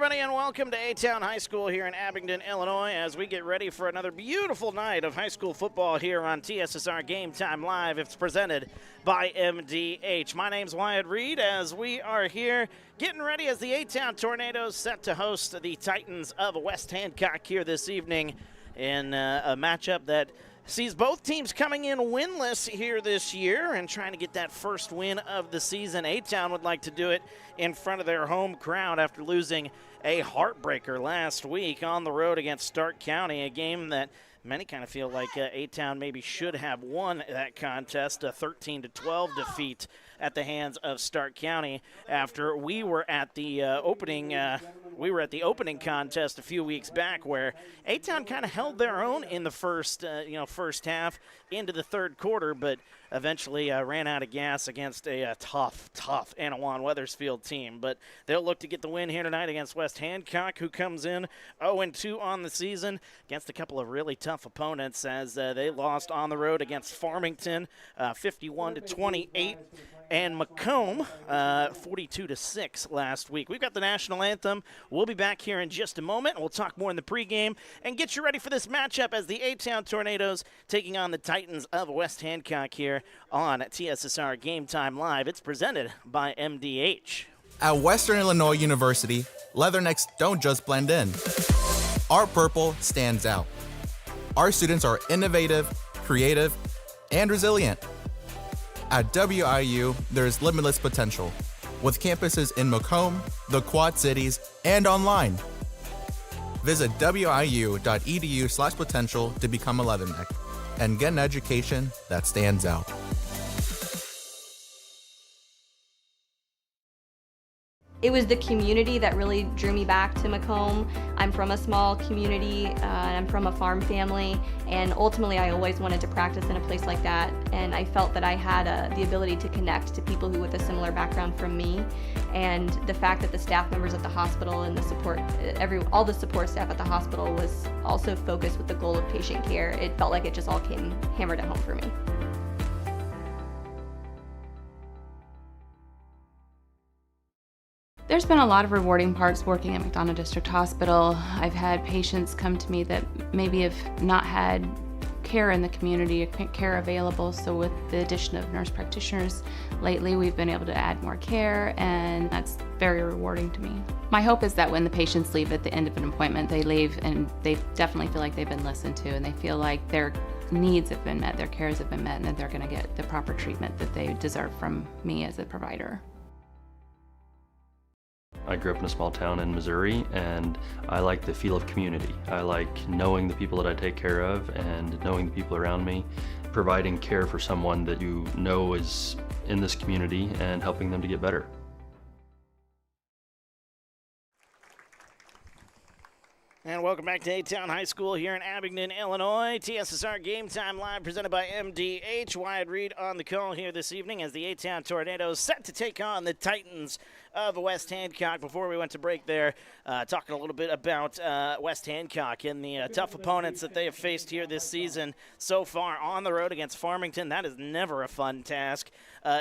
everybody, and welcome to A-Town High School here in Abingdon, Illinois, as we get ready for another beautiful night of high school football here on TSSR Game Time Live. It's presented by MDH. My name's Wyatt Reed, as we are here getting ready as the A-Town Tornadoes set to host the Titans of West Hancock here this evening in a matchup that sees both teams coming in winless here this year and trying to get that first win of the season. A-Town would like to do it in front of their home crowd after losing a heartbreaker last week on the road against Stark County, a game that many kind of feel like A-Town maybe should have won that contest, a 13-12 defeat at the hands of Stark County after we were at the opening contest a few weeks back, where A-Town kind of held their own in the first half into the third quarter, but eventually ran out of gas against a tough Anawan-Wethersfield team. But they'll look to get the win here tonight against West Hancock, who comes in 0-2 on the season against a couple of really tough opponents, as they lost on the road against Farmington 51-28. And Macomb 42-6 last week. We've got the national anthem. We'll be back here in just a moment. We'll talk more in the pregame and get you ready for this matchup as the A-Town Tornadoes taking on the Titans of West Hancock here on TSSR Game Time Live. It's presented by MDH. At Western Illinois University, Leathernecks don't just blend in. Our purple stands out. Our students are innovative, creative, and resilient. At WIU, there's limitless potential, with campuses in Macomb, the Quad Cities, and online. Visit wiu.edu/potential to become a Leatherneck and get an education that stands out. It was the community that really drew me back to Macomb. I'm from a small community, I'm from a farm family, and ultimately I always wanted to practice in a place like that, and I felt that I had the ability to connect to people who with a similar background from me, and the fact that the staff members at the hospital and the support, all the support staff at the hospital was also focused with the goal of patient care. It felt like it just all came hammered at home for me. There's been a lot of rewarding parts working at McDonough District Hospital. I've had patients come to me that maybe have not had care in the community, care available, so with the addition of nurse practitioners lately, we've been able to add more care, and that's very rewarding to me. My hope is that when the patients leave at the end of an appointment, they leave and they definitely feel like they've been listened to, and they feel like their needs have been met, their cares have been met, and that they're going to get the proper treatment that they deserve from me as a provider. I grew up in a small town in Missouri, and I like the feel of community. I like knowing the people that I take care of and knowing the people around me, providing care for someone that you know is in this community and helping them to get better. And welcome back to A-Town High School here in Abingdon, Illinois. TSSR Game Time Live presented by MDH. Wyatt Reed on the call here this evening as the A-Town Tornadoes set to take on the Titans of West Hancock. Before we went to break there, talking a little bit about West Hancock and the tough opponents that they have faced here this season so far on the road against Farmington. That is never a fun task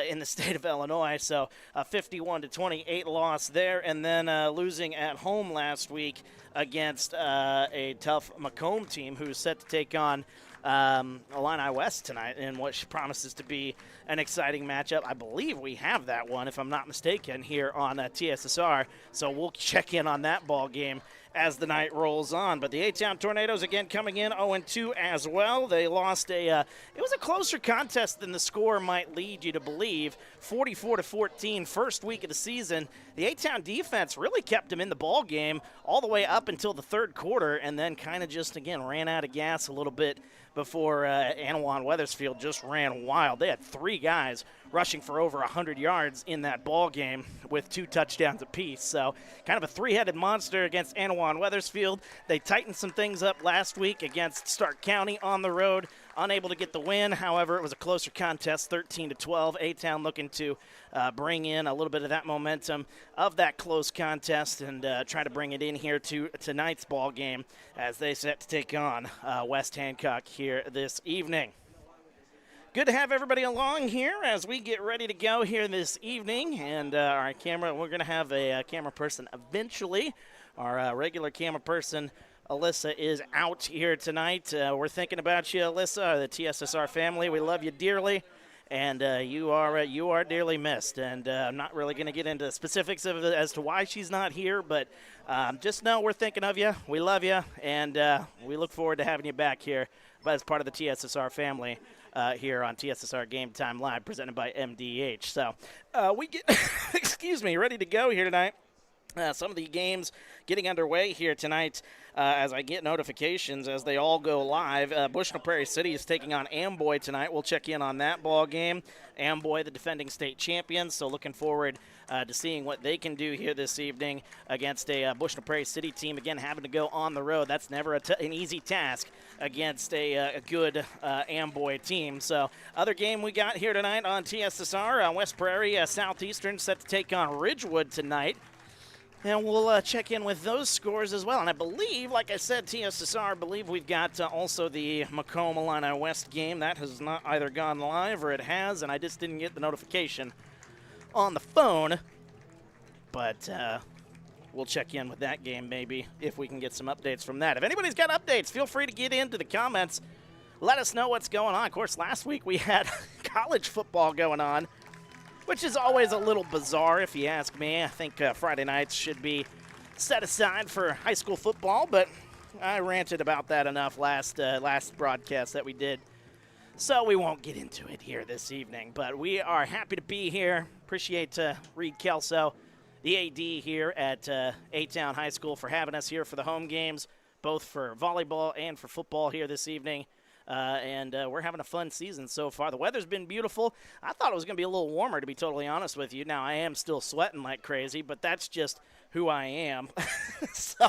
in the state of Illinois. So a 51-28 loss there, and then losing at home last week against a tough Macomb team who's set to take on Illini West tonight in what promises to be an exciting matchup. I believe we have that one, if I'm not mistaken, here on TSSR. So we'll check in on that ball game as the night rolls on. But the A-Town Tornadoes, again, coming in 0-2 as well. They lost it was a closer contest than the score might lead you to believe. 44-14, first week of the season. The A-Town defense really kept them in the ball game all the way up until the third quarter, and then kind of just, again, ran out of gas a little bit before Anawan-Wethersfield just ran wild. They had three guys rushing for over 100 yards in that ball game with 2 touchdowns apiece. So kind of a three-headed monster against Anawan-Wethersfield. They tightened some things up last week against Stark County on the road, unable to get the win. However, it was a closer contest, 13-12. A-Town looking to bring in a little bit of that momentum of that close contest and try to bring it in here to tonight's ball game as they set to take on West Hancock here this evening. Good to have everybody along here as we get ready to go here this evening. And our camera, we're going to have a camera person eventually Our regular camera person, Alyssa, is out here tonight. We're thinking about you, Alyssa, the TSSR family. We love you dearly, and you are dearly missed. And I'm not really going to get into specifics as to why she's not here, but just know we're thinking of you. We love you, and we look forward to having you back here as part of the TSSR family here on TSSR Game Time Live, presented by MDH. So we get, excuse me, ready to go here tonight. Some of the games getting underway here tonight as I get notifications as they all go live. Bushnell-Prairie City is taking on Amboy tonight. We'll check in on that ball game. Amboy, the defending state champions, so looking forward to seeing what they can do here this evening against a Bushnell-Prairie City team. Again, having to go on the road. That's never an easy task against a good Amboy team. So other game we got here tonight on TSSR, West Prairie Southeastern set to take on Ridgewood tonight. And we'll check in with those scores as well. And I believe, like I said, TSSR, I believe we've got also the Macomb Illini West game. That has not either gone live or it has, and I just didn't get the notification on the phone. But we'll check in with that game maybe if we can get some updates from that. If anybody's got updates, feel free to get into the comments. Let us know what's going on. Of course, last week we had college football going on, which is always a little bizarre if you ask me. I think Friday nights should be set aside for high school football, but I ranted about that enough last broadcast that we did, so we won't get into it here this evening. But we are happy to be here. Appreciate Reed Kelso, the AD here at A-Town High School, for having us here for the home games, both for volleyball and for football here this evening. And we're having a fun season so far. The weather's been beautiful. I thought it was going to be a little warmer, to be totally honest with you. Now, I am still sweating like crazy, but that's just who I am. So,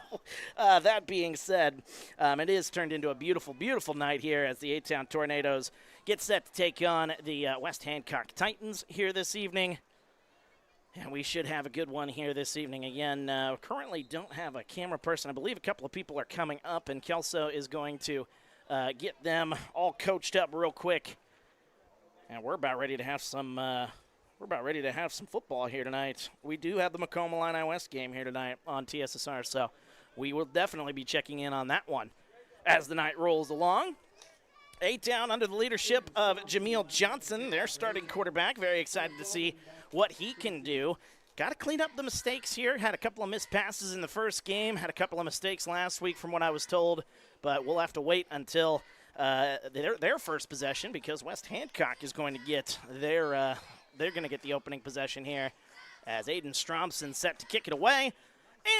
that being said, it is turned into a beautiful, beautiful night here as the A-Town Tornadoes get set to take on the West Hancock Titans here this evening. And we should have a good one here this evening. Again, currently don't have a camera person. I believe a couple of people are coming up, and Kelso is going to get them all coached up real quick, and we're about ready to have some football here tonight. We do have the Macomb Illini West game here tonight on TSSR, so we will definitely be checking in on that one as the night rolls along. A-Town under the leadership of Jameel Johnson, their starting quarterback. Very excited to see what he can do. Got to clean up the mistakes here. Had a couple of missed passes in the first game. Had a couple of mistakes last week from what I was told. But we'll have to wait until their first possession, because West Hancock is going to get they're going to get the opening possession here as Aiden Stromson set to kick it away.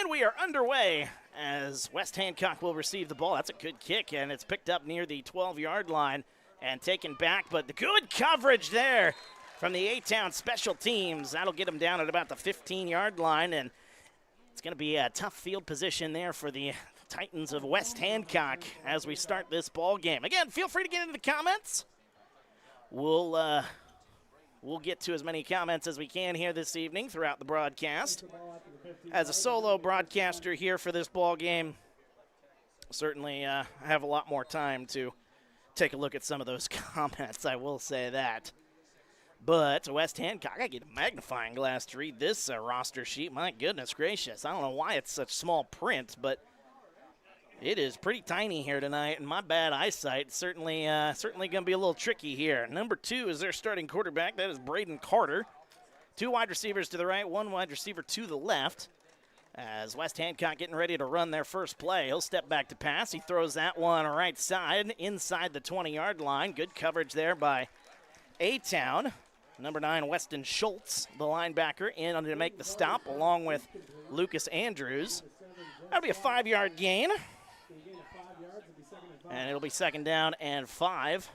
And we are underway as West Hancock will receive the ball. That's a good kick, and it's picked up near the 12-yard line and taken back. But the good coverage there from the A-Town special teams. That'll get them down at about the 15-yard line, and it's going to be a tough field position there for the Titans of West Hancock as we start this ball game. Again, feel free to get into the comments. We'll get to as many comments as we can here this evening throughout the broadcast. As a solo broadcaster here for this ball game, certainly have a lot more time to take a look at some of those comments, I will say that. But West Hancock, I get a magnifying glass to read this roster sheet. My goodness gracious. I don't know why it's such small print, but it is pretty tiny here tonight, and my bad eyesight certainly going to be a little tricky here. Number 2 is their starting quarterback. That is Braden Carter. 2 wide receivers to the right, 1 wide receiver to the left. As West Hancock getting ready to run their first play. He'll step back to pass. He throws that one right side inside the 20-yard line. Good coverage there by A-Town. Number 9, Weston Schultz, the linebacker, in to make the stop along with Lucas Andrews. That'll be a 5-yard gain. And it'll be 2nd down and 5.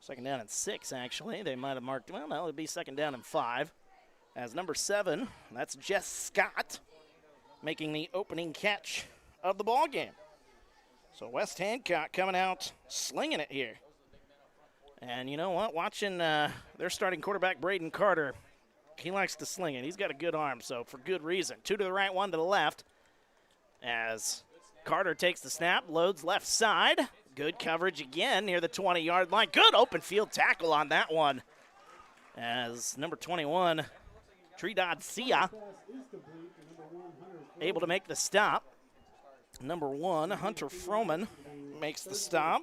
2nd down and 6, actually. They might have marked, well, no, it'll be 2nd down and 5. As number 7, that's Jess Scott, making the opening catch of the ball game. So West Hancock coming out slinging it here. And you know what? Watching their starting quarterback, Braden Carter, he likes to sling it. He's got a good arm, so for good reason. 2 to the right, 1 to the left. As Carter takes the snap, loads left side. Good coverage again near the 20-yard line. Good open field tackle on that one. As number 21, Tridad Sia, able to make the stop. Number 1, Hunter Froman, makes the stop.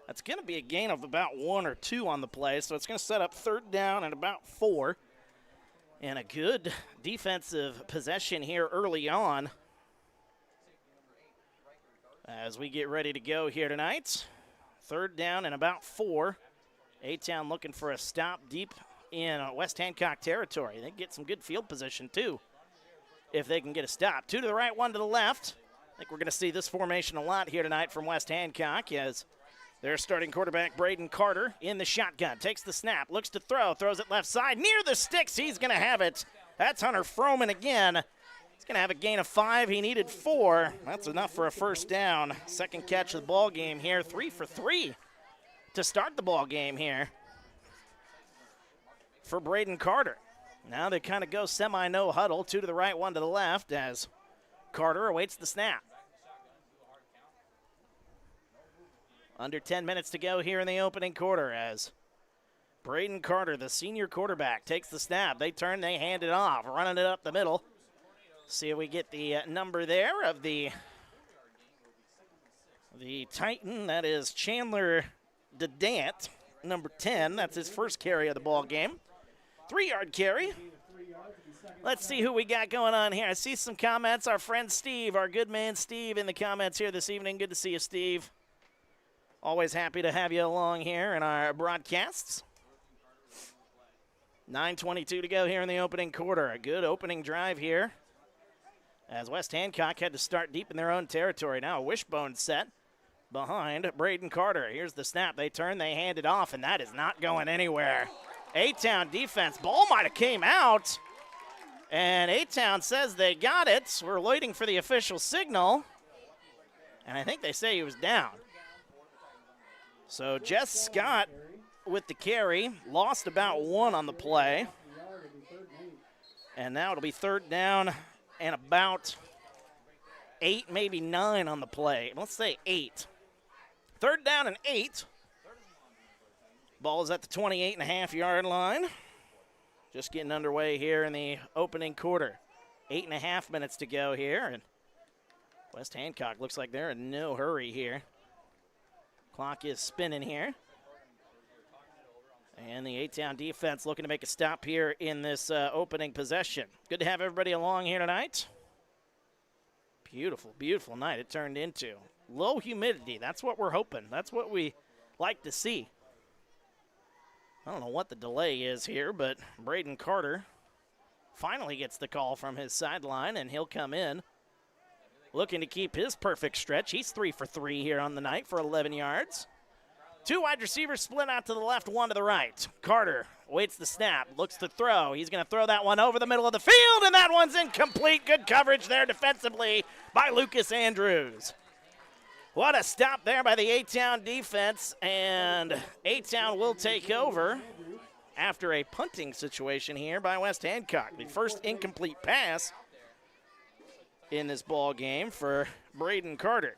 That's going to be a gain of about 1 or 2 on the play, so it's going to set up 3rd down and about 4. And a good defensive possession here early on as we get ready to go here tonight. 3rd down and about 4. A-Town looking for a stop deep in West Hancock territory. They get some good field position, too, if they can get a stop. 2 to the right, 1 to the left. I think we're going to see this formation a lot here tonight from West Hancock as their starting quarterback, Braden Carter, in the shotgun. Takes the snap, looks to throw, throws it left side. Near the sticks, he's going to have it. That's Hunter Froman again. He's going to have a gain of 5. He needed 4. That's enough for a 1st down. 2nd catch of the ball game here. 3 for 3 to start the ball game here for Braden Carter. Now they kind of go semi-no huddle. 2 to the right, 1 to the left as Carter awaits the snap. Under 10 minutes to go here in the opening quarter as Braden Carter, the senior quarterback, takes the snap. They turn, they hand it off, running it up the middle. See if we get the number there of the Titan. That is Chandler Dedant, number 10. That's his first carry of the ball game. 3-yard carry. Let's see who we got going on here. I see some comments. Our friend Steve, our good man Steve, in the comments here this evening. Good to see you, Steve. Always happy to have you along here in our broadcasts. 9:22 to go here in the opening quarter. A good opening drive here as West Hancock had to start deep in their own territory. Now a wishbone set behind Braden Carter. Here's the snap. They turn, they hand it off, and that is not going anywhere. A-Town defense. Ball might have came out, and A-Town says they got it. We're waiting for the official signal, and I think they say he was down. So Jess Scott with the carry, lost about 1 on the play. And now it'll be 3rd down and about 8, maybe 9 on the play. Let's say 8. 3rd down and 8. Ball is at the 28.5-yard line. Just getting underway here in the opening quarter. 8.5 minutes to go here. And West Hancock looks like they're in no hurry here. Clock is spinning here. And the A-Town defense looking to make a stop here in this opening possession. Good to have everybody along here tonight. Beautiful, beautiful night it turned into. Low humidity, that's what we're hoping. That's what we like to see. I don't know what the delay is here, but Braden Carter finally gets the call from his sideline, and he'll come in looking to keep his perfect stretch. He's 3 for 3 here on the night for 11 yards. 2 wide receivers split out to the left, 1 to the right. Carter waits the snap, looks to throw. He's going to throw that one over the middle of the field, and that one's incomplete. Good coverage there defensively by Lucas Andrews. What a stop there by the A-Town defense, and A-Town will take over after a punting situation here by West Hancock. The first incomplete pass in this ball game for Braden Carter.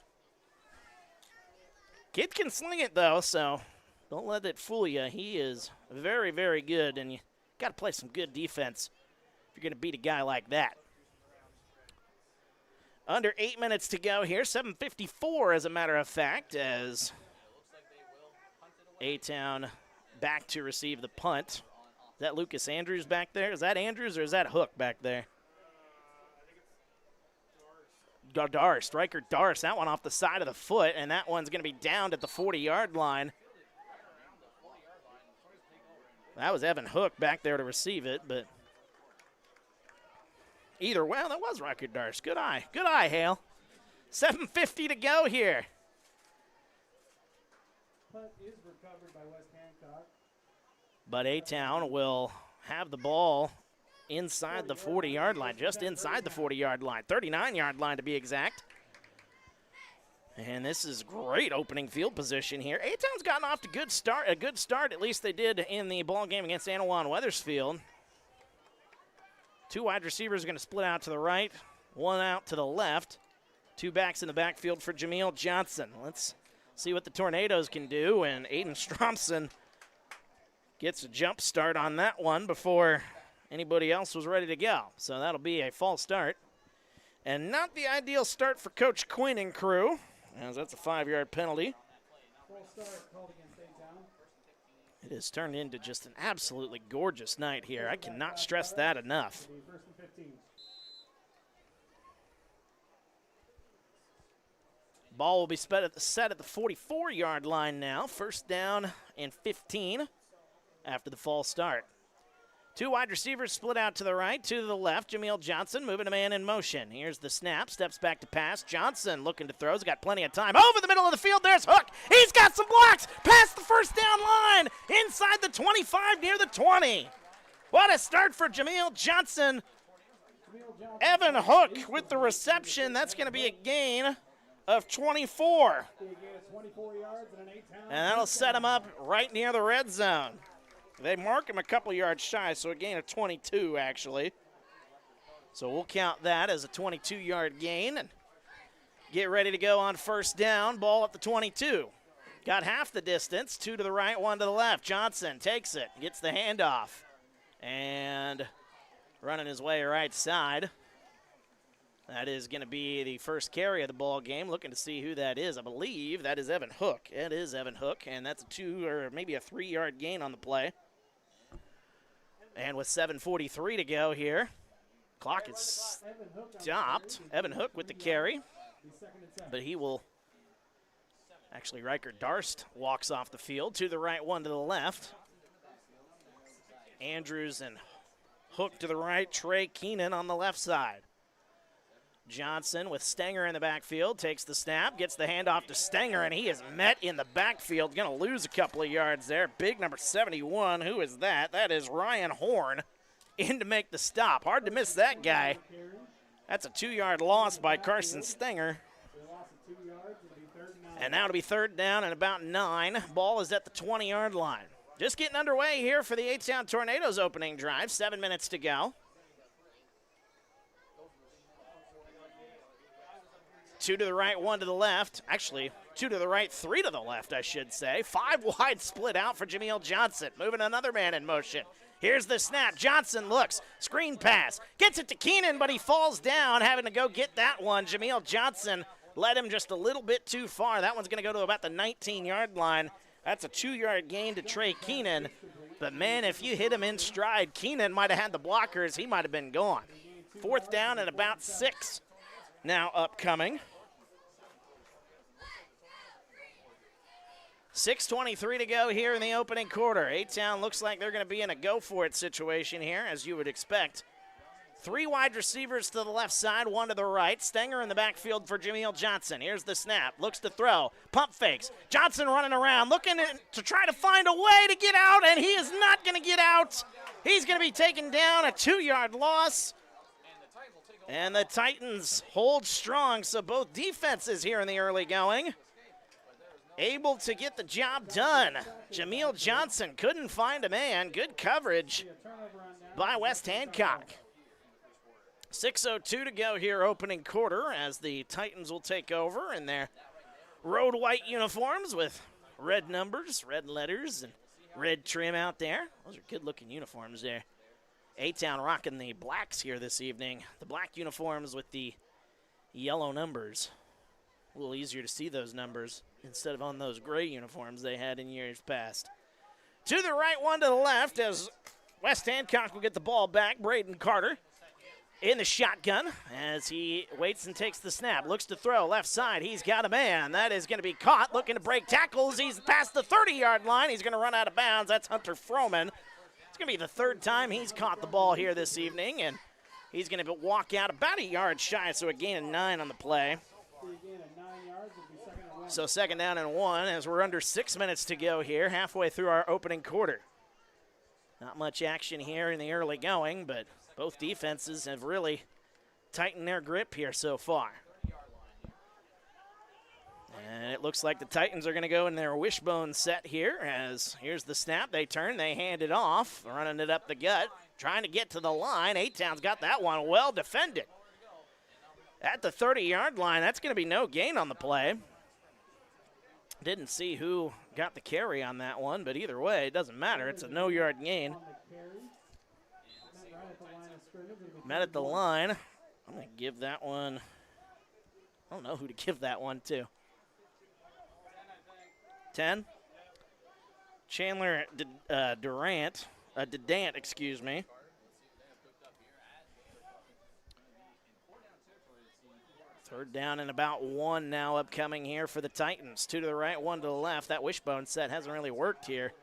Kid can sling it, though, so don't let it fool you. He is very, very good, and you got to play some good defense if you're going to beat a guy like that. Under 8 minutes to go here, 7:54 as a matter of fact, as A-Town back to receive the punt. Is that Lucas Andrews back there? Is that Andrews or is that Hook back there? Darst, Striker Darst, that one off the side of the foot, and that one's going to be down at the 40-yard line. That was Evan Hook back there to receive it, but either way, that was Striker Darst. Good eye, Hale. 7:50 to go here. Punt is recovered by West Hancock. But A-Town will have the ball inside the 40-yard line, just inside the 40-yard line, 39-yard line to be exact. And this is great opening field position here. A-Town's gotten off to a good start, at least they did in the ball game against Anawan Wethersfield. 2 wide receivers are going to split out to the right, 1 out to the left. 2 backs in the backfield for Jameel Johnson. Let's see what the Tornadoes can do, and Aiden Stromson gets a jump start on that one before anybody else was ready to go. So that'll be a false start. And not the ideal start for Coach Quinn and crew, as that's a 5-yard penalty. Full start called against A-Town. It has turned into just an absolutely gorgeous night here. I cannot stress that enough. It'll be first and 15. Ball will be set at the 44-yard line now. First down and 15 after the false start. 2 wide receivers split out to the right, 2 to the left. Jameel Johnson moving a man in motion. Here's the snap, steps back to pass. Johnson looking to throw, he's got plenty of time. Over the middle of the field, there's Hook. He's got some blocks, past the first down line, inside the 25 near the 20. What a start for Jameel Johnson. Evan Hook with the reception. That's going to be a gain of 24. Be a gain of 24 yards and an A-Town. And that'll set him up right near the red zone. They mark him a couple yards shy, so a gain of 22, actually. So we'll count that as a 22-yard gain and get ready to go on first down. Ball at the 22. Got half the distance, 2 to the right, 1 to the left. Johnson takes it, gets the handoff, and running his way right side. That is going to be the first carry of the ball game. Looking to see who that is. I believe that is Evan Hook. It is Evan Hook, and that's a 2 or maybe a 3-yard gain on the play. And with 7:43 to go here, clock is stopped. Evan Hook with the carry, but he will actually, Riker Darst walks off the field. 2 to the right, 1 to the left. Andrews and Hook to the right, Trey Keenan on the left side. Johnson with Stenger in the backfield, takes the snap, gets the handoff to Stenger, and he is met in the backfield. Going to lose a couple of yards there. Big number 71. Who is that? That is Ryan Horn in to make the stop. Hard to miss that guy. That's a 2-yard loss by Carson Stenger. And now it'll be third down and about 9. Ball is at the 20-yard line. Just getting underway here for the A-Town Tornadoes opening drive. 7 minutes to go. 2 to the right, 1 to the left. Actually, 2 to the right, 3 to the left, I should say. 5 wide split out for Jameel Johnson. Moving another man in motion. Here's the snap. Johnson looks. Screen pass. Gets it to Keenan, but he falls down, having to go get that one. Jameel Johnson led him just a little bit too far. That one's going to go to about the 19-yard line. That's a 2-yard gain to Trey Keenan. But, man, if you hit him in stride, Keenan might have had the blockers. He might have been gone. Fourth down and about 6 now upcoming. 6:23 to go here in the opening quarter. A-Town looks like they're going to be in a go-for-it situation here, as you would expect. 3 wide receivers to the left side, 1 to the right. Stenger in the backfield for Jameel Johnson. Here's the snap. Looks to throw. Pump fakes. Johnson running around, looking to try to find a way to get out, and he is not going to get out. He's going to be taken down, a 2-yard loss. And the Titans hold strong, so both defenses here in the early going able to get the job done. Jameel Johnson couldn't find a man. Good coverage by West Hancock. 6:02 to go here opening quarter as the Titans will take over in their road white uniforms with red numbers, red letters, and red trim out there. Those are good-looking uniforms there. A-Town rocking the blacks here this evening. The black uniforms with the yellow numbers. A little easier to see those numbers instead of on those gray uniforms they had in years past. To the right, 1 to the left as West Hancock will get the ball back. Braden Carter in the shotgun as he waits and takes the snap. Looks to throw left side. He's got a man. That is going to be caught. Looking to break tackles. He's past the 30-yard line. He's going to run out of bounds. That's Hunter Froman. It's going to be the 3rd time he's caught the ball here this evening, and he's going to walk out about a yard shy, so a gain of 9 on the play. So 2nd down and 1 as we're under 6 minutes to go here, halfway through our opening quarter. Not much action here in the early going, but both defenses have really tightened their grip here so far. And it looks like the Titans are going to go in their wishbone set here as here's the snap. They turn, they hand it off, running it up the gut, trying to get to the line. A-Town's got that one well defended. At the 30-yard line, that's going to be no gain on the play. Didn't see who got the carry on that one, but either way, it doesn't matter. It's a no-yard gain. Met at the line. I'm going to give that one. I don't know who to give that one to. 10. Chandler Dedant, excuse me. Third down and about 1 now upcoming here for the Titans. 2 to the right, 1 to the left. That wishbone set hasn't really worked here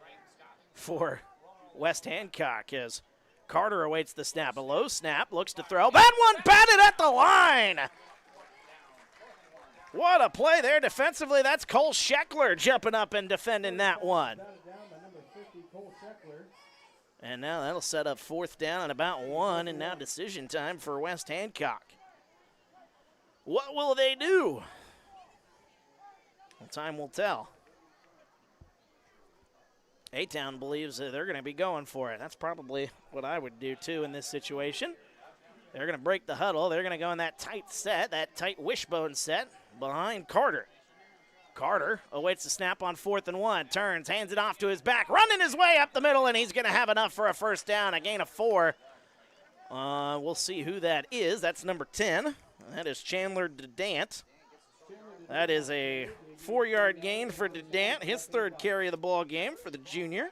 for West Hancock as Carter awaits the snap. A low snap, looks to throw. That one batted at the line. What a play there defensively. That's Cole Scheckler jumping up and defending that one. And now that'll set up 4th down and about 1, and now decision time for West Hancock. What will they do? Well, time will tell. A-Town believes that they're going to be going for it. That's probably what I would do, too, in this situation. They're going to break the huddle. They're going to go in that tight set, that tight wishbone set, behind Carter. Carter awaits the snap on 4th and 1. Turns, hands it off to his back, running his way up the middle, and he's going to have enough for a 1st down, a gain of 4. We'll see who that is. That's number 10. That is Chandler Dedant. That is a 4-yard gain for Dedant, his 3rd carry of the ball game for the junior.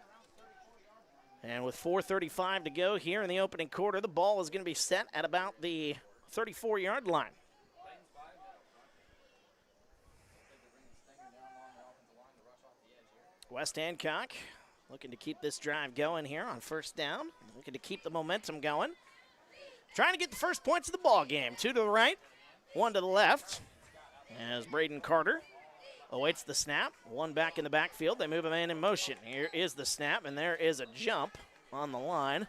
And with 4:35 to go here in the opening quarter, the ball is going to be set at about the 34-yard line. West Hancock looking to keep this drive going here on 1st down, looking to keep the momentum going. Trying to get the first points of the ball game. 2 to the right, 1 to the left. As Braden Carter awaits the snap. 1 back in the backfield. They move a man in motion. Here is the snap, and there is a jump on the line.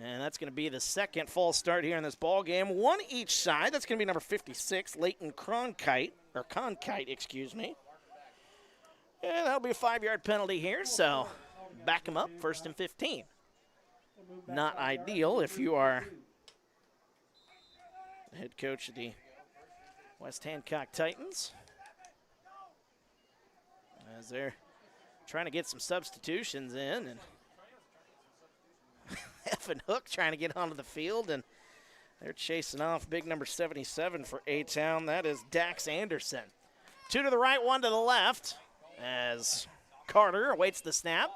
And that's going to be the 2nd false start here in this ball game. 1 each side. That's going to be number 56, Leighton Cronkite, excuse me. And that'll be a 5-yard penalty here, so back him up, 1st and 15. Not ideal if you are the head coach of the West Hancock Titans, as they're trying to get some substitutions in, and Evan Hook trying to get onto the field, and they're chasing off big number 77 for A-Town. That is Dax Anderson. 2 to the right, 1 to the left, as Carter awaits the snap.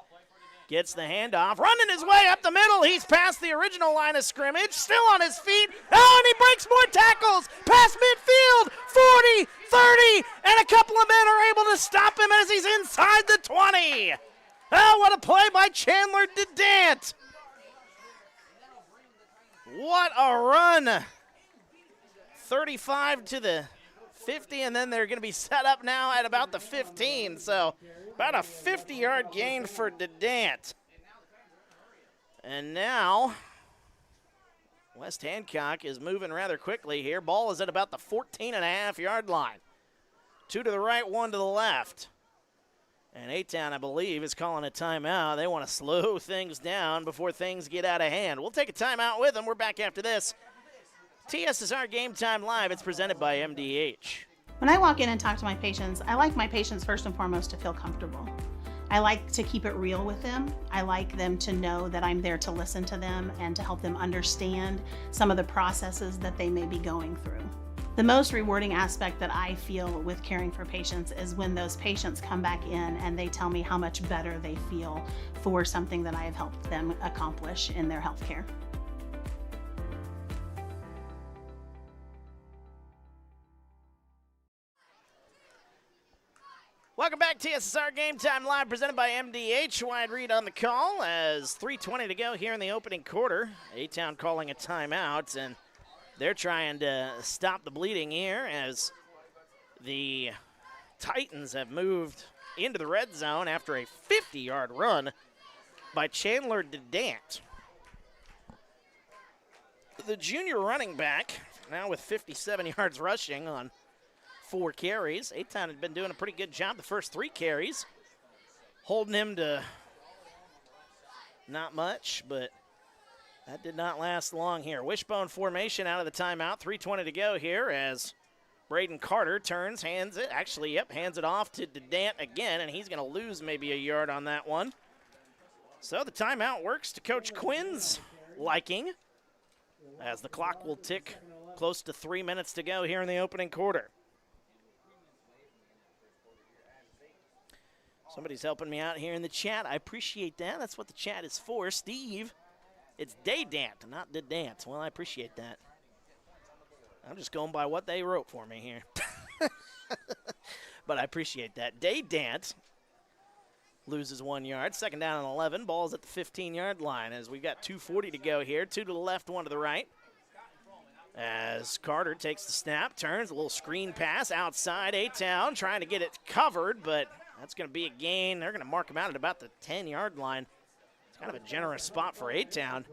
Gets the handoff, running his way up the middle. He's past the original line of scrimmage, still on his feet. Oh, and he breaks more tackles. Past midfield, 40, 30, and a couple of men are able to stop him as he's inside the 20. Oh, what a play by Chandler Dedant. What a run. 35 to the 50, and then they're going to be set up now at about the 15. So about a 50-yard gain for Dedant. And now West Hancock is moving rather quickly here. Ball is at about the 14.5-yard line. 2 to the right, 1 to the left. And A-Town, I believe, is calling a timeout. They want to slow things down before things get out of hand. We'll take a timeout with them. We're back after this. TSSR Game Time Live. It's presented by MDH. When I walk in and talk to my patients, I like my patients first and foremost to feel comfortable. I like to keep it real with them. I like them to know that I'm there to listen to them and to help them understand some of the processes that they may be going through. The most rewarding aspect that I feel with caring for patients is when those patients come back in and they tell me how much better they feel for something that I have helped them accomplish in their health care. Welcome back, TSSR Game Time Live, presented by MDH. Wide read on the call as 3:20 to go here in the opening quarter. A-Town calling a timeout, and they're trying to stop the bleeding here as the Titans have moved into the red zone after a 50-yard run by Chandler Dedant. The junior running back, now with 57 yards rushing on 4 carries. A-Town had been doing a pretty good job the first 3 carries, holding him to not much, but that did not last long here. Wishbone formation out of the timeout. 3:20 to go here as Braden Carter turns, hands it off to Dedant again, and he's going to lose maybe a yard on that one. So the timeout works to Coach Quinn's liking, as the clock will tick close to 3 minutes to go here in the opening quarter. Somebody's helping me out here in the chat. I appreciate that. That's what the chat is for. Steve, it's day dance, not the dance. Well, I appreciate that. I'm just going by what they wrote for me here. But I appreciate that. Day dance loses 1 yard. Second down and 11. Ball's at the 15-yard line as we've got 2:40 to go here. 2 to the left, 1 to the right. As Carter takes the snap, turns, a little screen pass outside. A-Town trying to get it covered, but that's going to be a gain. They're going to mark him out at about the 10-yard line. It's kind of a generous spot for A-Town.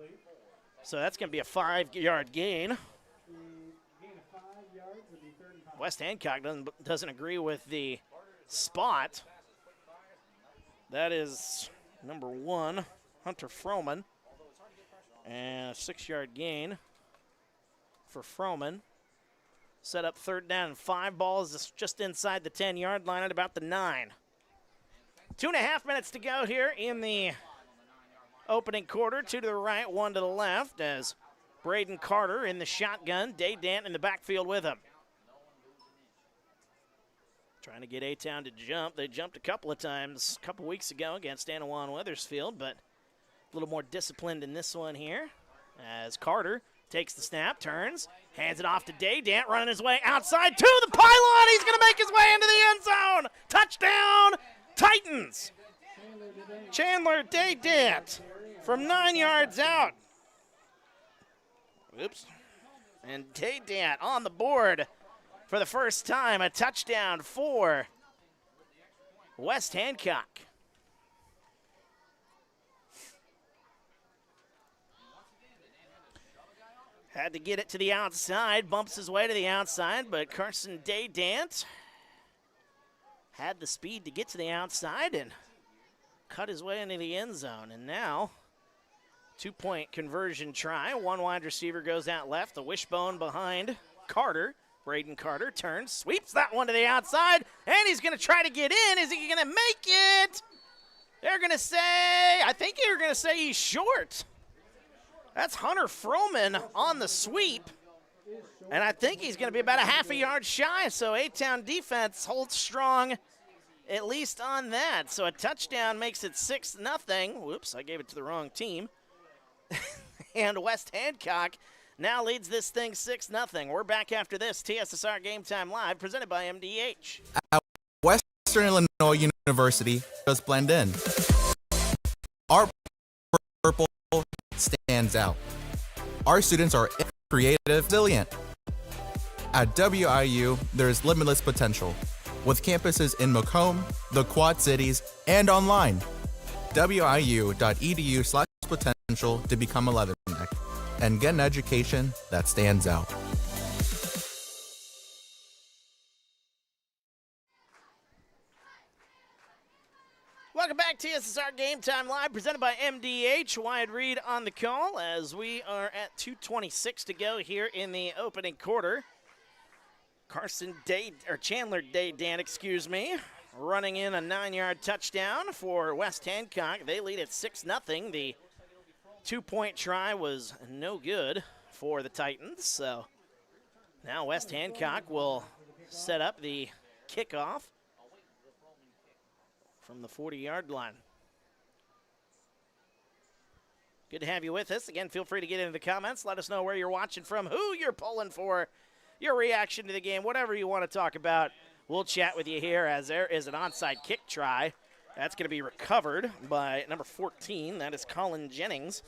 So that's going to be a 5-yard gain. West Hancock doesn't agree with the spot. That is number 1, Hunter Froman. And a 6-yard gain for Froman. Set up 3rd down and 5. Ball is just inside the 10-yard line at about the 9. 2.5 minutes to go here in the opening quarter. 2 to the right, 1 to the left as Braden Carter in the shotgun. Day Dant in the backfield with him. Trying to get A-Town to jump. They jumped a couple of times a couple weeks ago against Anawan Wethersfield, but a little more disciplined in this one here as Carter takes the snap, turns, hands it off to Day Dant, running his way outside to the pylon. He's going to make his way into the end zone. Touchdown, Titans. Chandler Day Dant from 9 yards out. Oops. And Day Dant on the board for the first time, a touchdown for West Hancock. Had to get it to the outside, bumps his way to the outside, but Carson Day Dant had the speed to get to the outside and cut his way into the end zone. And now, 2-point conversion try. One wide receiver goes out left, the wishbone behind Carter. Braden Carter turns, sweeps that one to the outside, and he's going to try to get in. Is he going to make it? They're going to say, I think they're going to say he's short. That's Hunter Froman on the sweep, and I think he's going to be about a half a yard shy, so A-Town defense holds strong at least on that. So a touchdown makes it 6-0. Whoops, I gave it to the wrong team. And West Hancock now leads this thing 6-0. We're back after this. TSSR Game Time Live, presented by MDH. At Western Illinois University, just blend in. Our purple stands out. Our students are creative, resilient. At WIU, there's limitless potential, with campuses in Macomb, the Quad Cities, and online. wiu.edu/potential to become a Leatherneck and get an education that stands out. Welcome back to TSSR Game Time Live, presented by MDH. Wyatt Reed on the call as we are at 2:26 to go here in the opening quarter. Chandler Day Dant, running in a 9-yard touchdown for West Hancock. They lead at 6-0. The 2-point try was no good for the Titans. So now West Hancock will set up the kickoff from the 40-yard line. Good to have you with us. Again, feel free to get into the comments. Let us know where you're watching from, who you're pulling for, your reaction to the game, whatever you want to talk about. We'll chat with you here as there is an onside kick try. That's going to be recovered by number 14. That is Colin Jennings,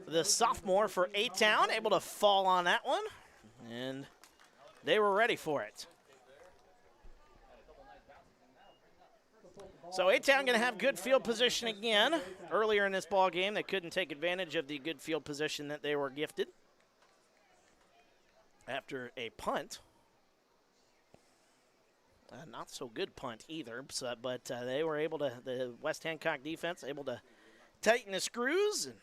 the sophomore for A-Town, able to fall on that one, and they were ready for it. So A-Town going to have good field position again. Earlier in this ball game, they couldn't take advantage of the good field position that they were gifted after a punt. Not so good punt either, but they were able to, the West Hancock defense, able to tighten the screws, and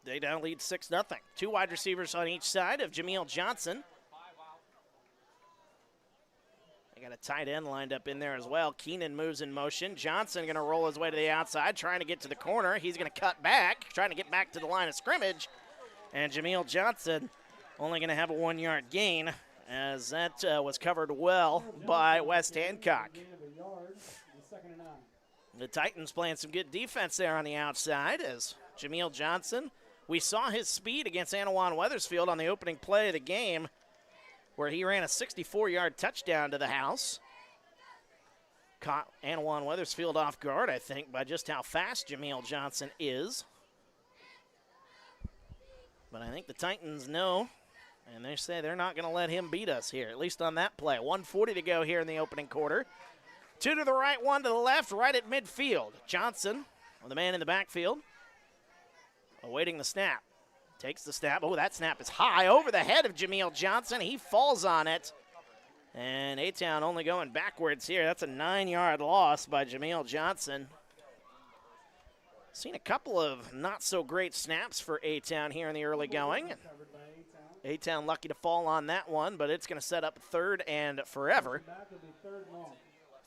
they now lead 6-0. 2 wide receivers on each side of Jameel Johnson. They got a tight end lined up in there as well. Keenan moves in motion. Johnson going to roll his way to the outside, trying to get to the corner. He's going to cut back, trying to get back to the line of scrimmage. And Jameel Johnson only going to have a 1-yard gain, as that was covered well by West Hancock. Gain of a yard, and 2nd and 9. The Titans playing some good defense there on the outside as Jameel Johnson. We saw his speed against Anawan Wethersfield on the opening play of the game, where he ran a 64-yard touchdown to the house. Caught Anawan Wethersfield off guard, I think, by just how fast Jameel Johnson is. But I think the Titans know, and they say they're not going to let him beat us here, at least on that play. 1:40 to go here in the opening quarter. 2 to the right, 1 to the left, right at midfield. Johnson, the man in the backfield, awaiting the snap. Takes the snap. Oh, that snap is high over the head of Jameel Johnson. He falls on it. And A-Town only going backwards here. That's a 9-yard loss by Jameel Johnson. Seen a couple of not-so-great snaps for A-Town here in the early going. A-Town lucky to fall on that one, but it's going to set up 3rd and forever.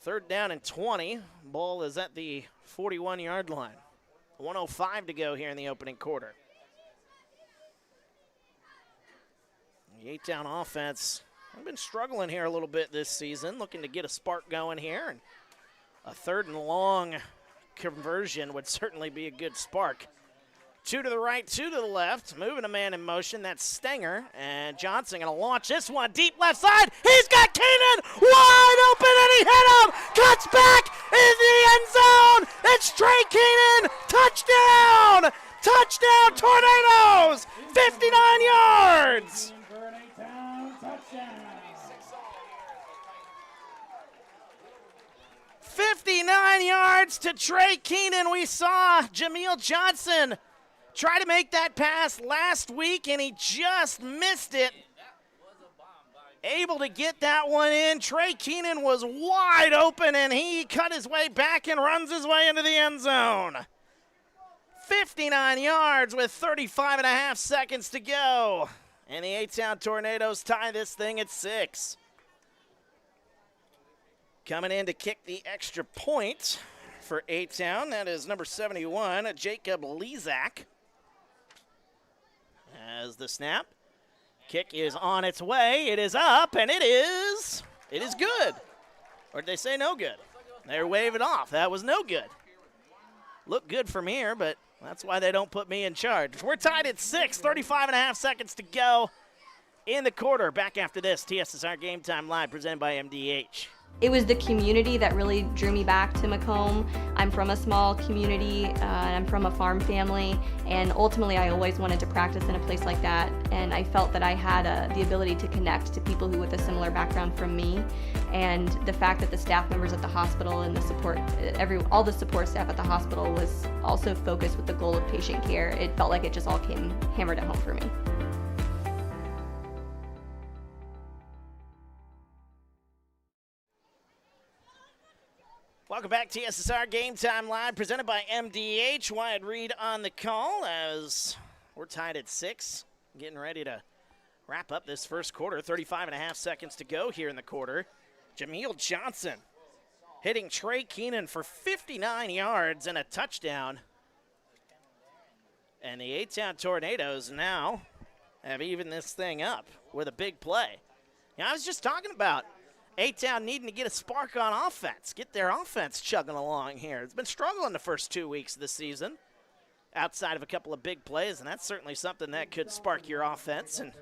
3rd down and 20. Ball is at the 41-yard line. 1:05 to go here in the opening quarter. The A-Town offense, I've been struggling here a little bit this season, looking to get a spark going here. And a 3rd and long conversion would certainly be a good spark. 2 to the right, 2 to the left, moving a man in motion. That's Stenger, and Johnson going to launch this one deep left side. He's got Keenan wide open, and he hit him. Cuts back in the end zone. It's Trey Keenan. Touchdown! Touchdown, Tornadoes! 59 yards! 59 yards to Trey Keenan. We saw Jameel Johnson try to make that pass last week, and he just missed it. Able to get that one in. Trey Keenan was wide open, and he cut his way back and runs his way into the end zone. 59 yards with 35 and a half seconds to go. And the A-Town Tornadoes tie this thing at 6. Coming in to kick the extra point for A-Town, that is number 71, Jacob Lezak. As the snap, kick is on its way, it is up, and it is good. Or did they say no good? They wave it off. That was no good. Looked good from here, but that's why they don't put me in charge. We're tied at 6, 35 and a half seconds to go in the quarter. Back after this, TSSR Game Time Live, presented by MDH. It was the community that really drew me back to Macomb. I'm from a small community, and I'm from a farm family, and ultimately I always wanted to practice in a place like that, and I felt that I had the ability to connect to people who with a similar background from me, and the fact that the staff members at the hospital and the support, all the support staff at the hospital was also focused with the goal of patient care. It felt like it just all came hammered at home for me. Welcome back, TSSR Game Time Live, presented by MDH. Wyatt Reed on the call as we're tied at 6, getting ready to wrap up this first quarter. 35 and a half seconds to go here in the quarter. Jameel Johnson hitting Trey Keenan for 59 yards and a touchdown. And the A-Town Tornadoes now have evened this thing up with a big play. Now, I was just talking about A-Town needing to get a spark on offense, get their offense chugging along here. It's been struggling the first 2 weeks of the season outside of a couple of big plays, and that's certainly something that could spark your offense and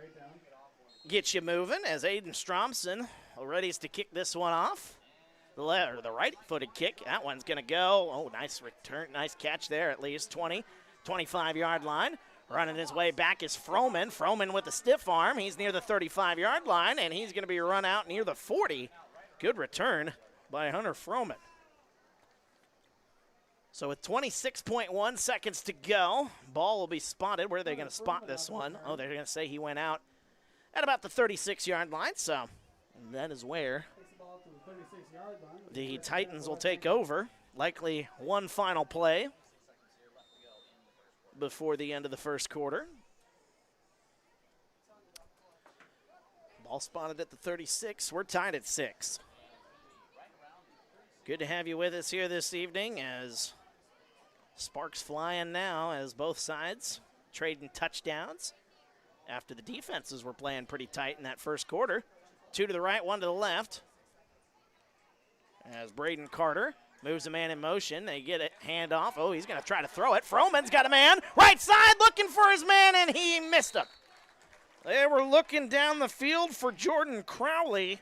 get you moving as Aiden Stromson ready to kick this one off. The right-footed kick, that one's going to go. Oh, nice return, nice catch there at least, 20, 25-yard line. Running his way back is Froman. Froman with the stiff arm. He's near the 35-yard line, and he's going to be run out near the 40. Good return by Hunter Froman. So with 26.1 seconds to go, ball will be spotted. Where are they going to spot this one? Oh, they're going to say he went out at about the 36-yard line, so that is where the Titans will take over. Likely one final play before the end of the first quarter. Ball spotted at the 36. We're tied at 6. Good to have you with us here this evening as sparks flying now as both sides trading touchdowns after the defenses were playing pretty tight in that first quarter. 2 to the right, 1 to the left. As Braden Carter moves a man in motion. They get it, handoff. Oh, he's going to try to throw it. Froman's got a man. Right side looking for his man, and he missed him. They were looking down the field for Jordan Crowley.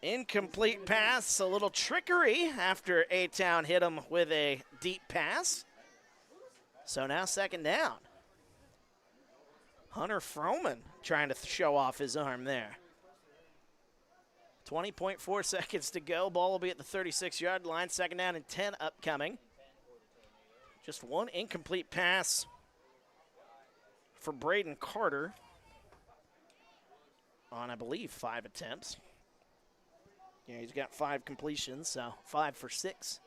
Incomplete pass, a little trickery after A-Town hit him with a deep pass. So now second down. Hunter Froman trying to show off his arm there. 20.4 seconds to go. Ball will be at the 36-yard line. Second down and 10 upcoming. Just one incomplete pass for Braden Carter on, I believe, 5 attempts. Yeah, he's got 5 completions, so 5 for 6.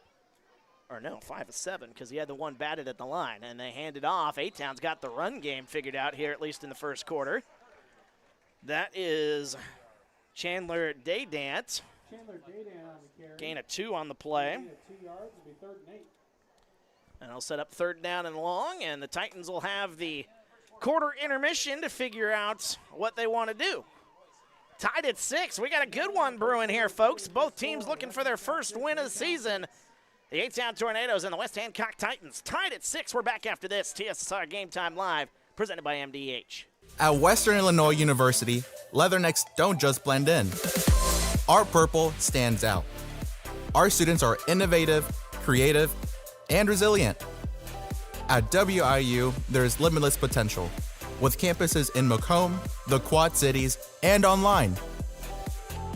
Or no, 5 of 7, because he had the one batted at the line. And they handed off. A-Town's got the run game figured out here, at least in the first quarter. That is Chandler Daydant. Chandler Daydant on the carry. Gain of 2 on the play. Gain of 2 yards will be 3rd and 8. And I'll set up 3rd down and long, and the Titans will have the quarter intermission to figure out what they want to do. Tied at 6. We got a good one brewing here, folks. Both teams looking for their first win of the season. The A-Town Tornadoes and the West Hancock Titans tied at 6. We're back after this. TSSR Game Time Live, presented by MDH. At Western Illinois University, Leathernecks don't just blend in. Our purple stands out. Our students are innovative, creative, and resilient. At WIU, there's limitless potential, with campuses in Macomb, the Quad Cities, and online.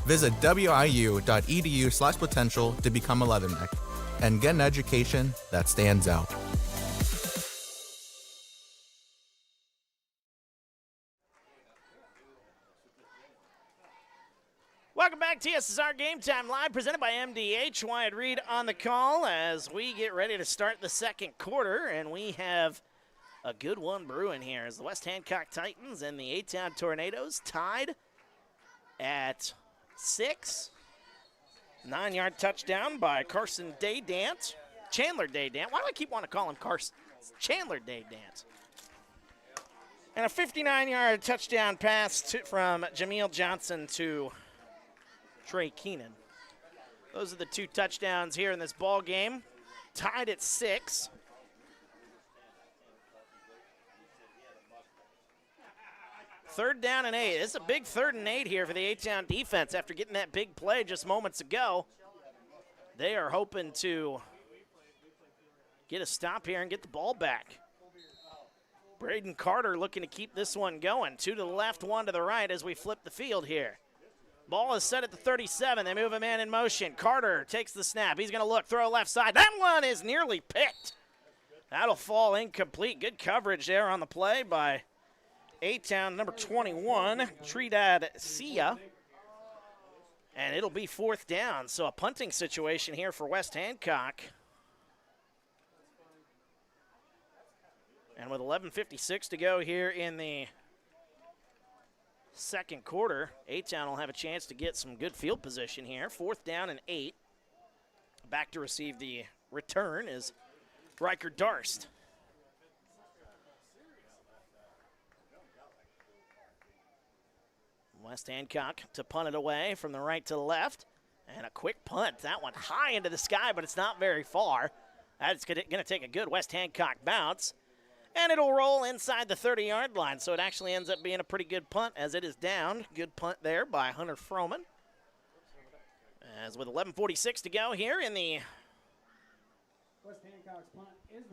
Visit wiu.edu/potential to become a Leatherneck and get an education that stands out. Welcome back, TSSR Game Time Live, presented by MDH. Wyatt Reed on the call as we get ready to start the second quarter, and we have a good one brewing here as the West Hancock Titans and the A-Town Tornadoes tied at 6. 9-yard touchdown by Carson Daydant. Chandler Daydant. Why do I keep wanting to call him Carson? It's Chandler Daydant. And a 59-yard touchdown pass from Jameel Johnson to Trey Keenan. Those are the 2 touchdowns here in this ball game. Tied at 6. Third down and 8. This is a big 3rd and 8 here for the A-Town defense after getting that big play just moments ago. They are hoping to get a stop here and get the ball back. Braden Carter looking to keep this one going. 2 to the left, 1 to the right as we flip the field here. Ball is set at the 37. They move a man in motion. Carter takes the snap. He's going to look, throw left side. That one is nearly picked. That'll fall incomplete. Good coverage there on the play by A-Town number 21, Trinidad Sia. And it'll be 4th down. So a punting situation here for West Hancock. And with 11:56 to go here in the second quarter, A-Town will have a chance to get some good field position here. 4th down and 8. Back to receive the return is Riker Darst. West Hancock to punt it away from the right to the left. And a quick punt. That one high into the sky, but it's not very far. That's going to take a good West Hancock bounce. And it'll roll inside the 30-yard line. So it actually ends up being a pretty good punt as it is down. Good punt there by Hunter Froman. As with 11:46 to go here in the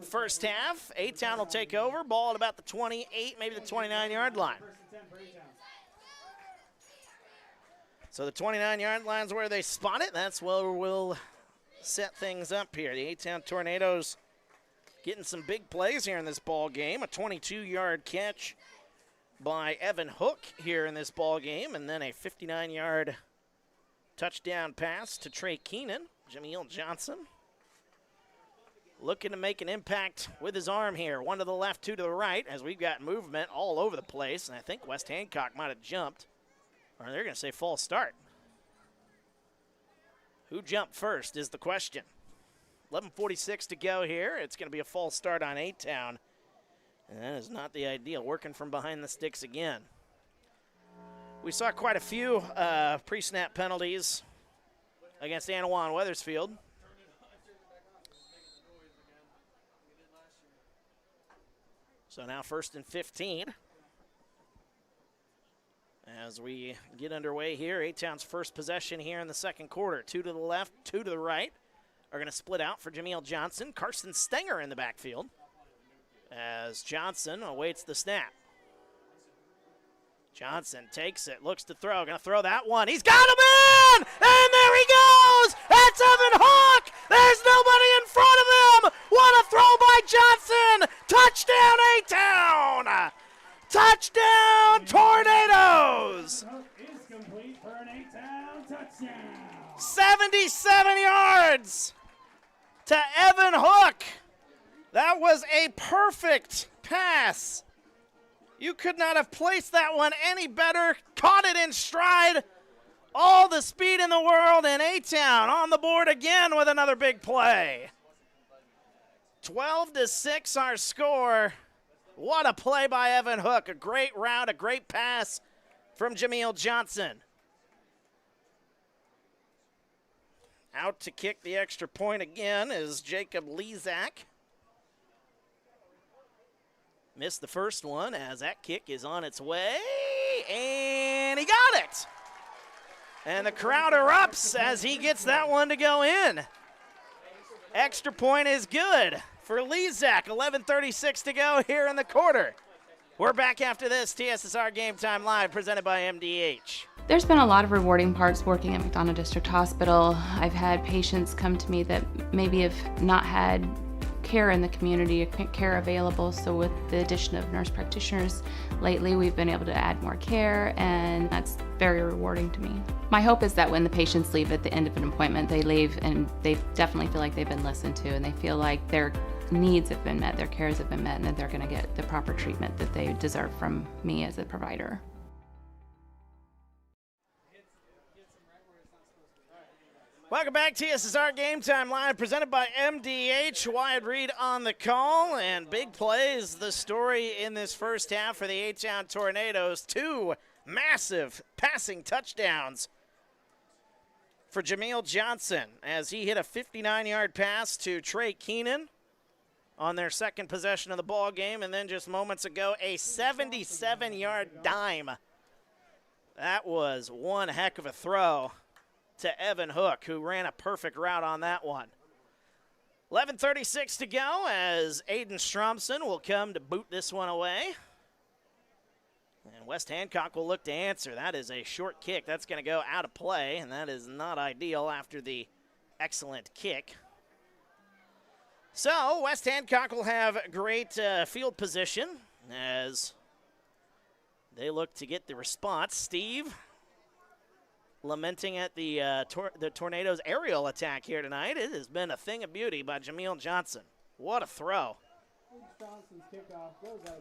first half, A-Town will take over. Ball at about the 28, maybe the 29-yard line. So the 29-yard line is where they spot it. That's where we'll set things up here. The A-Town Tornadoes getting some big plays here in this ball game. A 22-yard catch by Evan Hook here in this ball game, and then a 59-yard touchdown pass to Trey Keenan. Jameel Johnson looking to make an impact with his arm here. 1 to the left, 2 to the right, as we've got movement all over the place, and I think West Hancock might have jumped. Or they're going to say false start. Who jumped first is the question. 11:46 to go here. It's going to be a false start on A-Town And that is not the ideal, working from behind the sticks again. We saw quite a few pre-snap penalties against Anawan Weathersfield. So now 1st and 15. As we get underway here, A-Town's first possession here in the second quarter. 2 to the left, 2 to the right are going to split out for Jameel Johnson. Carson Stenger in the backfield as Johnson awaits the snap. Johnson takes it, looks to throw, going to throw that one. He's got him in! And there he goes! That's Evan Hawk! There's nobody in front of him! What a throw by Johnson! Touchdown, A-Town! Touchdown, Tornadoes! Is complete for an 8-town touchdown. 77 yards to Evan Hook. That was a perfect pass. You could not have placed that one any better. Caught it in stride. All the speed in the world, and A-Town on the board again with another big play. 12-6 our score. What a play by Evan Hook. A great route, a great pass from Jameel Johnson. Out to kick the extra point again is Jacob Lezak. Missed the first one as that kick is on its way, and he got it. And the crowd erupts as he gets that one to go in. Extra point is good for Lezak. 11:36 to go here in the quarter. We're back after this. TSSR Game Time Live presented by MDH. There's been a lot of rewarding parts working at McDonough District Hospital. I've had patients come to me that maybe have not had care in the community, care available. So with the addition of nurse practitioners lately, we've been able to add more care, and that's very rewarding to me. My hope is that when the patients leave at the end of an appointment, they leave and they definitely feel like they've been listened to, and they feel like their needs have been met, their cares have been met, and that they're going to get the proper treatment that they deserve from me as a provider. Welcome back, TSSR Game Time Live, presented by MDH. Wyatt Reed on the call, and big plays, the story in this first half for the A-Town Tornadoes. 2 massive passing touchdowns for Jameel Johnson as he hit a 59-yard pass to Trey Keenan on their second possession of the ball game, and then just moments ago, a 77-yard dime. That was one heck of a throw to Evan Hook, who ran a perfect route on that one. 11:36 to go as Aiden Stromson will come to boot this one away. And West Hancock will look to answer. That is a short kick. That's going to go out of play, and that is not ideal after the excellent kick. So West Hancock will have great field position as they look to get the response. Steve lamenting at the Tornadoes' aerial attack here tonight. It has been a thing of beauty by Jameel Johnson. What a throw.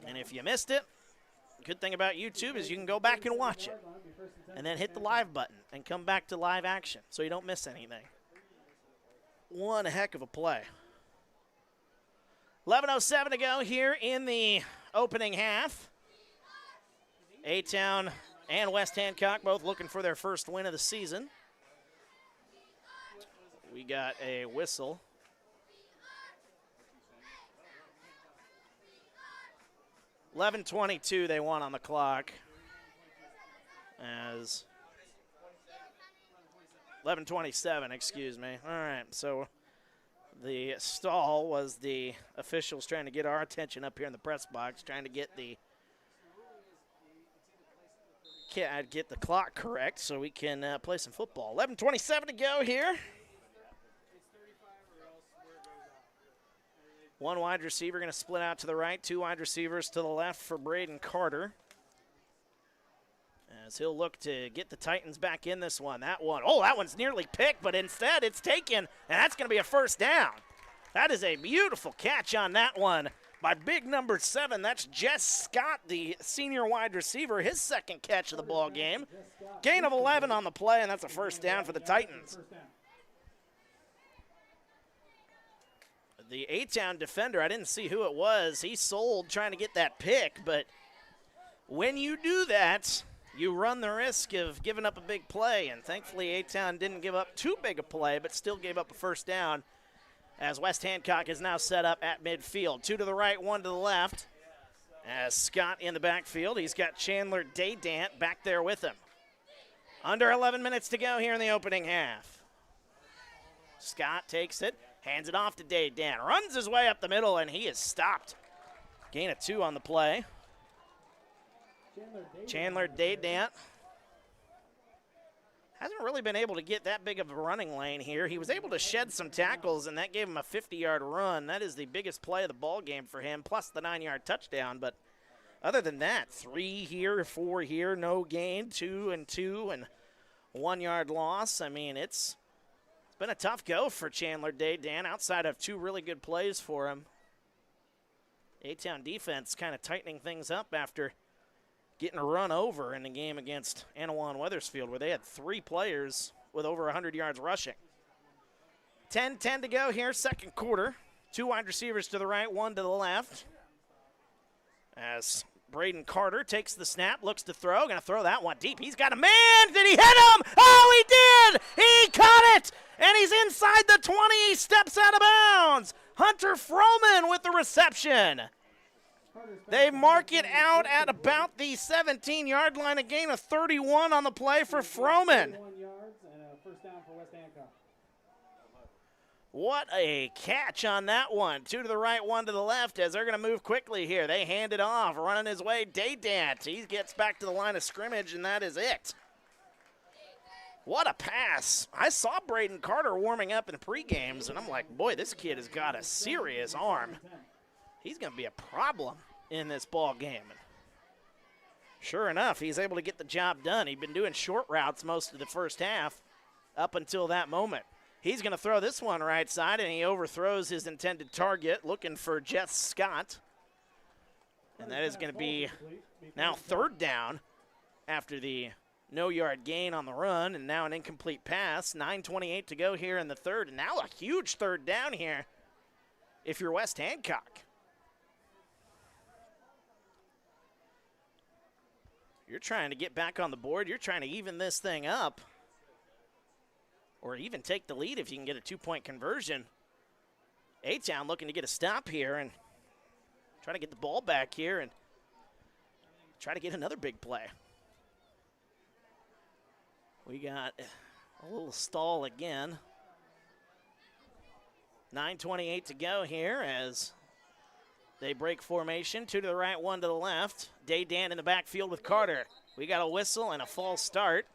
And if you missed it, good thing about YouTube is you can go back and watch it and then hit the live button and come back to live action so you don't miss anything. One heck of a play. 11:07 to go here in the opening half. A-Town and West Hancock both looking for their first win of the season. We got a whistle. $11:22 they want on the clock. As 11:27, excuse me. All right, so the stall was the officials trying to get our attention up here in the press box, trying to get the clock correct so we can play some football. 11:27 to go here. One wide receiver going to split out to the right, 2 wide receivers to the left for Braden Carter. As he'll look to get the Titans back in this one. That one's nearly picked, but instead it's taken, and that's going to be a first down. That is a beautiful catch on that one by big number 7. That's Jess Scott, the senior wide receiver, his second catch of the ball game. Gain of 11 on the play, and that's a first down for the Titans. the A-Town defender, I didn't see who it was. He sold trying to get that pick, but when you do that, you run the risk of giving up a big play, and thankfully A-Town didn't give up too big a play, but still gave up a first down as West Hancock is now set up at midfield. 2 to the right, 1 to the left. As Scott in the backfield, he's got Chandler Daydant back there with him. Under 11 minutes to go here in the opening half. Scott takes it, hands it off to Daydant, runs his way up the middle, and he is stopped. Gain of 2 on the play. Chandler Daydant hasn't really been able to get that big of a running lane here. He was able to shed some tackles, and that gave him a 50-yard run. That is the biggest play of the ball game for him, plus the 9-yard touchdown. But other than that, 3 here, 4 here, no gain, 2 and 2, and 1-yard loss. I mean, it's been a tough go for Chandler Daydant outside of 2 really good plays for him. A-Town defense kind of tightening things up after getting a run over in the game against Anawan-Wethersfield, where they had 3 players with over 100 yards rushing. 10-10 to go here, second quarter. 2 wide receivers to the right, 1 to the left. As Braden Carter takes the snap, looks to throw, going to throw that one deep. He's got a man. Did he hit him? Oh, he did! He caught it! And he's inside the 20. He steps out of bounds. Hunter Froman with the reception. They mark it out at about the 17-yard line, a gain of 31 on the play for Froman. What a catch on that one. 2 to the right, 1 to the left as they're going to move quickly here. They hand it off, running his way, Daydant. He gets back to the line of scrimmage, and that is it. What a pass. I saw Braden Carter warming up in the pre-games, and I'm like, boy, this kid has got a serious arm. He's going to be a problem in this ball game. And sure enough, he's able to get the job done. He'd been doing short routes most of the first half up until that moment. He's going to throw this one right side, and he overthrows his intended target, looking for Jess Scott. And that is going to be now 3rd down after the no-yard gain on the run, and now an incomplete pass. 9:28 to go here in the third, and now a huge 3rd down here if you're West Hancock. You're trying to get back on the board. You're trying to even this thing up, or even take the lead if you can get a 2-point conversion. A-Town looking to get a stop here and try to get the ball back here and try to get another big play. We got a little stall again. 9:28 to go here as they break formation. 2 to the right, 1 to the left. Daydant in the backfield with Carter. We got a whistle and a false start.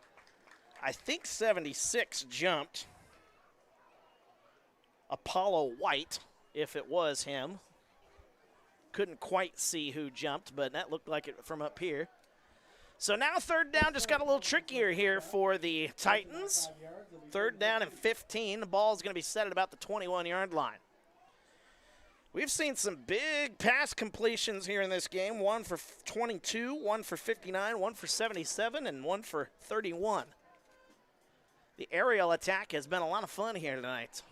I think 76 jumped. Apollo White, if it was him. Couldn't quite see who jumped, but that looked like it from up here. So now 3rd down just got a little trickier here for the Titans. 3rd down and 15. The ball is going to be set at about the 21-yard line. We've seen some big pass completions here in this game. 1 for 22, 1 for 59, 1 for 77, and 1 for 31. The aerial attack has been a lot of fun here tonight.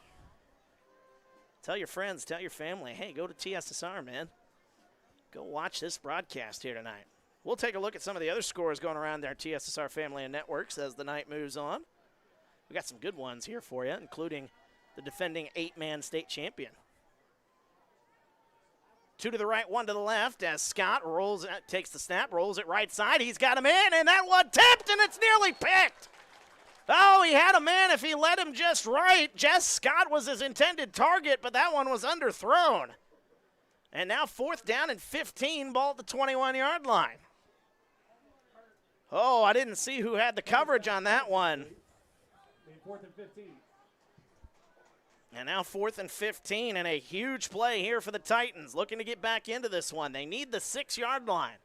Tell your friends, tell your family, hey, go to TSSR, man. Go watch this broadcast here tonight. We'll take a look at some of the other scores going around our TSSR family and networks as the night moves on. We got some good ones here for you, including the defending 8-man state champion. 2 to the right, 1 to the left as Scott rolls, takes the snap, rolls it right side. He's got him in, and that one tipped, and it's nearly picked. Oh, he had a man if he let him just right. Jess Scott was his intended target, but that one was underthrown. And now 4th down and 15, ball at the 21-yard line. Oh, I didn't see who had the coverage on that one. 4th and 15. And now 4th and 15, and a huge play here for the Titans, looking to get back into this one. They need the 6-yard line.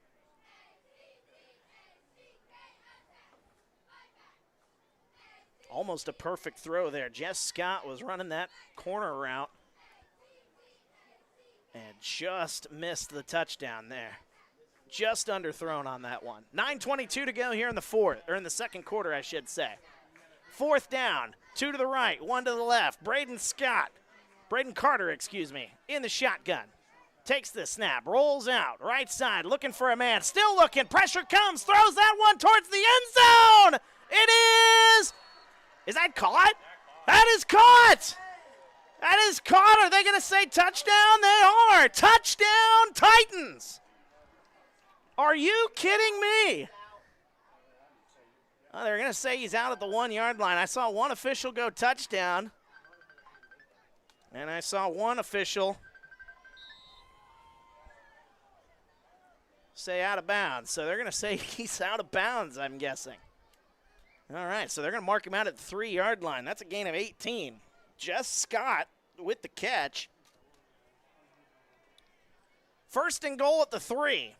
Almost a perfect throw there. Jess Scott was running that corner route and just missed the touchdown there. Just underthrown on that one. 9:22 to go here in the fourth, or in the second quarter, I should say. 4th down, 2 to the right, 1 to the left. Braden Scott Braden Carter, excuse me, in the shotgun. Takes the snap, rolls out, right side, looking for a man, still looking, pressure comes, throws that one towards the end zone. It is that caught? That is caught. That is caught. Are they going to say touchdown? They are. Touchdown, Titans. Are you kidding me? Oh, they're going to say he's out at the 1 yard line. I saw one official go touchdown, and I saw one official say out of bounds. So they're going to say he's out of bounds, I'm guessing. All right, so they're going to mark him out at the 3 yard line. That's a gain of 18. Jess Scott with the catch. First and goal at the 3.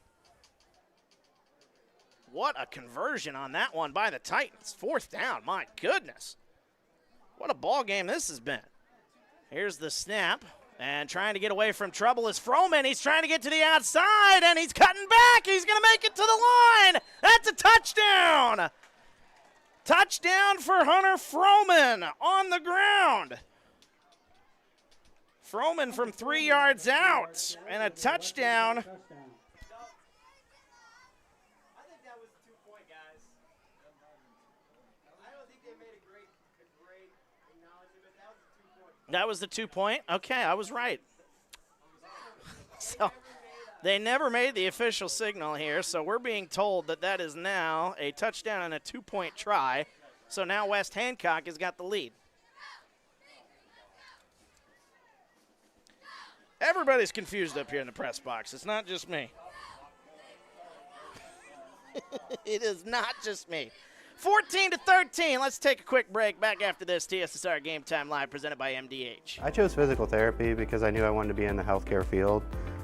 What a conversion on that one by the Titans. 4th down, my goodness. What a ball game this has been. Here's the snap, and trying to get away from trouble is Froman. He's trying to get to the outside, and he's cutting back. He's going to make it to the line. That's a touchdown. Touchdown for Hunter Froman on the ground. Froman from 3 yards out, and a touchdown. That was the 2 point? Okay, I was right. So they never made the official signal here, so we're being told that that is now a touchdown and a 2 point try. So now West Hancock has got the lead. Everybody's confused up here in the press box. It's not just me. It is not just me. 14-13. Let's take a quick break. Back after this, TSSR Game Time Live presented by MDH. I chose physical therapy because I knew I wanted to be in the healthcare field.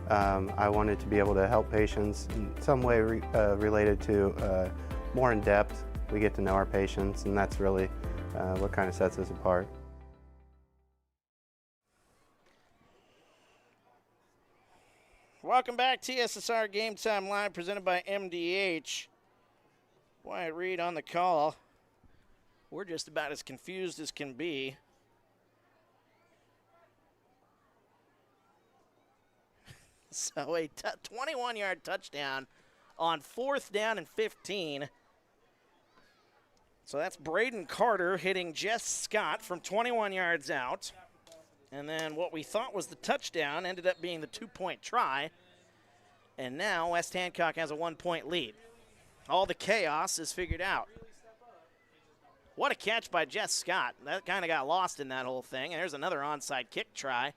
I wanted to be able to help patients in some way related to more in depth. We get to know our patients, and that's really what kind of sets us apart. Welcome back, TSSR Game Time Live presented by MDH. Wyatt Reed on the call. We're just about as confused as can be. So a 21-yard touchdown on 4th down and 15. So that's Braden Carter hitting Jess Scott from 21 yards out. And then what we thought was the touchdown ended up being the 2 point try. And now West Hancock has a 1 point lead. All the chaos is figured out. What a catch by Jess Scott. That kind of got lost in that whole thing. And there's another onside kick try.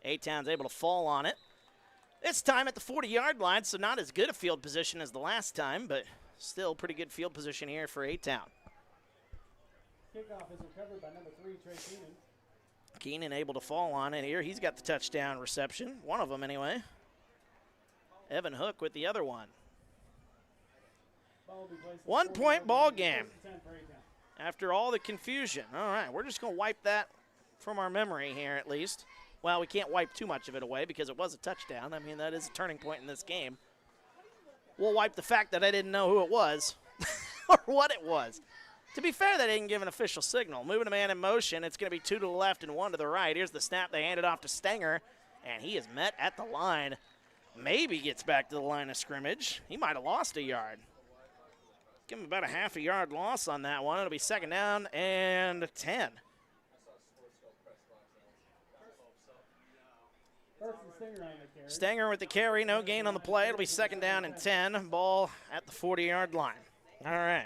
A-Town's able to fall on it. This time at the 40-yard line, so not as good a field position as the last time, but still pretty good field position here for A-Town. Kickoff is recovered by number 3, Trey Keenan. Keenan able to fall on it here. He's got the touchdown reception. One of them anyway. Evan Hook with the other one. 1 point ball game after all the confusion. All right, we're just going to wipe that from our memory here at least. Well, we can't wipe too much of it away because it was a touchdown. I mean, that is a turning point in this game. We'll wipe the fact that I didn't know who it was or what it was. To be fair, they didn't give an official signal. Moving a man in motion, it's going to be 2 to the left and 1 to the right. Here's the snap. They hand it off to Stenger, and he is met at the line. Maybe gets back to the line of scrimmage. He might have lost a yard. Give him about a half a yard loss on that one. It'll be 2nd down and 10. Stenger with the carry, no gain on the play. It'll be 2nd down and 10. Ball at the 40-yard line. All right.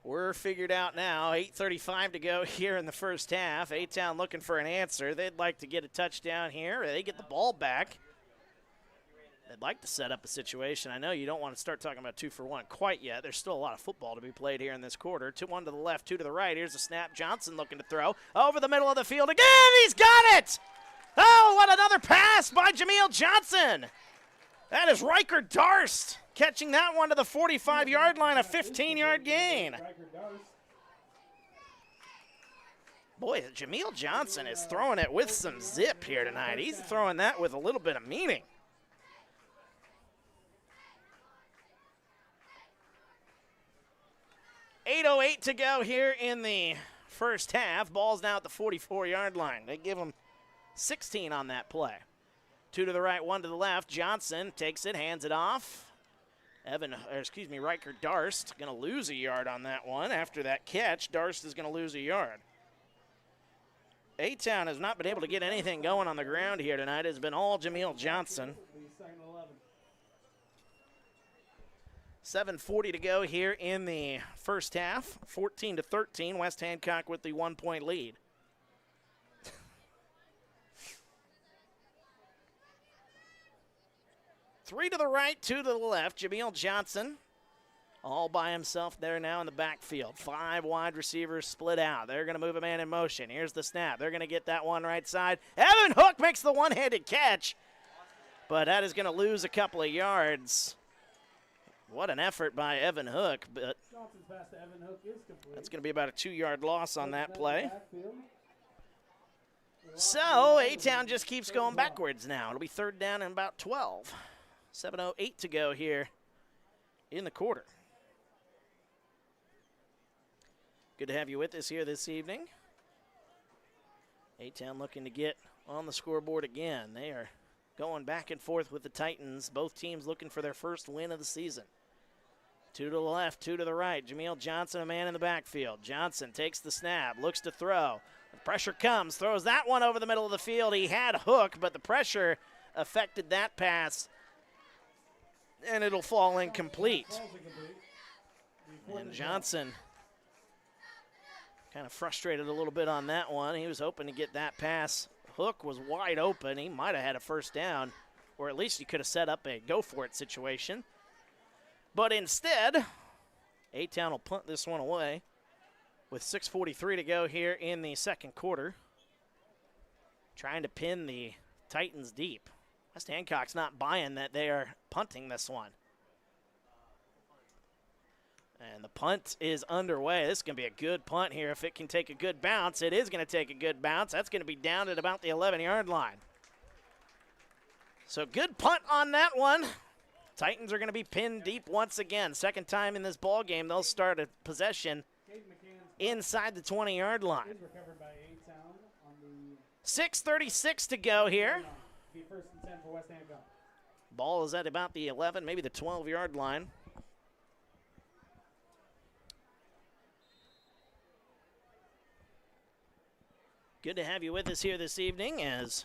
We're figured out now. 8:35 to go here in the first half. A-Town looking for an answer. They'd like to get a touchdown here. They get the ball back. They'd like to set up a situation. I know you don't want to start talking about 2 for 1 quite yet. There's still a lot of football to be played here in this quarter. 1 to the left, 2 to the right. Here's a snap. Johnson looking to throw. Over the middle of the field again. He's got it! Oh, what another pass by Jameel Johnson. That is Riker Darst catching that one to the 45-yard line, a 15-yard gain. Boy, Jameel Johnson is throwing it with some zip here tonight. He's throwing that with a little bit of meaning. .808 to go here in the first half. Ball's now at the 44-yard line. They give them 16 on that play. 2 to the right, 1 to the left. Johnson takes it, hands it off. Riker Darst going to lose a yard on that one. After that catch, Darst is going to lose a yard. A-Town has not been able to get anything going on the ground here tonight. It's been all Jameel Johnson. 7:40 to go here in the first half. 14-13, West Hancock with the 1-point lead. Three to the right, 2 to the left. Jameel Johnson all by himself there now in the backfield. 5 wide receivers split out. They're going to move a man in motion. Here's the snap. They're going to get that one right side. Evan Hook makes the one-handed catch, but that is going to lose a couple of yards. What an effort by Evan Hook, but that's going to be about a 2-yard loss on that play. So A-Town just keeps going backwards now. It'll be 3rd down and about 12. 7:08 to go here in the quarter. Good to have you with us here this evening. A-Town looking to get on the scoreboard again. They are going back and forth with the Titans. Both teams looking for their first win of the season. 2 to the left, 2 to the right. Jameel Johnson, a man in the backfield. Johnson takes the snap, looks to throw. The pressure comes, throws that one over the middle of the field. He had Hook, but the pressure affected that pass, and it'll fall incomplete. And Johnson kind of frustrated a little bit on that one. He was hoping to get that pass. Hook was wide open. He might have had a first down, or at least he could have set up a go-for-it situation. But instead, A-Town will punt this one away with 6:43 to go here in the second quarter. Trying to pin the Titans deep. West Hancock's not buying that they are punting this one. And the punt is underway. This is going to be a good punt here if it can take a good bounce. It is going to take a good bounce. That's going to be down at about the 11-yard line. So good punt on that one. Titans are going to be pinned deep once again. Second time in this ball game, they'll start a possession inside the 20-yard line. 6:36 to go here. Ball is at about the 11, maybe the 12-yard line. Good to have you with us here this evening as,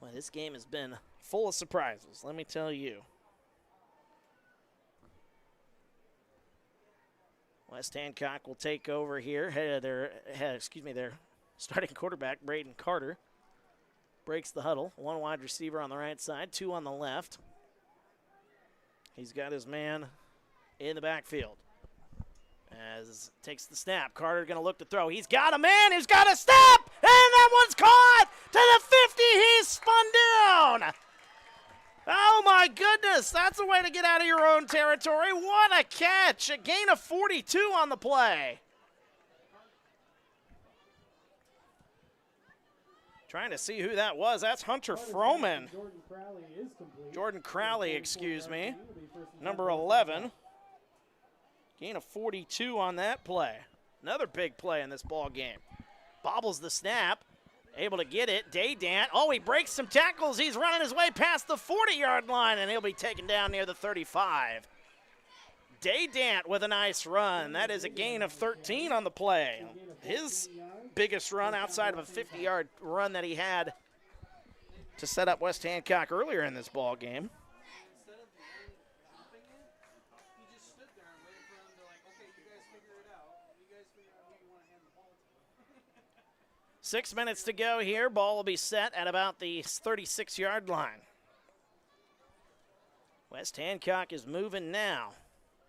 well, this game has been full of surprises, let me tell you. West Hancock will take over here. Their starting quarterback, Braden Carter, breaks the huddle. 1 wide receiver on the right side, 2 on the left. He's got his man in the backfield. As takes the snap. Carter going to look to throw. He's got a man who's got a step, and that one's caught to the 50. He's spun down. Oh, my goodness. That's a way to get out of your own territory. What a catch. A gain of 42 on the play. Trying to see who that was. That's Hunter Froman. Jordan Crowley, excuse me. Number 11. Gain of 42 on that play. Another big play in this ball game. Bobbles the snap. Able to get it. Daydant. Oh, he breaks some tackles. He's running his way past the 40-yard line, and he'll be taken down near the 35. Daydant with a nice run. That is a gain of 13 on the play. His biggest run outside of a 50-yard run that he had to set up West Hancock earlier in this ball game. 6 minutes to go here. Ball will be set at about the 36-yard line. West Hancock is moving now.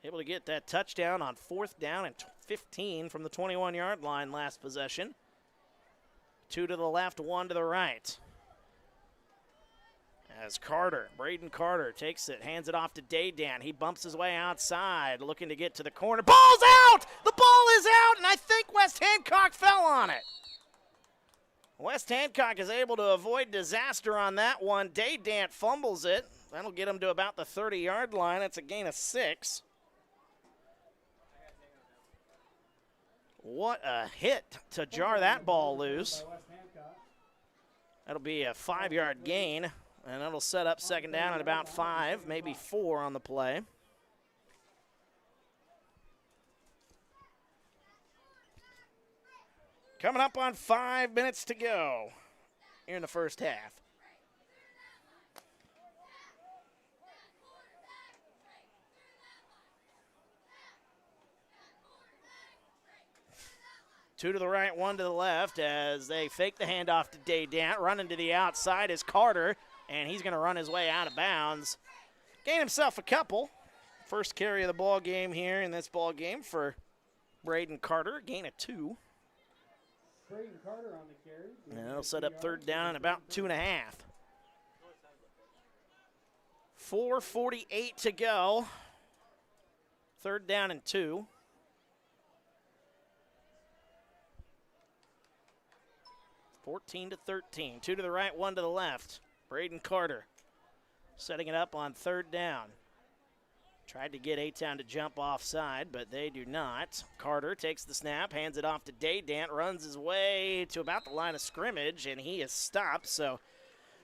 Able to get that touchdown on 4th down and 15 from the 21-yard line last possession. 2 to the left, 1 to the right. As Braden Carter takes it, hands it off to Daydant. He bumps his way outside, looking to get to the corner. Ball's out! The ball is out, and I think West Hancock fell on it. West Hancock is able to avoid disaster on that one. Daydant fumbles it. That'll get him to about the 30-yard line. It's a gain of 6. What a hit to jar that ball loose. That'll be a 5-yard gain, and that'll set up second down at about 5, maybe 4 on the play. Coming up on 5 minutes to go here in the first half. Two to the right, one to the left as they fake the handoff to Daydant. Running to the outside is Carter, and he's going to run his way out of bounds. Gain himself a couple. First carry of the ball game here in this ball game for Braden Carter. Gain of 2. Braden Carter on the carry. And that'll set up third down and about 2.5. 4:48 to go. Third down and 2. (14 to 13). 2 to the right, 1 to the left. Braden Carter setting it up on third down. Tried to get A-Town to jump offside, but they do not. Carter takes the snap, hands it off to Daydant, runs his way to about the line of scrimmage, and he is stopped. So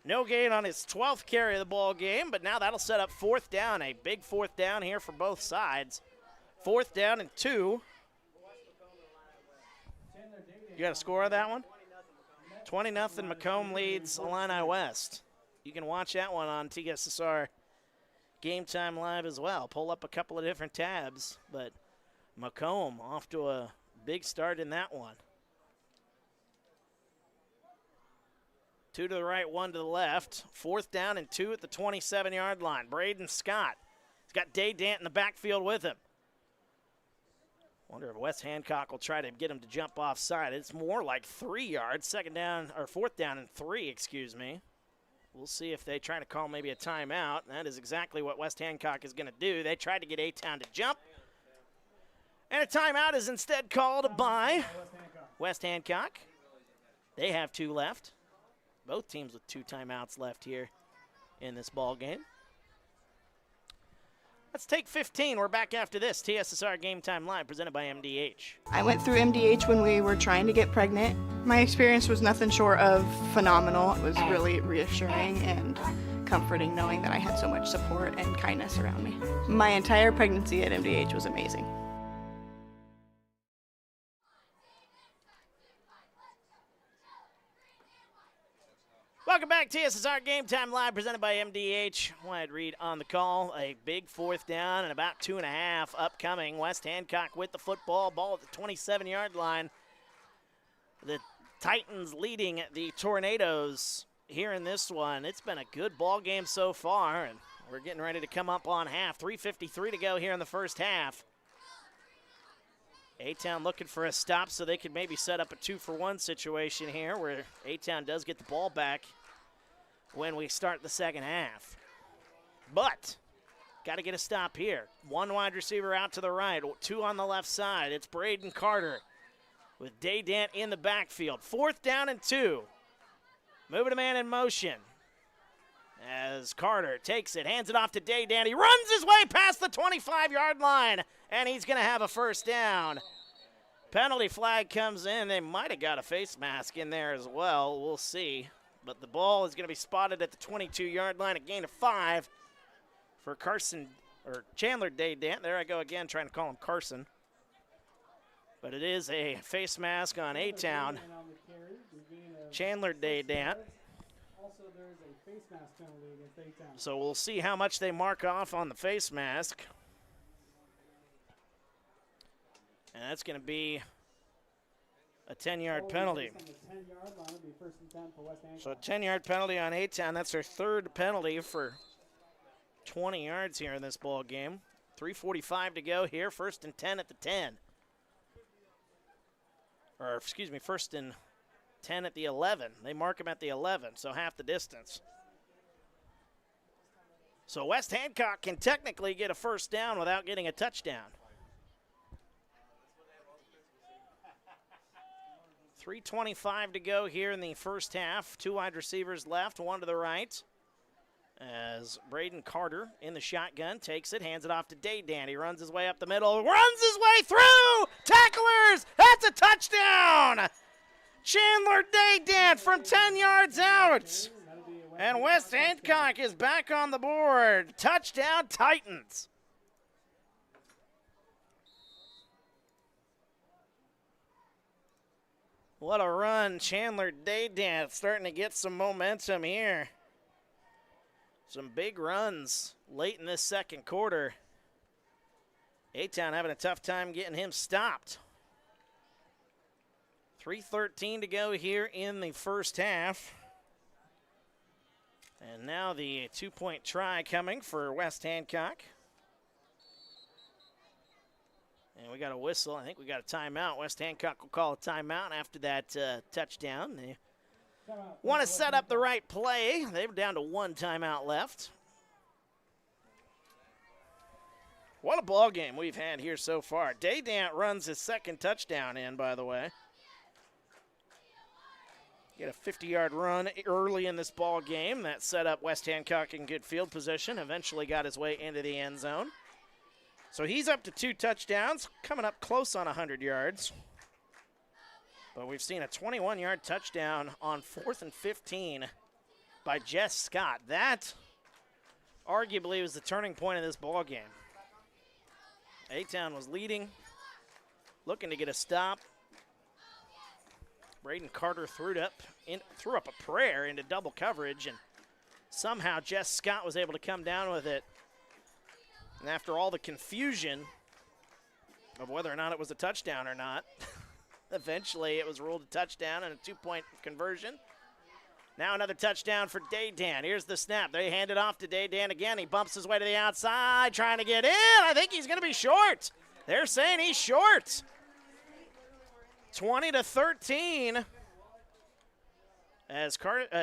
no gain on his 12th carry of the ball game, but now that'll set up fourth down, a big fourth down here for both sides. Fourth down and 2. You got a score on that one? 20-0 Macomb leads Illini West. You can watch that one on TSSR Game Time Live as well. Pull up a couple of different tabs, but Macomb off to a big start in that one. 2 to the right, 1 to the left. Fourth down and 2 at the 27-yard line. Braden Scott. He's got Daydant in the backfield with him. Wonder if Wes Hancock will try to get him to jump offside. It's more like 3 yards. Second down, or fourth down and 3, excuse me. We'll see if they try to call maybe a timeout. That is exactly what West Hancock is going to do. They tried to get A-Town to jump. And a timeout is instead called by West Hancock. They have 2 left. Both teams with 2 timeouts left here in this ball game. Let's take 15. We're back after this. TSSR Game Time Live presented by MDH. I went through MDH when we were trying to get pregnant. My experience was nothing short of phenomenal. It was really reassuring and comforting knowing that I had so much support and kindness around me. My entire pregnancy at MDH was amazing. Welcome back, TSSR Game Time Live, presented by MDH. Wyatt Reed on the call. A big fourth down and about 2.5 upcoming. West Hancock with the football. Ball at the 27-yard line. The Titans leading the Tornadoes here in this one. It's been a good ball game so far, and we're getting ready to come up on half. 3:53 to go here in the first half. A-Town looking for a stop so they could maybe set up a 2-for-1 situation here where A-Town does get the ball back when we start the second half. But got to get a stop here. 1 wide receiver out to the right, 2 on the left side. It's Braden Carter with Daydant in the backfield. Fourth down and 2. Moving a man in motion as Carter takes it, hands it off to Daydant. He runs his way past the 25-yard line, and he's going to have a first down. Penalty flag comes in. They might have got a face mask in there as well. We'll see. But the ball is going to be spotted at the 22-yard line, a gain of 5 for Chandler Daydant. There I go again, trying to call him Carson. But it is a face mask on A-Town. Chandler Daydant. Also, there is a face mask penalty against A-Town. So we'll see how much they mark off on the face mask. And that's going to be a 10-yard penalty. So a 10-yard penalty on A-Town. That's their 3rd penalty for 20 yards here in this ball game. 3:45 to go here. 1st and 10 at the 10. Or, excuse me, 1st and 10 at the 11. They mark them at the 11, so half the distance. So West Hancock can technically get a first down without getting a touchdown. 3:25 to go here in the first half. 2 wide receivers left, 1 to the right. as Braden Carter in the shotgun takes it, hands it off to Daydan. He runs his way up the middle, runs his way through. Tacklers, that's a touchdown. Chandler Daydan from 10 yards out. And West Hancock is back on the board. Touchdown, Titans. What a run. Chandler Daydan starting to get some momentum here. Some big runs late in this second quarter. A-Town having a tough time getting him stopped. 3:13 to go here in the first half. And now the two-point try coming for West Hancock. And we got a whistle. I think we got a timeout. West Hancock will call a timeout after that touchdown. They want to set up the right play. They're down to one timeout left. What a ball game we've had here so far. Daydan runs his second touchdown in, by the way. Get a 50-yard run early in this ball game that set up West Hancock in good field position. Eventually got his way into the end zone. So he's up to 2 touchdowns, coming up close on 100 yards. But we've seen a 21-yard touchdown on 4th and 15 by Jess Scott. That arguably was the turning point of this ball game. A-Town was leading, looking to get a stop. Braden Carter threw up a prayer into double coverage, and somehow Jess Scott was able to come down with it. And after all the confusion of whether or not it was a touchdown or not, eventually it was ruled a touchdown and a 2-point conversion. Now another touchdown for Daydan. Here's the snap. They hand it off to Daydan again. He bumps his way to the outside, trying to get in. I think he's going to be short. They're saying he's short. 20-13. As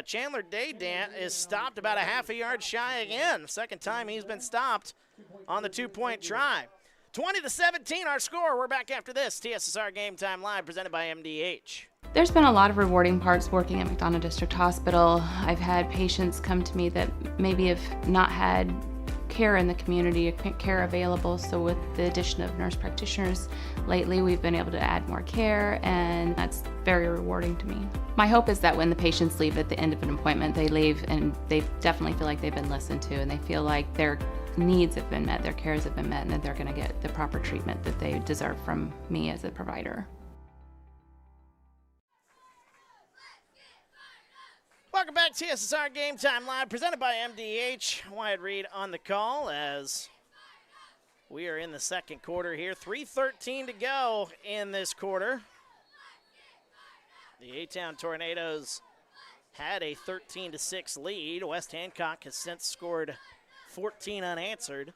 Chandler Daydan is stopped about a half a yard shy again. Second time he's been stopped on the 2-point try. 20-17 our score. We're back after this. TSSR Game Time Live presented by MDH. There's been a lot of rewarding parts working at McDonough District Hospital. I've had patients come to me that maybe have not had care in the community, care available. So with the addition of nurse practitioners lately, we've been able to add more care, and that's very rewarding to me. My hope is that when the patients leave at the end of an appointment, they leave and they definitely feel like they've been listened to, and they feel like their needs have been met, their cares have been met, and that they're going to get the proper treatment that they deserve from me as a provider. Welcome back to TSSR Game Time Live, presented by MDH. Wyatt Reed on the call as we are in the second quarter here. 3:13 to go in this quarter. The A-Town Tornadoes had a 13-6 lead. West Hancock has since scored 14 unanswered.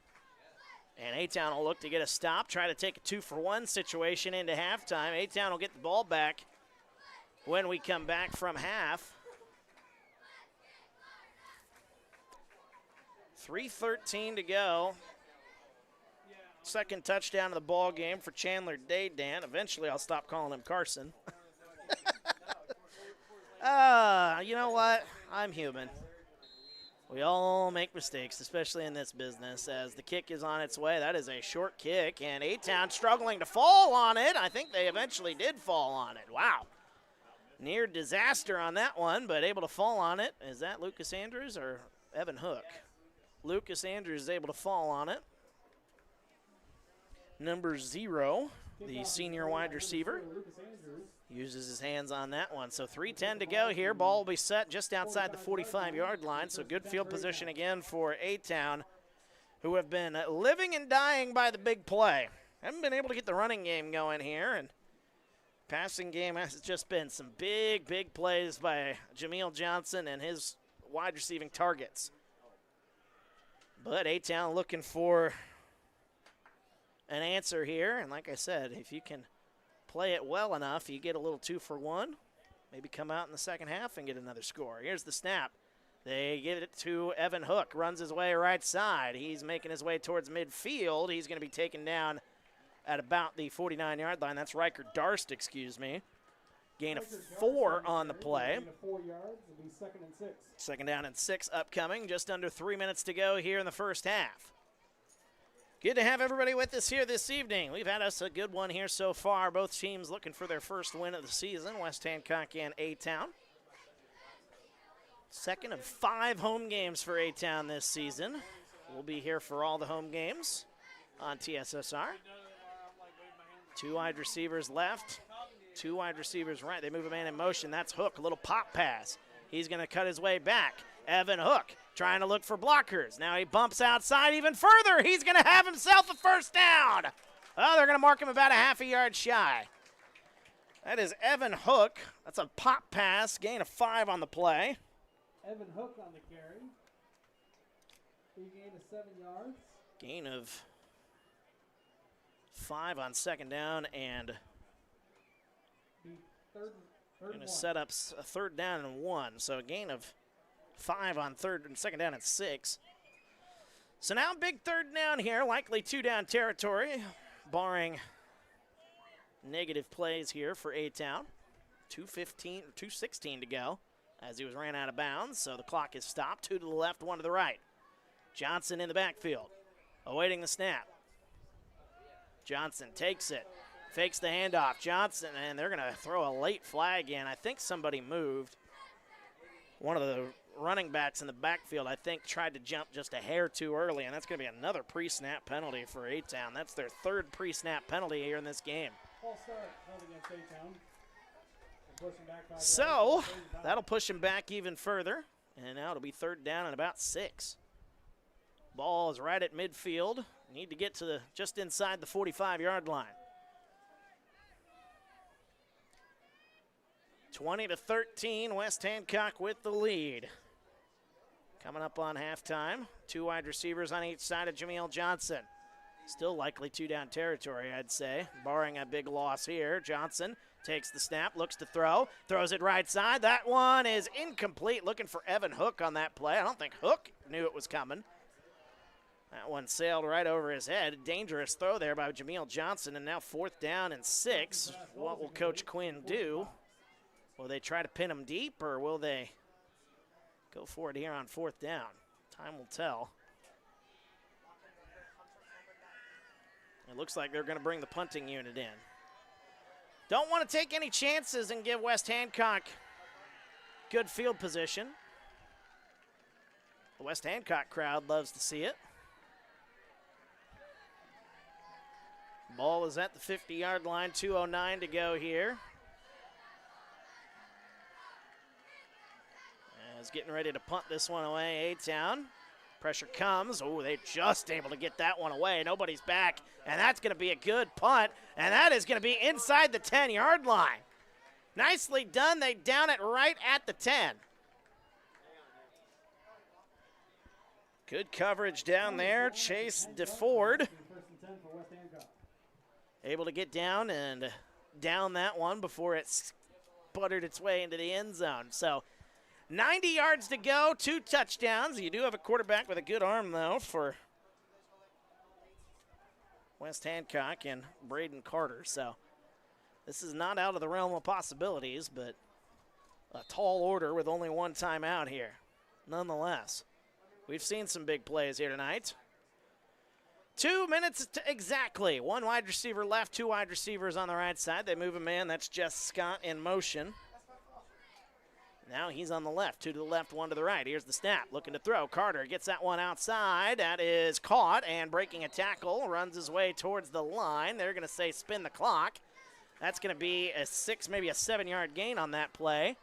And A-Town will look to get a stop, try to take a 2-for-1 situation into halftime. A-Town will get the ball back when we come back from half. 3:13 to go. Second touchdown of the ball game for Chandler Daydan. Eventually, I'll stop calling him Carson. You know what? I'm human. We all make mistakes, especially in this business. As the kick is on its way, that is a short kick, and A-Town struggling to fall on it. I think they eventually did fall on it. Wow. Near disaster on that one, but able to fall on it. Is that Lucas Andrews or Evan Hook? Lucas Andrews is able to fall on it. Number 0, the senior wide receiver, uses his hands on that one. So 3:10 to go here. Ball will be set just outside the 45-yard line. So good field position again for A-Town, who have been living and dying by the big play. Haven't been able to get the running game going here, and passing game has just been some big, big plays by Jameel Johnson and his wide receiving targets. But A-Town looking for an answer here. And like I said, if you can play it well enough, you get a little 2-for-1. Maybe come out in the second half and get another score. Here's the snap. They give it to Evan Hook. Runs his way right side. He's making his way towards midfield. He's going to be taken down at about the 49-yard line. That's Riker Darst, excuse me. Gain of 4 on the play. Gain of 4 yards. It'll be 2nd and 6. Second down and 6 upcoming. Just under 3 minutes to go here in the first half. Good to have everybody with us here this evening. We've had us a good one here so far. Both teams looking for their first win of the season, West Hancock and A-Town. Second of 5 home games for A-Town this season. We'll be here for all the home games on TSSR. 2 wide receivers left, 2 wide receivers right. They move a man in motion. That's Hook, a little pop pass. He's going to cut his way back. Evan Hook trying to look for blockers. Now he bumps outside even further. He's going to have himself a first down. Oh, they're going to mark him about a half a yard shy. That is Evan Hook. That's a pop pass, gain of 5 on the play. Evan Hook on the carry. He gained of 7 yards. Gain of 5 on second down, and going to set up a 3rd down and 1. So a gain of 5 on second down and 6. So now big 3rd down here, likely 2 down territory, barring negative plays here for A-Town. 2:16 to go as he was ran out of bounds. So the clock is stopped. 2 to the left, 1 to the right. Johnson in the backfield, awaiting the snap. Johnson takes it, fakes the handoff. Johnson, and they're going to throw a late flag in. I think somebody moved. One of the running backs in the backfield, I think, tried to jump just a hair too early, and that's going to be another pre-snap penalty for A-Town. That's their 3rd pre-snap penalty here in this game. False start held against A-Town. So that'll push him back even further, and now it'll be 3rd down and about 6. Ball is right at midfield. Need to get to just inside the 45-yard line. 20-13, West Hancock with the lead. Coming up on halftime, 2 wide receivers on each side of Jameel Johnson. Still likely 2 down territory, I'd say, barring a big loss here. Johnson takes the snap, looks to throw, throws it right side. That one is incomplete. Looking for Evan Hook on that play. I don't think Hook knew it was coming. That one sailed right over his head. Dangerous throw there by Jameel Johnson, and now 4th down and 6. What will Coach Quinn do? Will they try to pin him deep, or will they go for it here on 4th down? Time will tell. It looks like they're going to bring the punting unit in. Don't want to take any chances and give West Hancock good field position. The West Hancock crowd loves to see it. Ball is at the 50-yard line, 2:09 to go here. As getting ready to punt this one away, A-Town. Pressure comes. Oh, they're just able to get that one away. Nobody's back, and that's going to be a good punt, and that is going to be inside the 10-yard line. Nicely done. They down it right at the 10. Good coverage down there. Chase DeFord able to get down and down that one before it sputtered its way into the end zone. So 90 yards to go, 2 touchdowns. You do have a quarterback with a good arm, though, for West Hancock and Braden Carter. So this is not out of the realm of possibilities, but a tall order with only 1 timeout here. Nonetheless, we've seen some big plays here tonight. 2 minutes to exactly. 1 wide receiver left, 2 wide receivers on the right side. They move a man. That's Jess Scott in motion. Now he's on the left. 2 to the left, 1 to the right. Here's the snap. Looking to throw. Carter gets that one outside. That is caught and breaking a tackle. Runs his way towards the line. They're going to say spin the clock. That's going to be a 6, maybe a 7-yard gain on that play.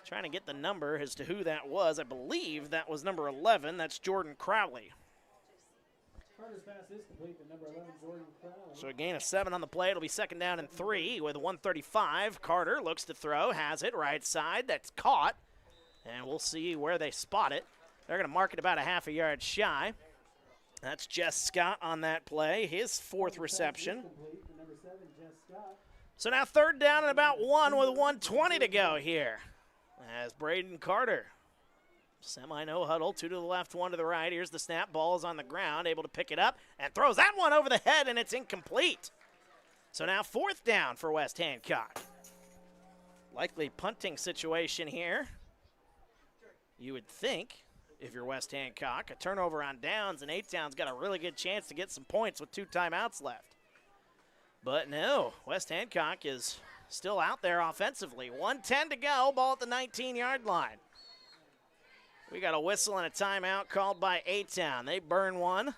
Trying to get the number as to who that was. I believe that was number 11. That's Jordan Crowley. Carter's pass is complete to number 11, Jordan Crowley. So a gain of 7 on the play. It'll be 2nd down and 3 with 1:35. Carter looks to throw, has it right side. That's caught, and we'll see where they spot it. They're going to mark it about a half a yard shy. That's Jess Scott on that play, his 4th reception. Number 7, Jess Scott. So now 3rd down and about 1 with 1:20 to go here. As Braden Carter, semi-no huddle, 2 to the left, 1 to the right. Here's the snap. Ball is on the ground, able to pick it up, and throws that one over the head, and it's incomplete. So now 4th down for West Hancock. Likely punting situation here. You would think, if you're West Hancock, a turnover on downs, and A-Town's got a really good chance to get some points with 2 timeouts left. But no, West Hancock is still out there offensively. 1:10 to go, ball at the 19-yard line. We got a whistle and a timeout called by A-Town. They burn one.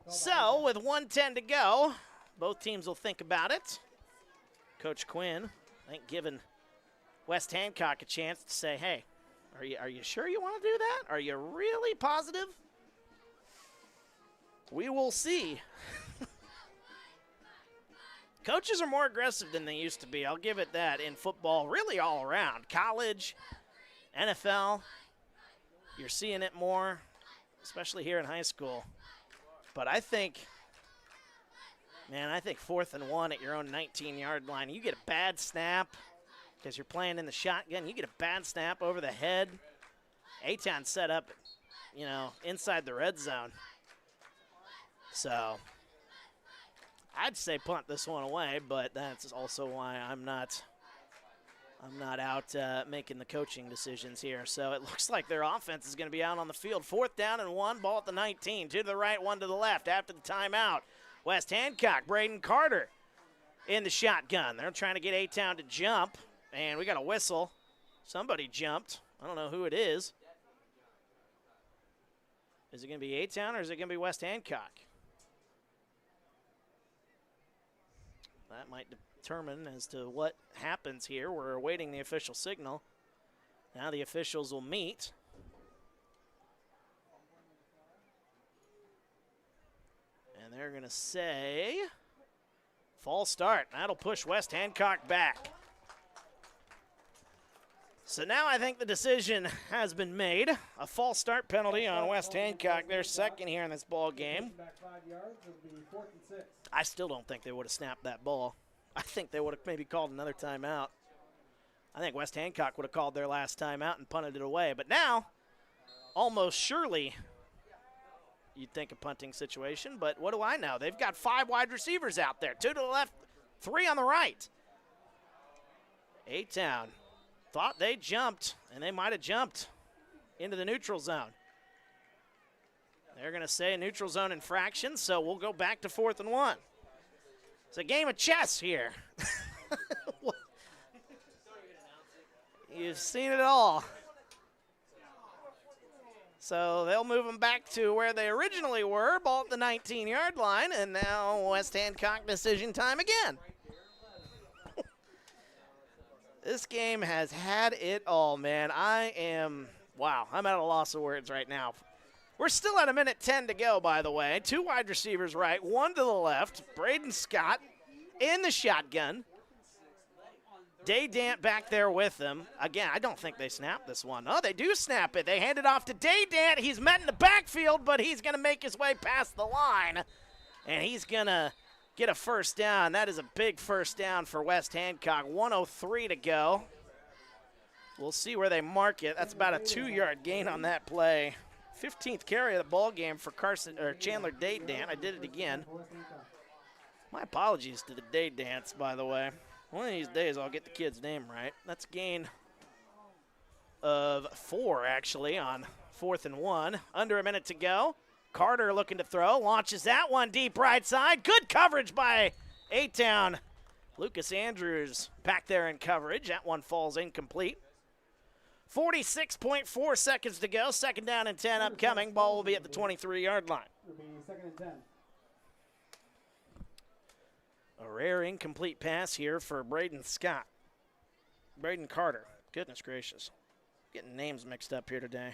So, with 1:10 to go, both teams will think about it. Coach Quinn, I think, giving West Hancock a chance to say, hey, are you sure you want to do that? Are you really positive? We will see. Coaches are more aggressive than they used to be. I'll give it that in football, really all around. College, NFL, you're seeing it more, especially here in high school. But I think 4th and 1 at your own 19-yard line. You get a bad snap because you're playing in the shotgun. You get a bad snap over the head. A-Town set up, inside the red zone. So I'd say punt this one away, but that's also why I'm not out making the coaching decisions here. So it looks like their offense is going to be out on the field. 4th down and 1, ball at the 19. 2 to the right, 1 to the left after the timeout. West Hancock, Braden Carter in the shotgun. They're trying to get A-Town to jump, and we got a whistle. Somebody jumped. I don't know who it is. Is it going to be A-Town or is it going to be West Hancock? That might determine as to what happens here. We're awaiting the official signal. Now the officials will meet. And they're going to say false start. That'll push West Hancock back. So now I think the decision has been made. A false start penalty on West Hancock. They're second here in this ball game. I still don't think they would have snapped that ball. I think they would have maybe called another timeout. I think West Hancock would have called their last timeout and punted it away. But now, almost surely, you'd think a punting situation. But what do I know? They've got 5 wide receivers out there. 2 to the left, 3 on the right. A-Town thought they jumped, and they might have jumped into the neutral zone. They're going to say a neutral zone infraction, so we'll go back to 4th and 1. It's a game of chess here. You've seen it all. So they'll move them back to where they originally were, ball at the 19-yard line, and now West Hancock decision time again. This game has had it all, man. I'm at a loss of words right now. We're still at 1:10 to go, by the way. 2 wide receivers right, 1 to the left. Braden Scott in the shotgun. Daydant back there with them. Again, I don't think they snapped this one. Oh, they do snap it. They hand it off to Daydant. He's met in the backfield, but he's going to make his way past the line. And he's going to get a first down. That is a big first down for West Hancock. 1:03 to go. We'll see where they mark it. That's about a 2-yard gain on that play. 15th carry of the ball game for Chandler Daydant. I did it again. My apologies to the Daydants, by the way. One of these days I'll get the kid's name right. That's a gain of 4, actually, on 4th and 1. Under a minute to go. Carter looking to throw. Launches that one deep right side. Good coverage by A-Town. Lucas Andrews back there in coverage. That one falls incomplete. 46.4 seconds to go. 2nd down and 10 upcoming. Ball will be at the 23-yard line. It'll be 2nd and 10. A rare incomplete pass here for Braden Scott. Braden Carter. Goodness gracious. Getting names mixed up here today.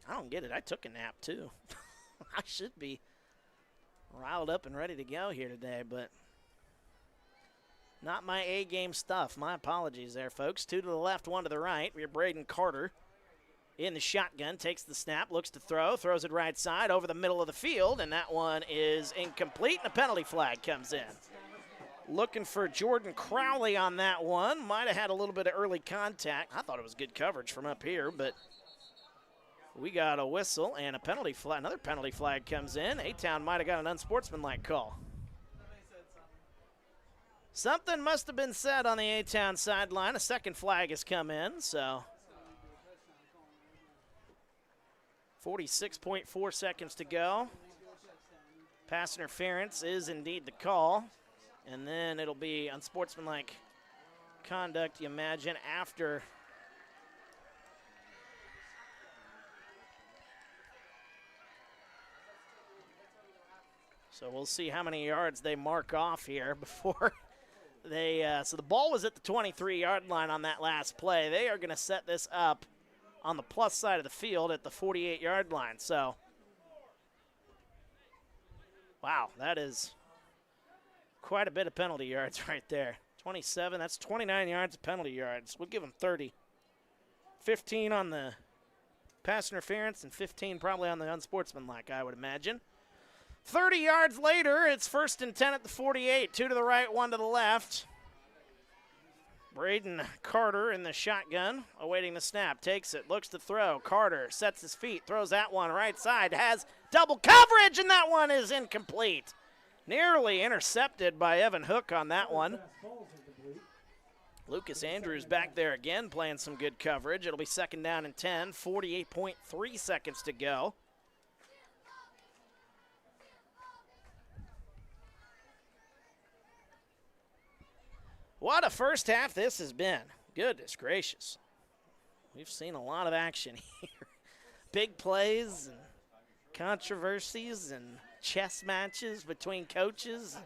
I don't get it. I took a nap, too. I should be riled up and ready to go here today, but not my A-game stuff. My apologies there, folks. 2 to the left, 1 to the right. We have Braden Carter in the shotgun. Takes the snap, looks to throw, throws it right side over the middle of the field, and that one is incomplete, and a penalty flag comes in. Looking for Jordan Crowley on that one. Might have had a little bit of early contact. I thought it was good coverage from up here, but We got a whistle and a penalty flag. Another penalty flag comes in. A-Town might have got an unsportsmanlike call. Something must have been said on the A-Town sideline. A second flag has come in, so 46.4 seconds to go. Pass interference is indeed the call. And then it'll be unsportsmanlike conduct, you imagine, after. So we'll see how many yards they mark off here before they, so the ball was at the 23-yard line on that last play. They are going to set this up on the plus side of the field at the 48-yard line. So, wow, that is quite a bit of penalty yards right there. 27, that's 29 yards of penalty yards. We'll give them 30. 15 on the pass interference and 15 probably on the unsportsmanlike, I would imagine. 30 yards later, it's 1st and 10 at the 48. 2 to the right, 1 to the left. Braden Carter in the shotgun, awaiting the snap. Takes it, looks to throw. Carter sets his feet, throws that one right side. Has double coverage, and that one is incomplete. Nearly intercepted by Evan Hook on that one. Lucas Andrews back there again playing some good coverage. It'll be 2nd down and 10, 48.3 seconds to go. What a first half this has been. Goodness gracious. We've seen a lot of action here. Big plays and controversies and chess matches between coaches.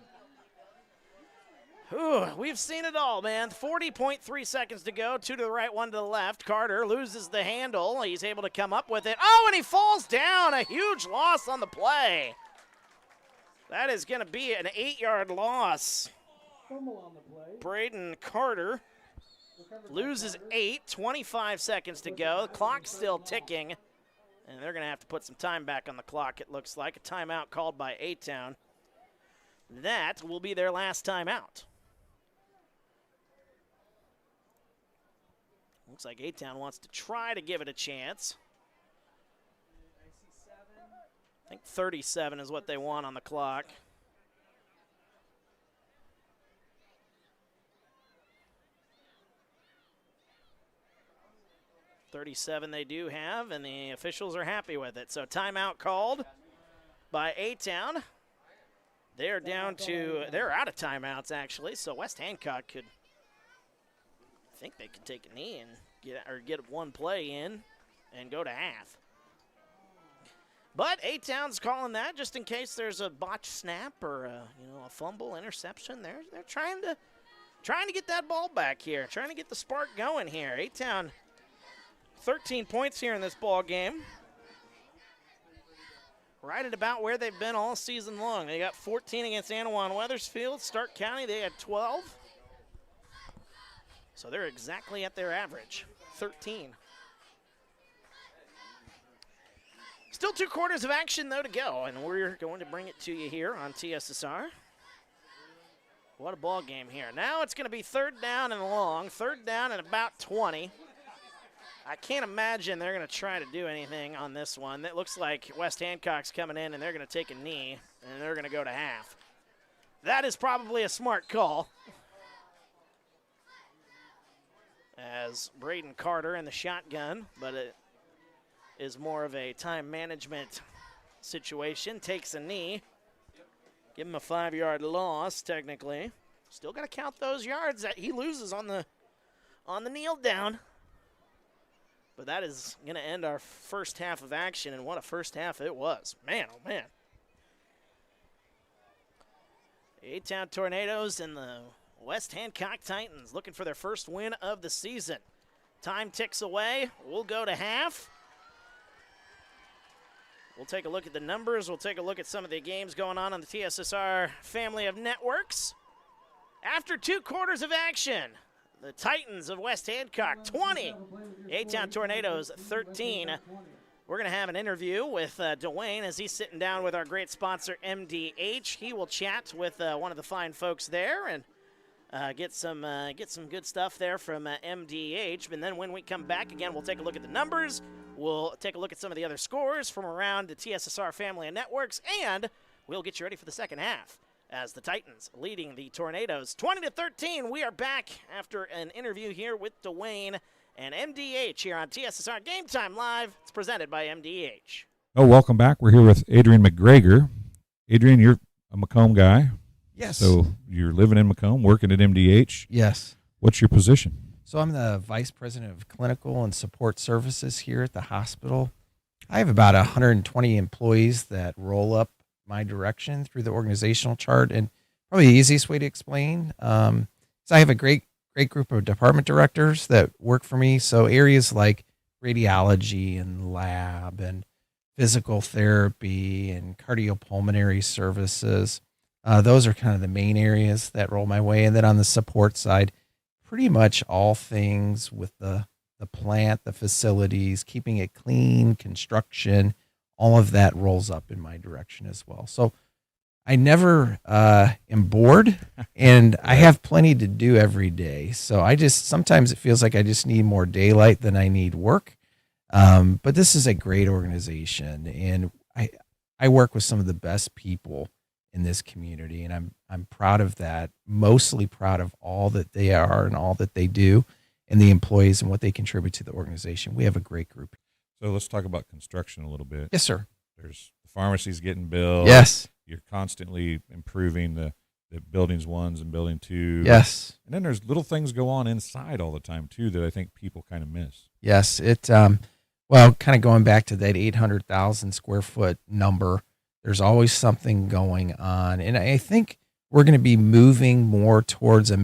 We've seen it all, man. 40.3 seconds to go. 2 to the right, 1 to the left. Carter loses the handle. He's able to come up with it. Oh, and he falls down. A huge loss on the play. That is going to be an 8-yard loss. Braden Carter loses 8, 25 seconds to go. The clock's still ticking, and they're going to have to put some time back on the clock, it looks like. A timeout called by A-Town. That will be their last timeout. Looks like A-Town wants to try to give it a chance. I think 37 is what they want on the clock. .37 they do have, and the officials are happy with it. So timeout called by A-Town. They're out of timeouts, actually, so West Hancock could, I think they could take a knee and get one play in and go to half. But A-Town's calling that just in case there's a botched snap or a fumble, interception. They're trying to get that ball back here, trying to get the spark going here. A-Town 13 points here in this ball game. Right at about where they've been all season long. They got 14 against Anawan Weathersfield. Stark County, they had 12. So they're exactly at their average, 13. Still 2 quarters of action, though, to go, and we're going to bring it to you here on TSSR. What a ball game here. Now it's going to be 3rd down and long, 3rd down and about 20. I can't imagine they're going to try to do anything on this one. It looks like West Hancock's coming in, and they're going to take a knee, and they're going to go to half. That is probably a smart call. As Braden Carter in the shotgun, but it is more of a time management situation. Takes a knee. Give him a 5-yard loss, technically. Still got to count those yards that he loses on the kneel down. But that is going to end our first half of action, and what a first half it was. Man, oh man. The A-Town Tornadoes and the West Hancock Titans looking for their first win of the season. Time ticks away. We'll go to half. We'll take a look at the numbers. We'll take a look at some of the games going on the TSSR family of networks. After 2 quarters of action, the Titans of West Hancock 20, A-Town Tornadoes 13. We're going to have an interview with Dwayne as he's sitting down with our great sponsor, MDH. He will chat with one of the fine folks there and get some good stuff there from MDH. And then when we come back again, we'll take a look at the numbers. We'll take a look at some of the other scores from around the TSSR family of networks, and we'll get you ready for the second half as the Titans leading the Tornadoes 20-13. We are back after an interview here with Dwayne and MDH here on TSSR Game Time Live. It's presented by MDH. Oh, welcome back. We're here with Adrian McGregor. Adrian, you're a Macomb guy. Yes. So you're living in Macomb, working at MDH. Yes. What's your position? So I'm the Vice President of Clinical and Support Services here at the hospital. I have about 120 employees that roll up my direction through the organizational chart. And probably the easiest way to explain is I have a great group of department directors that work for me. So areas like radiology and lab and physical therapy and cardiopulmonary services, those are kind of the main areas that roll my way. And then on the support side, pretty much all things with the plant, the facilities, keeping it clean, construction, all of that rolls up in my direction as well. So I never am bored, and I have plenty to do every day. So sometimes it feels like I just need more daylight than I need work. But this is a great organization, and I work with some of the best people in this community, and I'm proud of that. Mostly proud of all that they are and all that they do, and the employees and what they contribute to the organization. We have a great group. So let's talk about construction a little bit. Yes, sir. There's the pharmacies getting built. Yes. You're constantly improving the buildings 1 and building 2. Yes. And then there's little things go on inside all the time too that I think people kind of miss. Yes. Well, kind of going back to that 800,000 square foot number, there's always something going on. And I think we're going to be moving more towards a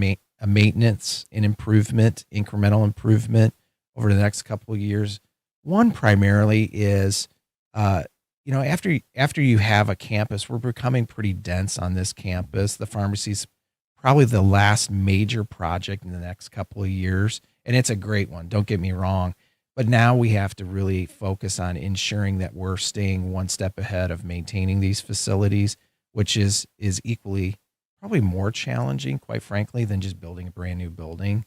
maintenance and improvement, incremental improvement over the next couple of years. One primarily is, after you have a campus, we're becoming pretty dense on this campus. The pharmacy's probably the last major project in the next couple of years. And it's a great one, don't get me wrong. But now we have to really focus on ensuring that we're staying one step ahead of maintaining these facilities, which is equally probably more challenging, quite frankly, than just building a brand new building.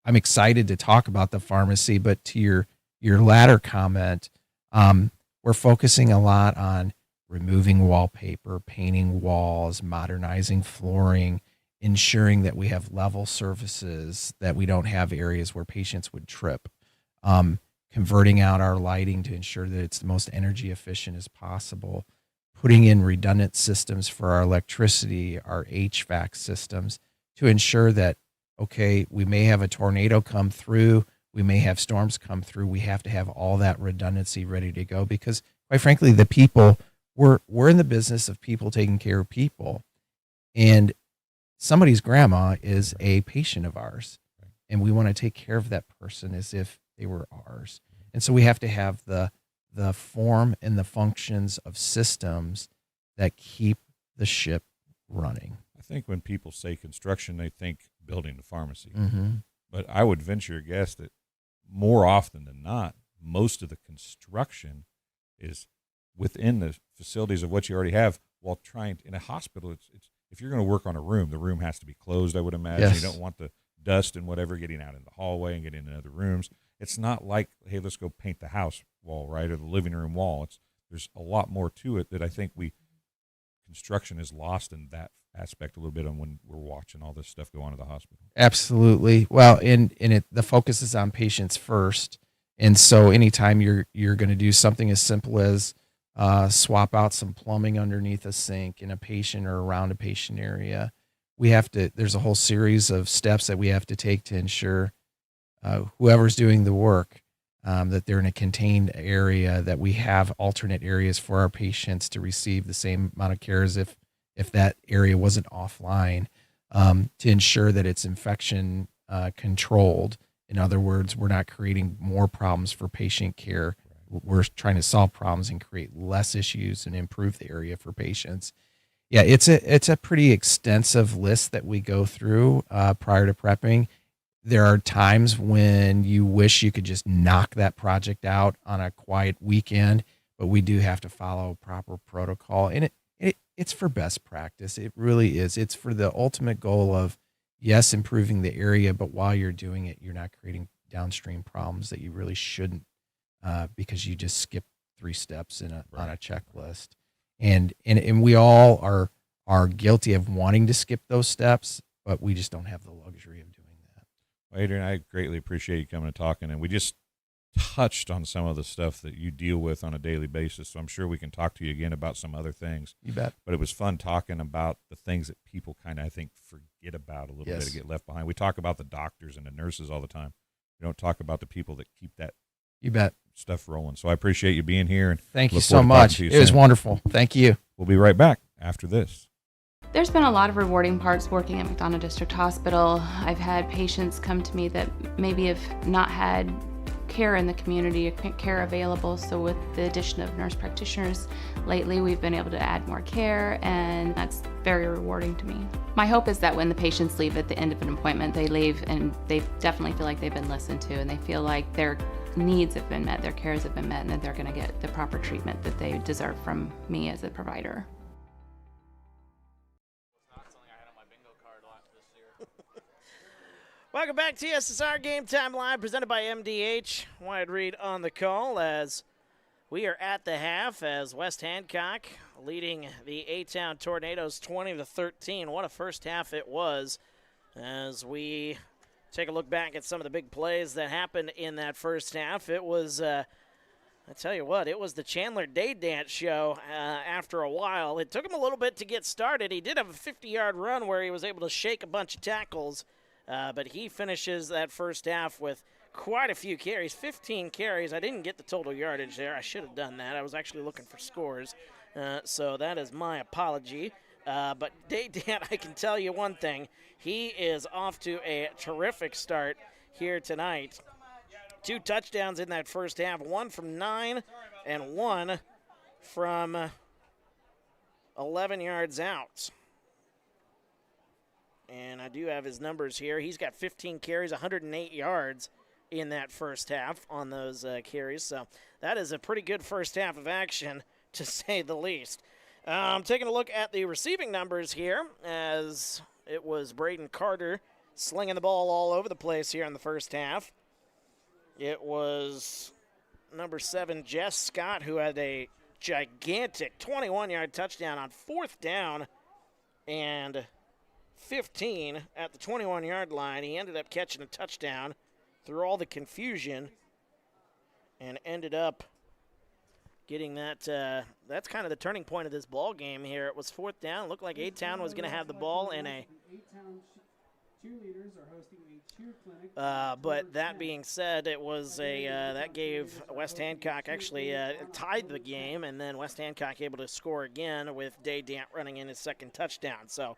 I'm excited to talk about the pharmacy, but to your latter comment, we're focusing a lot on removing wallpaper, painting walls, modernizing flooring, ensuring that we have level surfaces, that we don't have areas where patients would trip, converting out our lighting to ensure that it's the most energy efficient as possible, putting in redundant systems for our electricity, our HVAC systems to ensure that, okay, we may have a tornado come through, we may have storms come through, we have to have all that redundancy ready to go because, quite frankly, the people, we're in the business of people taking care of people. And somebody's grandma is a patient of ours, and we want to take care of that person as if they were ours. And so we have to have the form and the functions of systems that keep the ship running. I think when people say construction, they think building the pharmacy. Mm-hmm. But I would venture a guess that more often than not, most of the construction is within the facilities of what you already have while trying in a hospital. It's if you're going to work on a room, the room has to be closed, I would imagine. Yes. You don't want the dust and whatever getting out in the hallway and getting into other rooms. It's not like, hey, let's go paint the house wall, right, or the living room wall. There's a lot more to it that I think construction is lost in that aspect a little bit on when we're watching all this stuff go on at the hospital. Absolutely. Well, the focus is on patients first. And so anytime you're going to do something as simple as swap out some plumbing underneath a sink in a patient or around a patient area, there's a whole series of steps that we have to take to ensure whoever's doing the work, that they're in a contained area, that we have alternate areas for our patients to receive the same amount of care as if that area wasn't offline, to ensure that it's infection controlled. In other words, we're not creating more problems for patient care. We're trying to solve problems and create less issues and improve the area for patients. Yeah, it's a pretty extensive list that we go through prior to prepping. There are times when you wish you could just knock that project out on a quiet weekend, but we do have to follow proper protocol. And it's for best practice. It really is. It's for the ultimate goal of, yes, improving the area, but while you're doing it, you're not creating downstream problems that you really shouldn't, because you just skip 3 steps on a checklist. And we all are guilty of wanting to skip those steps, but we just don't have the luxury of doing that. Well, Adrian, I greatly appreciate you coming and talking, and we just touched on some of the stuff that you deal with on a daily basis, so I'm sure we can talk to you again about some other things. You bet. But it was fun talking about the things that people kind of, I think, forget about a little bit, to get left behind. We talk about the doctors and the nurses all the time. We don't talk about the people that keep that You bet. stuff rolling. So I appreciate you being here. And thank you look so forward to much. talking to you It was soon. wonderful. Thank you. We'll be right back after this. There's been a lot of rewarding parts working at McDonough District Hospital. I've had patients come to me that maybe have not had care in the community, care available. So with the addition of nurse practitioners lately, we've been able to add more care, and that's very rewarding to me. My hope is that when the patients leave at the end of an appointment, they leave and they definitely feel like they've been listened to, and they feel like their needs have been met, their cares have been met, and that they're going to get the proper treatment that they deserve from me as a provider. Welcome back to TSSR Game Time Live, presented by MDH. Wyatt Reed on the call as we are at the half, as West Hancock leading the A-Town Tornadoes 20-13. What a first half it was, as we take a look back at some of the big plays that happened in that first half. It was, I tell you what, it was the Chandler Day Dance show after a while. It took him a little bit to get started. He did have a 50-yard run where he was able to shake a bunch of tackles. But he finishes that first half with quite a few carries, 15 carries. I didn't get the total yardage there. I should have done that. I was actually looking for scores, so that is my apology. But Day-Dan, I can tell you one thing. He is off to a terrific start here tonight. 2 touchdowns in that first half, 1 from 9 and 1 from 11 yards out. And I do have his numbers here. He's got 15 carries, 108 yards in that first half on those carries. So that is a pretty good first half of action, to say the least. Taking a look at the receiving numbers here, as it was Braden Carter slinging the ball all over the place here in the first half. It was number 7, Jess Scott, who had a gigantic 21-yard touchdown on 4th down and 15 at the 21-yard line. He ended up catching a touchdown through all the confusion and ended up getting that. That's kind of the turning point of this ball game here. It was 4th down. It looked like A-Town was going to have the ball in a cheerleaders are hosting a cheer clinic. but that being said, it was a that gave West Hancock actually tied the game, and then West Hancock able to score again with Day Dant running in his second touchdown. So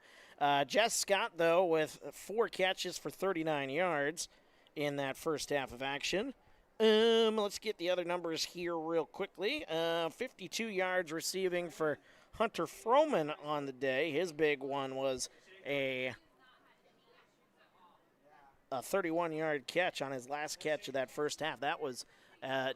Jess Scott, though, with 4 catches for 39 yards in that first half of action. Let's get the other numbers here real quickly. 52 yards receiving for Hunter Froman on the day. His big one was a 31-yard catch on his last catch of that first half. That was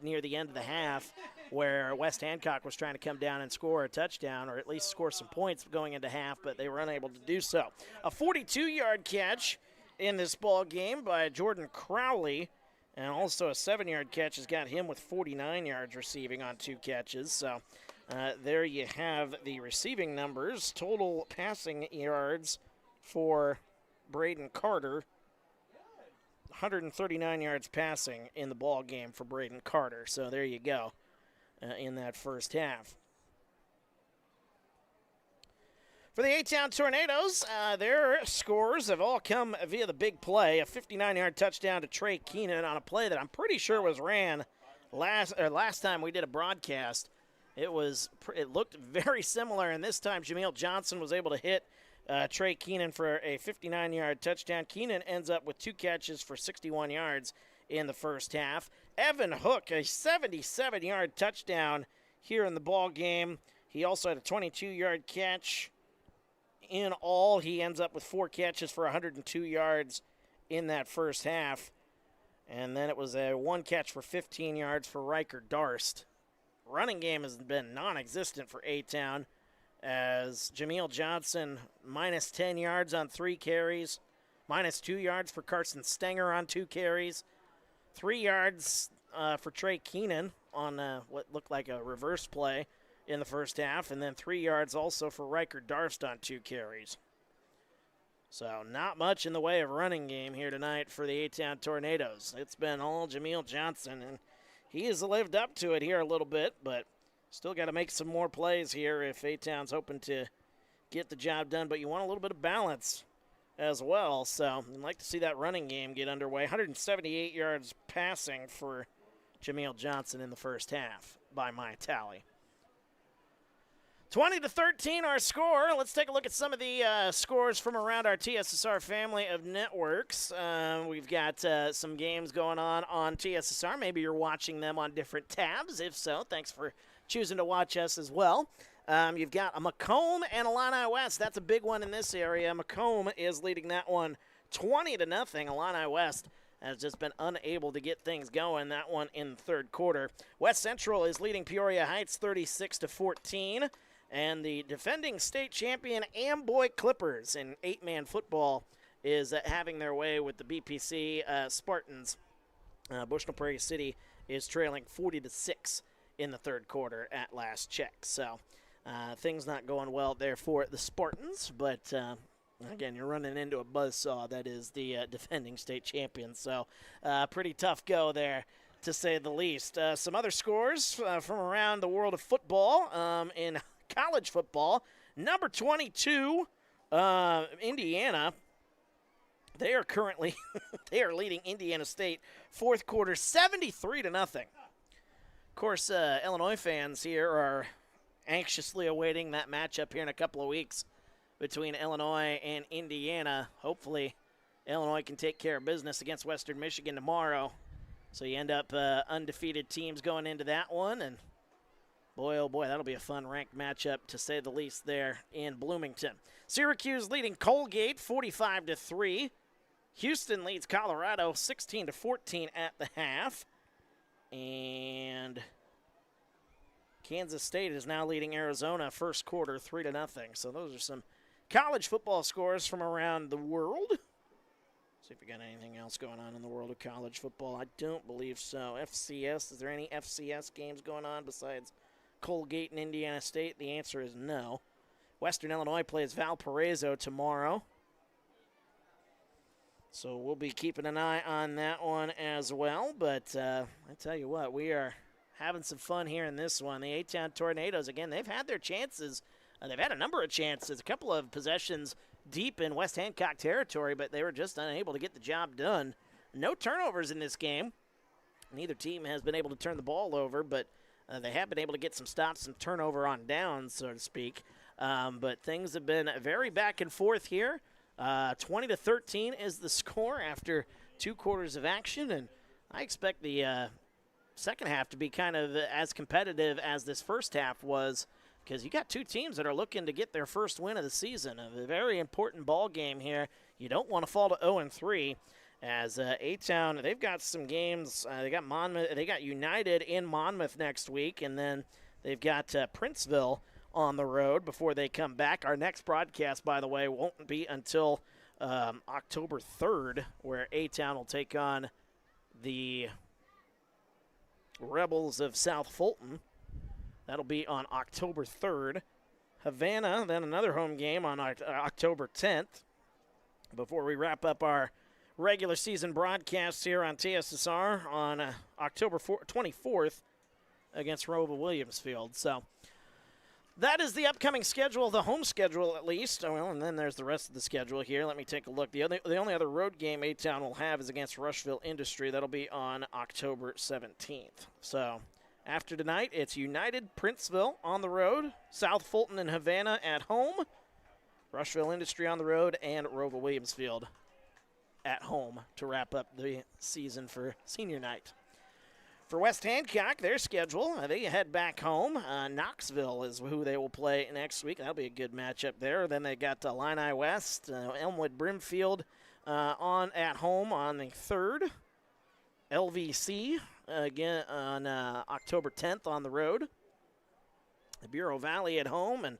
near the end of the half, where West Hancock was trying to come down and score a touchdown, or at least score some points going into half, but they were unable to do so. A 42-yard catch in this ball game by Jordan Crowley, and also a 7-yard catch has got him with 49 yards receiving on 2 catches. So there you have the receiving numbers. Total passing yards for Braden Carter, 139 yards passing in the ball game for Braden Carter. So there you go in that first half. For the A-Town Tornadoes, their scores have all come via the big play, a 59-yard touchdown to Trey Keenan on a play that I'm pretty sure was ran last time we did a broadcast. It looked very similar, and this time Jameel Johnson was able to hit Trey Keenan for a 59-yard touchdown. Keenan ends up with 2 catches for 61 yards in the first half. Evan Hook, a 77-yard touchdown here in the ball game. He also had a 22-yard catch. In all, he ends up with 4 catches for 102 yards in that first half. And then it was a 1 catch for 15 yards for Riker Darst. Running game has been non-existent for A-Town. as Jameel Johnson minus 10 yards on 3 carries, minus 2 yards for Carson Stenger on 2 carries, 3 yards for Trey Keenan on what looked like a reverse play in the first half, and then 3 yards also for Riker Darst on 2 carries. So not much in the way of running game here tonight for the A-Town Tornadoes. It's been all Jameel Johnson, and he has lived up to it here a little bit, but still got to make some more plays here if A-Town's hoping to get the job done. But you want a little bit of balance as well, so I'd like to see that running game get underway. 178 yards passing for Jameel Johnson in the first half by my tally. 20-13 our score. Let's take a look at some of the scores from around our TSSR family of networks. We've got some games going on TSSR. Maybe you're watching them on different tabs. If so, thanks for choosing to watch us as well. You've got a Macomb and Illini West. That's a big one in this area. Macomb is leading that one 20-0. Illini West has just been unable to get things going. That one in the third quarter. West Central is leading Peoria Heights 36-14. And the defending state champion Amboy Clippers in 8-man football is having their way with the BPC Spartans. Bushnell-Prairie City is trailing 40-6 in the third quarter at last check. So things not going well there for the Spartans, but again, you're running into a buzzsaw that is the defending state champion. So pretty tough go there, to say the least. Some other scores from around the world of football in college football. Number 22, Indiana. They are currently they are leading Indiana State fourth quarter 73-0. Of course, Illinois fans here are anxiously awaiting that matchup here in a couple of weeks between Illinois and Indiana. Hopefully, Illinois can take care of business against Western Michigan tomorrow. So you end up undefeated teams going into that one, and boy, oh boy, that'll be a fun ranked matchup, to say the least, there in Bloomington. Syracuse leading Colgate 45-3. Houston leads Colorado 16-14 at the half. And Kansas State is now leading Arizona first quarter 3-0. So those are some college football scores from around the world. See if we got anything else going on in the world of college football. I don't believe so. FCS, is there any FCS games going on besides Colgate and Indiana State? The answer is no. Western Illinois plays Valparaiso tomorrow, so we'll be keeping an eye on that one as well. But I tell you what, we are having some fun here in this one. The A-Town Tornadoes, again, they've had their chances. They've had a number of chances, a couple of possessions deep in West Hancock territory, but they were just unable to get the job done. No turnovers in this game. Neither team has been able to turn the ball over, but they have been able to get some stops, some turnover on downs, so to speak. But things have been very back and forth here. 20-13 is the score after 2 quarters of action, and I expect the second half to be kind of as competitive as this first half was, because you got 2 teams that are looking to get their first win of the season. A very important ball game here. You don't want to fall to 0-3. As A-Town, they've got some games. They got Monmouth. They got United in Monmouth next week, and then they've got Princeville on the road before they come back. Our next broadcast, by the way, won't be until October 3rd, where A-Town will take on the Rebels of South Fulton. That'll be on October 3rd. Havana, then another home game on October 10th, before we wrap up our regular season broadcasts here on TSSR on October 24th against Rova Williamsfield. So that is the upcoming schedule, the home schedule at least. Well, and then there's the rest of the schedule here. Let me take a look. The only other road game A-Town will have is against Rushville Industry. That'll be on October 17th. So after tonight, it's United, Princeville on the road, South Fulton and Havana at home, Rushville Industry on the road, and Rova Williamsfield at home to wrap up the season for senior night. For West Hancock, their schedule, they head back home. Knoxville is who they will play next week. That'll be a good matchup there. Then they got Illini West, Elmwood Brimfield on at home on the 3rd. LVC again on October 10th on the road. The Bureau Valley at home, and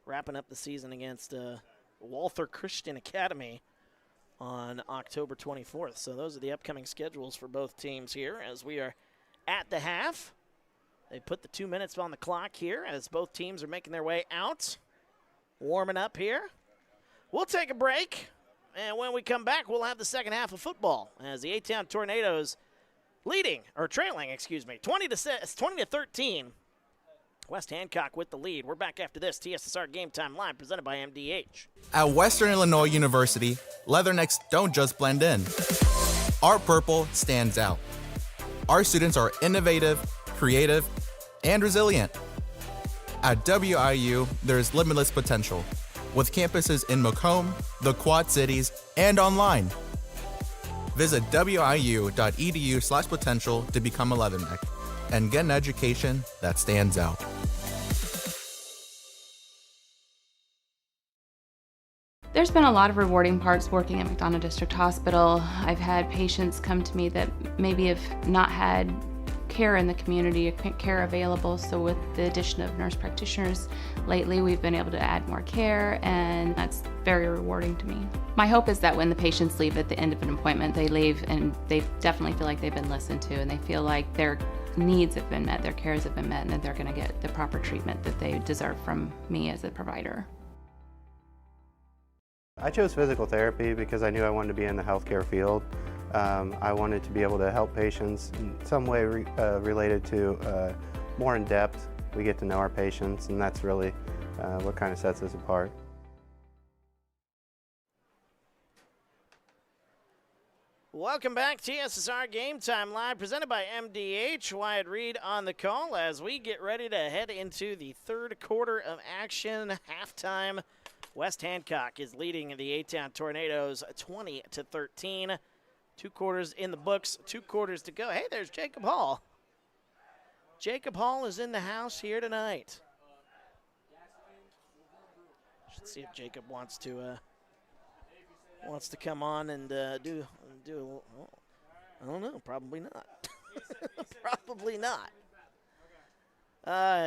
wrapping up the season against Walther Christian Academy on October 24th. So those are the upcoming schedules for both teams here as we are at the half. They put the 2 minutes on the clock here as both teams are making their way out, warming up here. We'll take a break, and when we come back, we'll have the second half of football as the A-Town Tornadoes trailing 20 to 13. West Hancock with the lead. We're back after this. TSSR Game Time Live presented by MDH. At Western Illinois University, leathernecks don't just blend in. Our purple stands out. Our students are innovative, creative, and resilient. At WIU, there's limitless potential, with campuses in Macomb, the Quad Cities, and online. Visit wiu.edu/potential to become a leatherneck and get an education that stands out. There's been a lot of rewarding parts working at McDonough District Hospital. I've had patients come to me that maybe have not had care in the community or care available, so with the addition of nurse practitioners lately, we've been able to add more care, and that's very rewarding to me. My hope is that when the patients leave at the end of an appointment, they leave and they definitely feel like they've been listened to, and they feel like their needs have been met, their cares have been met, and that they're going to get the proper treatment that they deserve from me as a provider. I chose physical therapy because I knew I wanted to be in the healthcare field. I wanted to be able to help patients in some way related to more in depth. We get to know our patients, and that's really what kind of sets us apart. Welcome back, TSSR Game Time Live, presented by MDH. Wyatt Reed on the call as we get ready to head into the third quarter of action. Halftime, West Hancock is leading the A-Town Tornadoes 20 to 13. 2 quarters in the books, 2 quarters to go. Hey, there's Jacob Hall. Jacob Hall is in the house here tonight. Let's see if Jacob wants to come on and do. I don't know. Probably not. Probably not.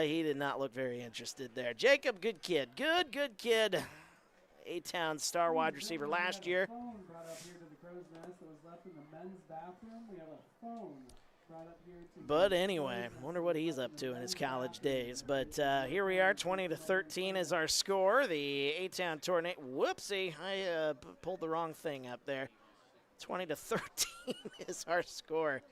He did not look very interested there. Jacob, good kid. Good kid. A-Town star wide receiver last year. But anyway, wonder what he's up to in his college days. But here we are, 20 to 13 is our score. The A-Town Tornado, whoopsie, I pulled the wrong thing up there. 20 to 13 is our score.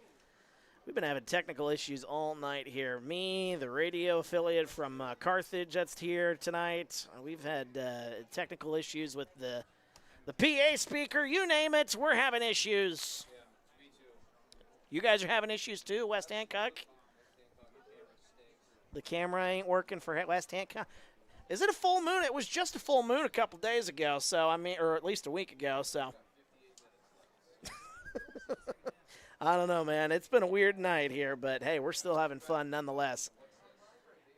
We've been having technical issues all night here. Me, the radio affiliate from Carthage that's here tonight. We've had technical issues with the PA speaker. You name it, we're having issues. Yeah, me too. You guys are having issues too, West Hancock? The camera ain't working for West Hancock. Is it a full moon? It was just a full moon a couple days ago, so I mean, or at least a week ago, so. I don't know, man. It's been a weird night here, but hey, we're still having fun nonetheless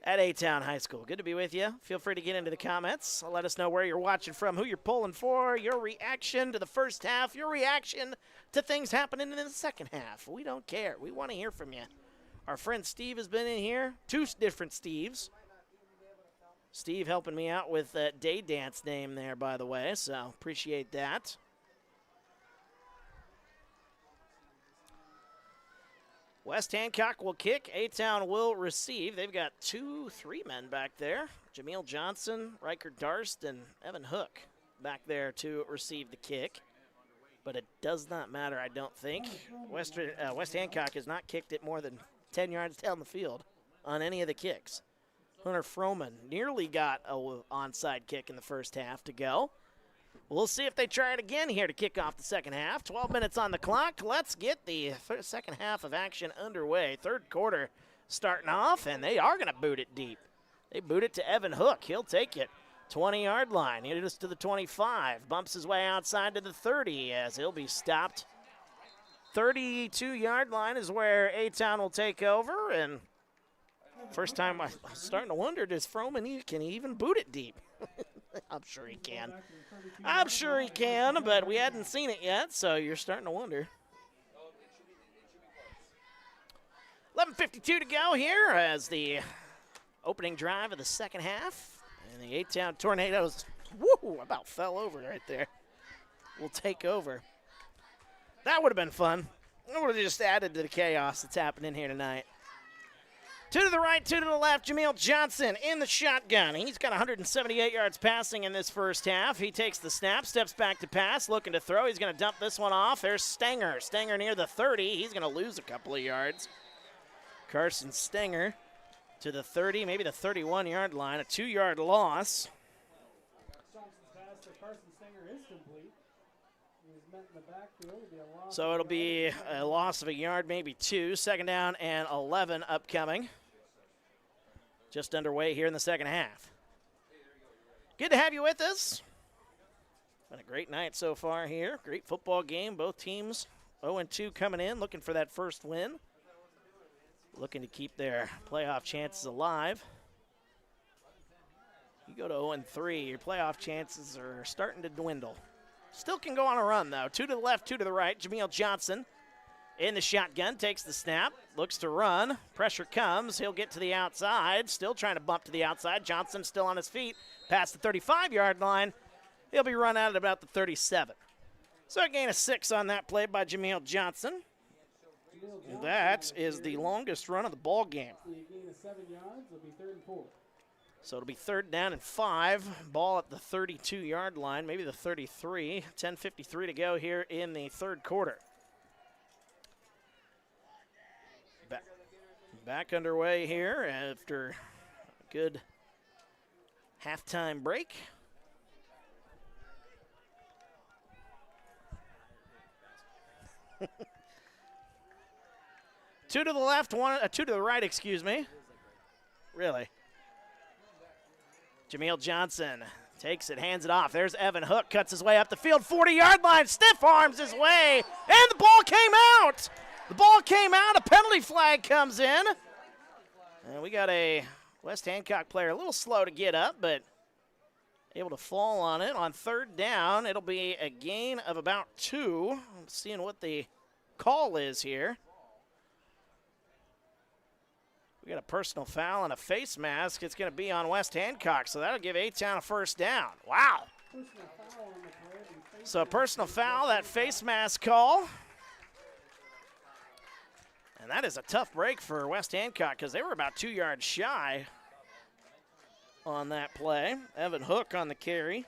at A-Town High School. Good to be with you. Feel free to get into the comments. Let us know where you're watching from, who you're pulling for, your reaction to the first half, your reaction to things happening in the second half. We don't care. We want to hear from you. Our friend Steve has been in here. 2 different Steves. Steve helping me out with that day dance name there, by the way, so appreciate that. West Hancock will kick. A-Town will receive. They've got 3 men back there. Jameel Johnson, Riker Darst, and Evan Hook back there to receive the kick. But it does not matter, I don't think. West Hancock has not kicked it more than 10 yards down the field on any of the kicks. Hunter Froman nearly got an onside kick in the first half to go. We'll see if they try it again here to kick off the second half. 12 minutes on the clock. Let's get the second half of action underway. Third quarter starting off, and they are going to boot it deep. They boot it to Evan Hook. He'll take it. 20-yard line. He is to the 25. Bumps his way outside to the 30 as he'll be stopped. 32-yard line is where A-Town will take over. And first time I'm starting to wonder, does Froman, can he even boot it deep? I'm sure he can. I'm sure he can, but we hadn't seen it yet, so you're starting to wonder. 11:52 to go here as the opening drive of the second half. And the A-Town Tornadoes, woo, about fell over right there. Will take over. That would have been fun. It would have just added to the chaos that's happening here tonight. 2 to the right, 2 to the left. Jameel Johnson in the shotgun. He's got 178 yards passing in this first half. He takes the snap, steps back to pass, looking to throw. He's going to dump this one off. There's Stenger. Stenger near the 30. He's going to lose a couple of yards. Carson Stenger to the 30, maybe the 31-yard line. A 2-yard loss. Johnson's pass to Carson Stenger is complete. He was met in the backfield. It'll be a loss. So it'll be a loss of a yard, maybe 2. 2nd down and 11 upcoming. Just underway here in the second half. Good to have you with us. Been a great night so far here. Great football game. Both teams 0-2 coming in, looking for that first win. Looking to keep their playoff chances alive. You go to 0-3, your playoff chances are starting to dwindle. Still can go on a run, though. 2 to the left, 2 to the right. Jameel Johnson in the shotgun, takes the snap, looks to run. Pressure comes. He'll get to the outside. Still trying to bump to the outside. Johnson still on his feet. Past the 35-yard line. He'll be run out at about the 37. So a gain of 6 on that play by Jameel Johnson. That is the longest run of the ball game. A gain of 7 yards. It'll be 3rd and 4. So it'll be 3rd down and 5. Ball at the 32-yard line, maybe the 33. 10:53 to go here in the third quarter. Back underway here after a good halftime break. Two to the left, 2 to the right, excuse me. Really. Jameel Johnson takes it, hands it off. There's Evan Hook, cuts his way up the field, 40-yard line, stiff arms his way, and the ball came out. The ball came out, a penalty flag comes in. And we got a West Hancock player a little slow to get up, but able to fall on it. On 3rd down, it'll be a gain of about 2. I'm seeing what the call is here. We got a personal foul and a face mask. It's going to be on West Hancock, so that'll give A-Town a first down. Wow. So a personal foul, that face mask call. And that is a tough break for West Hancock because they were about 2 yards shy on that play. Evan Hook on the carry.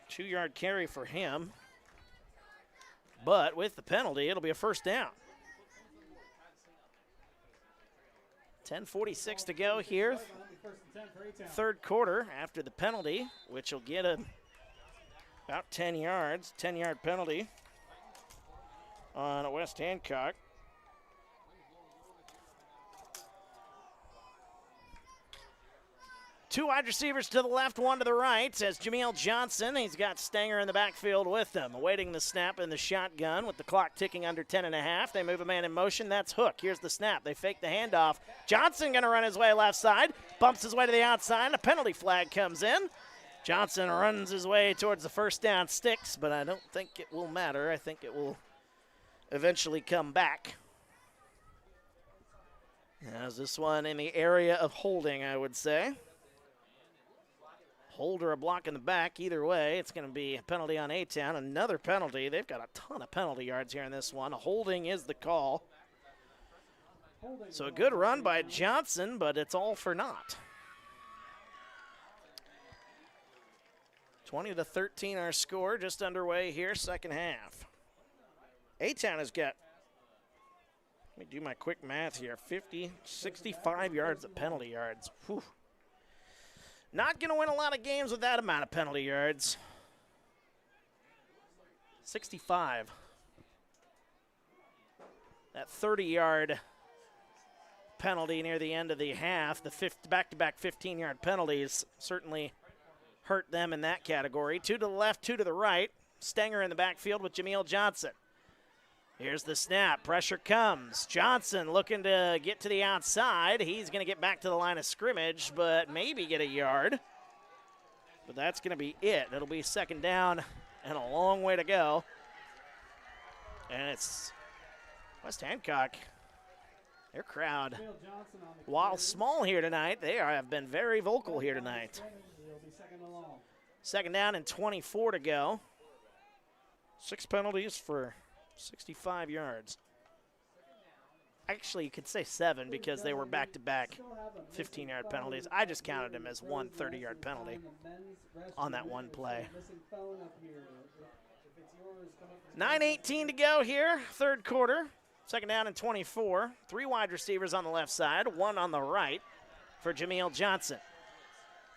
2-yard carry for him. But with the penalty, it'll be a first down. 10:46 to go here. Third quarter after the penalty, which will get about 10 yards. 10-yard penalty on West Hancock. Two wide receivers to the left, 1 to the right. As Jameel Johnson, he's got Stenger in the backfield with him, awaiting the snap in the shotgun with the clock ticking under 10.5. They move a man in motion. That's Hook. Here's the snap. They fake the handoff. Johnson going to run his way left side, bumps his way to the outside. A penalty flag comes in. Johnson runs his way towards the first down sticks, but I don't think it will matter. I think it will eventually come back. As this one in the area of holding, I would say. Hold or a block in the back. Either way, it's going to be a penalty on A-Town. Another penalty. They've got a ton of penalty yards here in this one. A holding is the call. So a good run by Johnson, but it's all for naught. 20-13 our score, just underway here, second half. A-Town has got, let me do my quick math here, 65 yards of penalty yards. Whew. Not going to win a lot of games with that amount of penalty yards. 65. That 30-yard penalty near the end of the half, the back-to-back 15-yard penalties certainly hurt them in that category. 2 to the left, 2 to the right. Stenger in the backfield with Jameel Johnson. Here's the snap. Pressure comes. Johnson looking to get to the outside. He's going to get back to the line of scrimmage, but maybe get a yard. But that's going to be it. It'll be second down and a long way to go. And it's West Hancock Their crowd, Bill Johnson on the while carry. small here tonight, have been very vocal here tonight. He'll be second and long. Second down and 24 to go. 6 penalties for 65 yards. Actually, you could say 7 because they were back-to-back 15-yard penalties. I just counted them as one 30-yard penalty on that one play. 9:18 to go here, third quarter. Second down and 24. 3 wide receivers on the left side, 1 on the right for Jameel Johnson.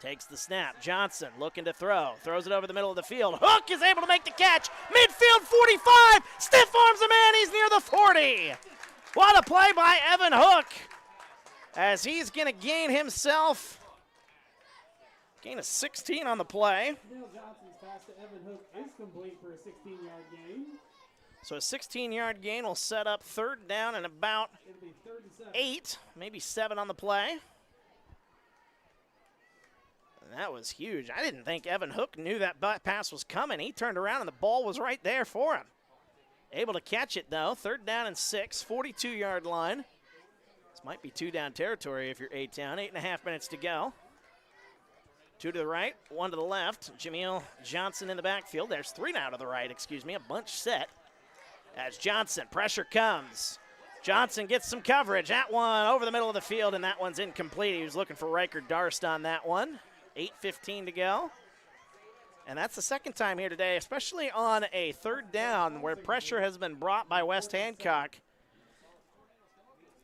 Takes the snap. Johnson looking to throw. Throws it over the middle of the field. Hook is able to make the catch. Midfield 45. Stiff arms a man. He's near the 40. What a play by Evan Hook, as he's going to gain a 16 on the play. Bill Johnson's pass to Evan Hook is complete for a 16-yard gain. So a 16-yard gain will set up third down and about It'll be 37. 8, maybe 7 on the play. And that was huge. I didn't think Evan Hook knew that pass was coming. He turned around and the ball was right there for him. Able to catch it, though. Third down and 6, 42-yard line. This might be 2-down territory if you're A-Town. 8.5 minutes to go. 2 to the right, 1 to the left. Jameel Johnson in the backfield. There's 3 now to the right, a bunch set. As Johnson, pressure comes. Johnson gets some coverage. That one over the middle of the field, and that one's incomplete. He was looking for Riker Darst on that one. 8:15 to go. And that's the second time here today, especially on a third down where pressure has been brought by West Hancock.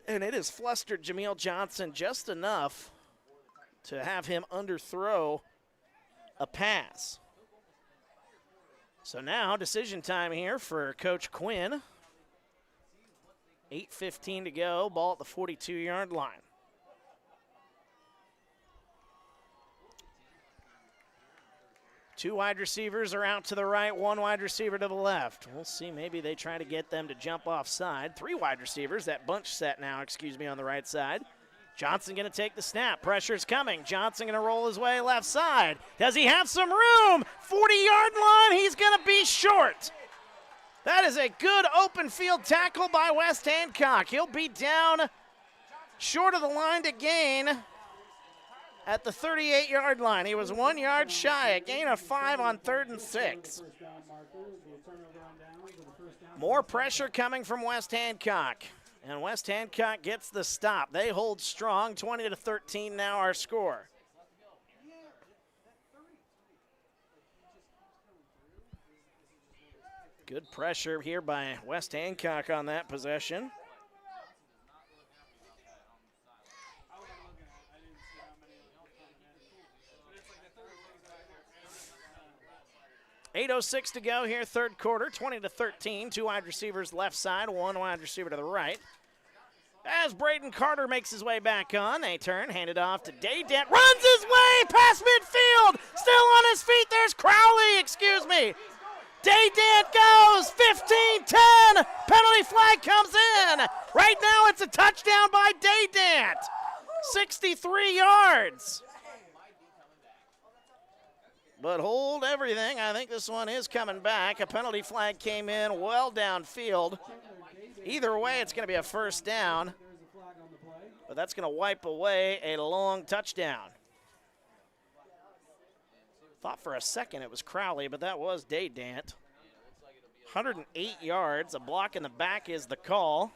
And it has flustered Jameel Johnson just enough to have him underthrow a pass. So now decision time here for Coach Quinn. 8:15 to go, ball at the 42-yard line. Two wide receivers are out to the right, 1 wide receiver to the left. We'll see, maybe they try to get them to jump offside. 3 wide receivers, that bunch set now, on the right side. Johnson going to take the snap. Pressure's coming. Johnson going to roll his way left side. Does he have some room? 40-yard line, he's going to be short. That is a good open field tackle by West Hancock. He'll be down short of the line to gain at the 38-yard line. He was 1 yard shy, a gain of 5 on 3rd and 6. More pressure coming from West Hancock. And West Hancock gets the stop. They hold strong, 20-13 now our score. Good pressure here by West Hancock on that possession. .806 to go here, third quarter, 20-13. 2 wide receivers left side, 1 wide receiver to the right. As Braden Carter makes his way back on, they turn, hand it off to Daydent, runs his way past midfield, still on his feet, there's Crowley, Daydent goes, 15-10, penalty flag comes in. Right now it's a touchdown by Daydent, 63 yards. But hold everything, I think this one is coming back. A penalty flag came in well downfield. Either way, it's going to be a first down. But that's going to wipe away a long touchdown. Thought for a second it was Crowley, but that was Daydent. 108 yards, a block in the back is the call.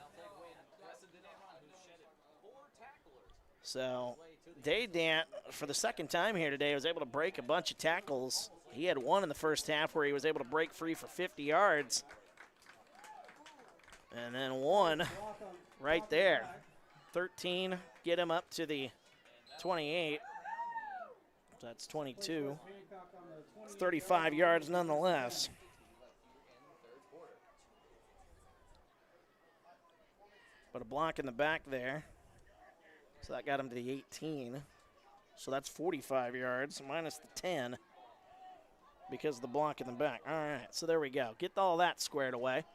So Daydent, for the second time here today, was able to break a bunch of tackles. He had 1 in the first half where he was able to break free for 50 yards. And then 1 right there. 13, get him up to the 28. That's 22. It's 35 yards nonetheless. But a block in the back there. So that got him to the 18. So that's 45 yards minus the 10 because of the block in the back. All right, so there we go. Get all that squared away.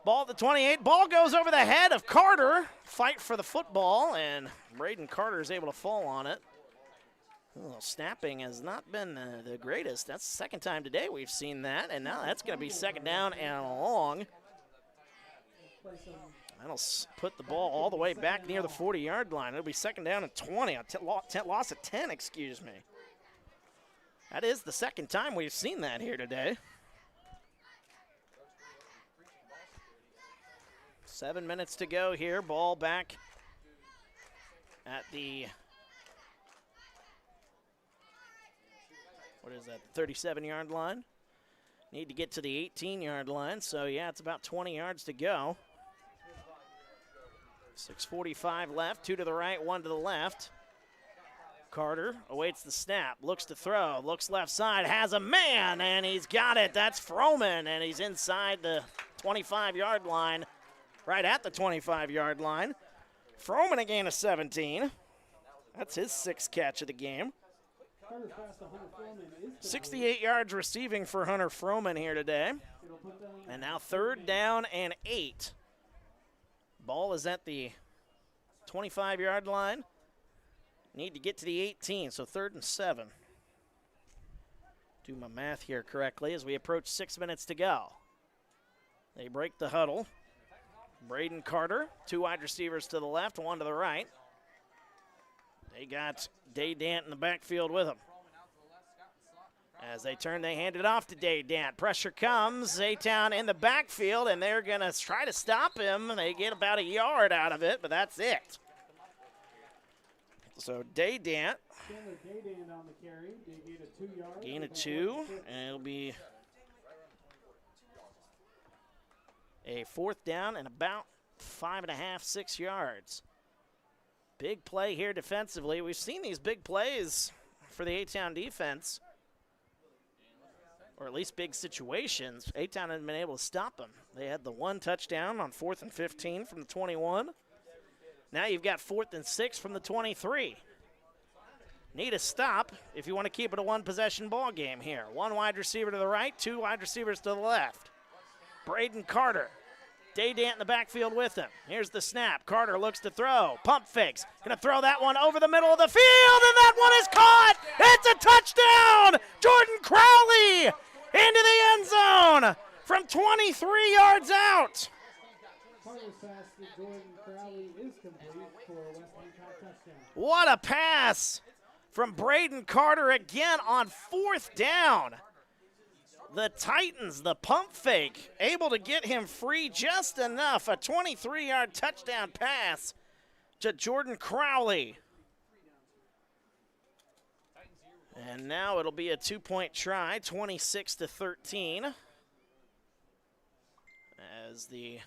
Ball at the 28. Ball goes over the head of Carter. Fight for the football, and Braden Carter is able to fall on it. Oh, snapping has not been the greatest. That's the second time today we've seen that, and now that's going to be second down and long. That'll put the ball all the way back near the 40-yard line. It'll be second down and 20. Loss of 10, excuse me. That is the second time we've seen that here today. 7 minutes to go here. Ball back at the, 37-yard line. Need to get to the 18-yard line, so yeah, it's about 20 yards to go. 6:45 left, 2 to the right, 1 to the left. Carter awaits the snap, looks to throw, looks left side, has a man, and he's got it. That's Froman, and he's inside the 25-yard line, right at the 25-yard line. Froman a gain of 17. That's his 6th catch of the game. 68 yards receiving for Hunter Froman here today. And now 3rd down and 8. Ball is at the 25-yard line. Need to get to the 18, so 3rd and 7. Do my math here correctly as we approach 6 minutes to go. They break the huddle. Braden Carter, 2 wide receivers to the left, 1 to the right. They got Day Dant in the backfield with them. As they turn, they hand it off to Day Dant. Pressure comes, A-Town in the backfield, and they're going to try to stop him. They get about a yard out of it, but that's it. So Day Dant. On the carry. They gain a 2 yards. Gain of 2, and it'll be a 4th down and about 5.5, 6 yards. Big play here defensively. We've seen these big plays for the A-Town defense, or at least big situations. A-Town hasn't been able to stop them. They had the 1 touchdown on 4th and 15 from the 21. Now you've got 4th and 6 from the 23. Need a stop if you want to keep it a 1-possession ball game here. 1 wide receiver to the right, 2 wide receivers to the left. Braden Carter. Day Dant in the backfield with him. Here's the snap. Carter looks to throw. Pump fakes. Going to throw that one over the middle of the field, and that one is caught. It's a touchdown. Jordan Crowley into the end zone from 23 yards out. Carter's pass to Jordan Crowley is complete for a West Hancock touchdown. What a pass from Braden Carter again on 4th down. The Titans, the pump fake, able to get him free just enough. A 23-yard touchdown pass to Jordan Crowley. And now it'll be a 2-point try, 26-13. As the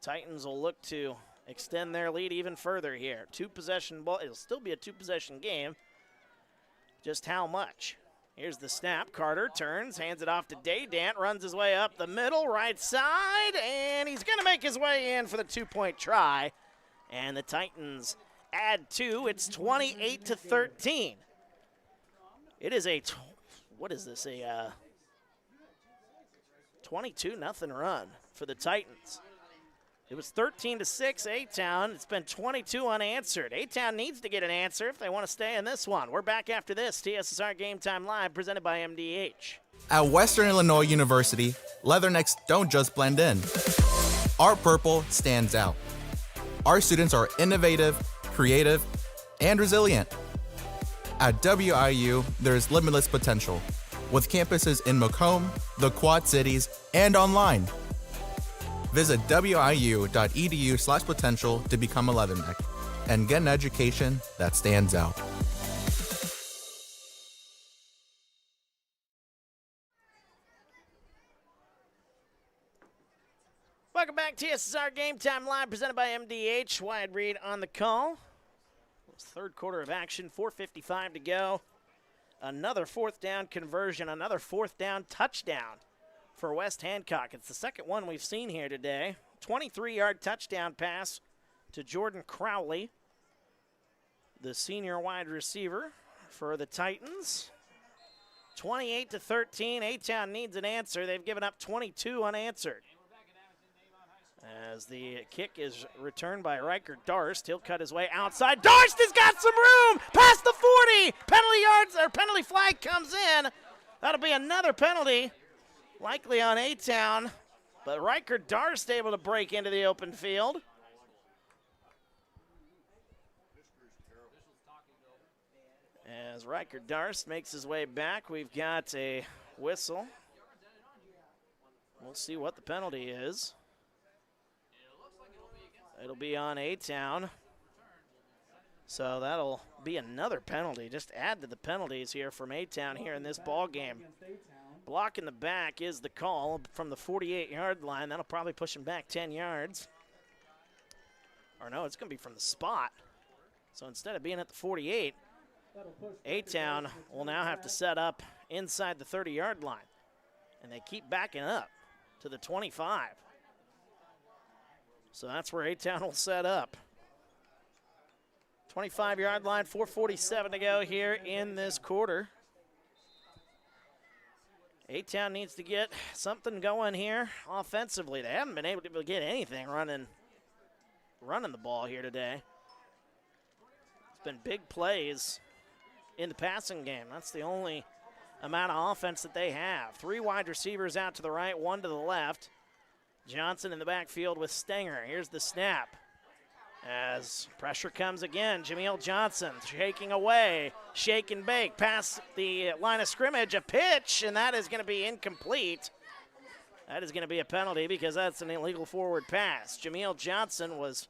Titans will look to extend their lead even further here. 2-possession ball. It'll still be a 2-possession game. Just how much? Here's the snap. Carter turns, hands it off to Day Dant, runs his way up the middle, right side, and he's going to make his way in for the 2-point try. And the Titans add 2. It's 28-13. It is a, what is this, a 22-0 run for the Titans. It was 13-6 A-Town. It's been 22 unanswered. A-Town needs to get an answer if they want to stay in this one. We're back after this. TSSR Game Time Live, presented by MDH. At Western Illinois University, leathernecks don't just blend in. Our purple stands out. Our students are innovative, creative, and resilient. At WIU, there's limitless potential, with campuses in Macomb, the Quad Cities, and online. Visit wiu.edu/potential to become a leatherneck and get an education that stands out. Welcome back, TSSR Game Time Live, presented by MDH. Wyatt Reed on the call. It's 3rd quarter of action, 4:55 to go. Another 4th down conversion, another 4th down touchdown for West Hancock. It's the second one we've seen here today. 23-yard touchdown pass to Jordan Crowley, the senior wide receiver for the Titans. 28-13. A-Town needs an answer. They've given up 22 unanswered. As the kick is returned by Riker Darst, he'll cut his way outside. Darst has got some room past the 40. Penalty yards or penalty flag comes in. That'll be another penalty, likely on A-Town. But Riker Darst able to break into the open field. As Riker Darst makes his way back, we've got a whistle. We'll see what the penalty is. It'll be on A-Town. So that'll be another penalty. Just add to the penalties here from A-Town here in this ball game. Block in the back is the call from the 48-yard line. That'll probably push him back 10 yards. Or no, it's going to be from the spot. So instead of being at the 48, A-Town will now have to set up inside the 30-yard line. And they keep backing up to the 25. So that's where A-Town will set up. 25-yard line, 4:47 to go here in this quarter. A-Town needs to get something going here offensively. They haven't been able to get anything running the ball here today. It's been big plays in the passing game. That's the only amount of offense that they have. 3 wide receivers out to the right, 1 to the left. Johnson in the backfield with Stenger. Here's the snap. As pressure comes again, Jameel Johnson shaking away, shake and bake, past the line of scrimmage, a pitch, and that is going to be incomplete. That is going to be a penalty because that's an illegal forward pass. Jameel Johnson was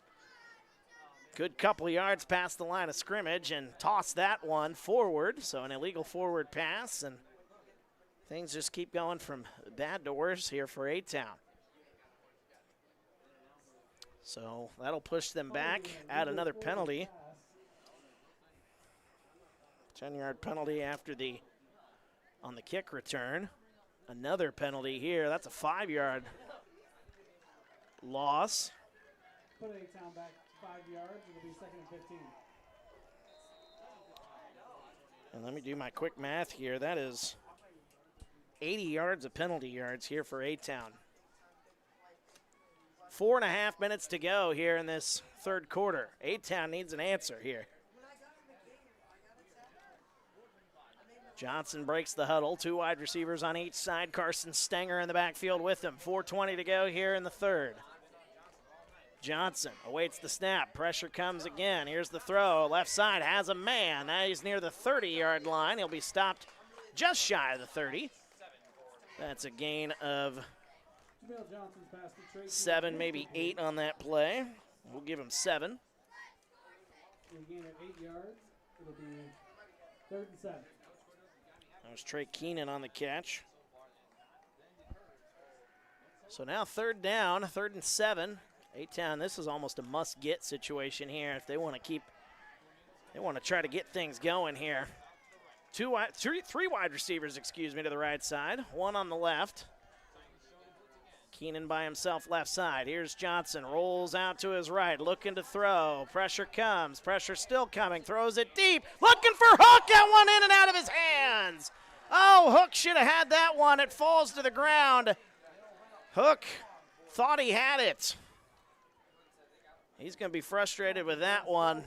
a good couple yards past the line of scrimmage and tossed that one forward, so an illegal forward pass, and things just keep going from bad to worse here for A-Town. So that'll push them back, add another penalty. 10-yard penalty on the kick return. Another penalty here. That's a 5-yard loss. Put A-Town back 5 yards. It'll be 2nd and 15. And let me do my quick math here. That is 80 yards of penalty yards here for A-Town. 4.5 minutes to go here in this third quarter. A-Town needs an answer here. Johnson breaks the huddle. 2 wide receivers on each side. Carson Stenger in the backfield with him. 4:20 to go here in the third. Johnson awaits the snap. Pressure comes again. Here's the throw. Left side has a man. Now he's near the 30-yard line. He'll be stopped just shy of the 30. That's a gain of 7, maybe 8 on that play. We'll give him 7. Gain of 8 yards. It'll be 3rd and 7. That was Trey Keenan on the catch. So now 3rd down, 3rd and 7. A-Town, this is almost a must-get situation here if they want to try to get things going here. 3 wide receivers, to the right side. 1 on the left. Keenan by himself left side. Here's Johnson, rolls out to his right, looking to throw. Pressure comes, pressure still coming, throws it deep, looking for Hook, that one in and out of his hands. Oh, Hook should have had that one. It falls to the ground. Hook thought he had it. He's going to be frustrated with that one.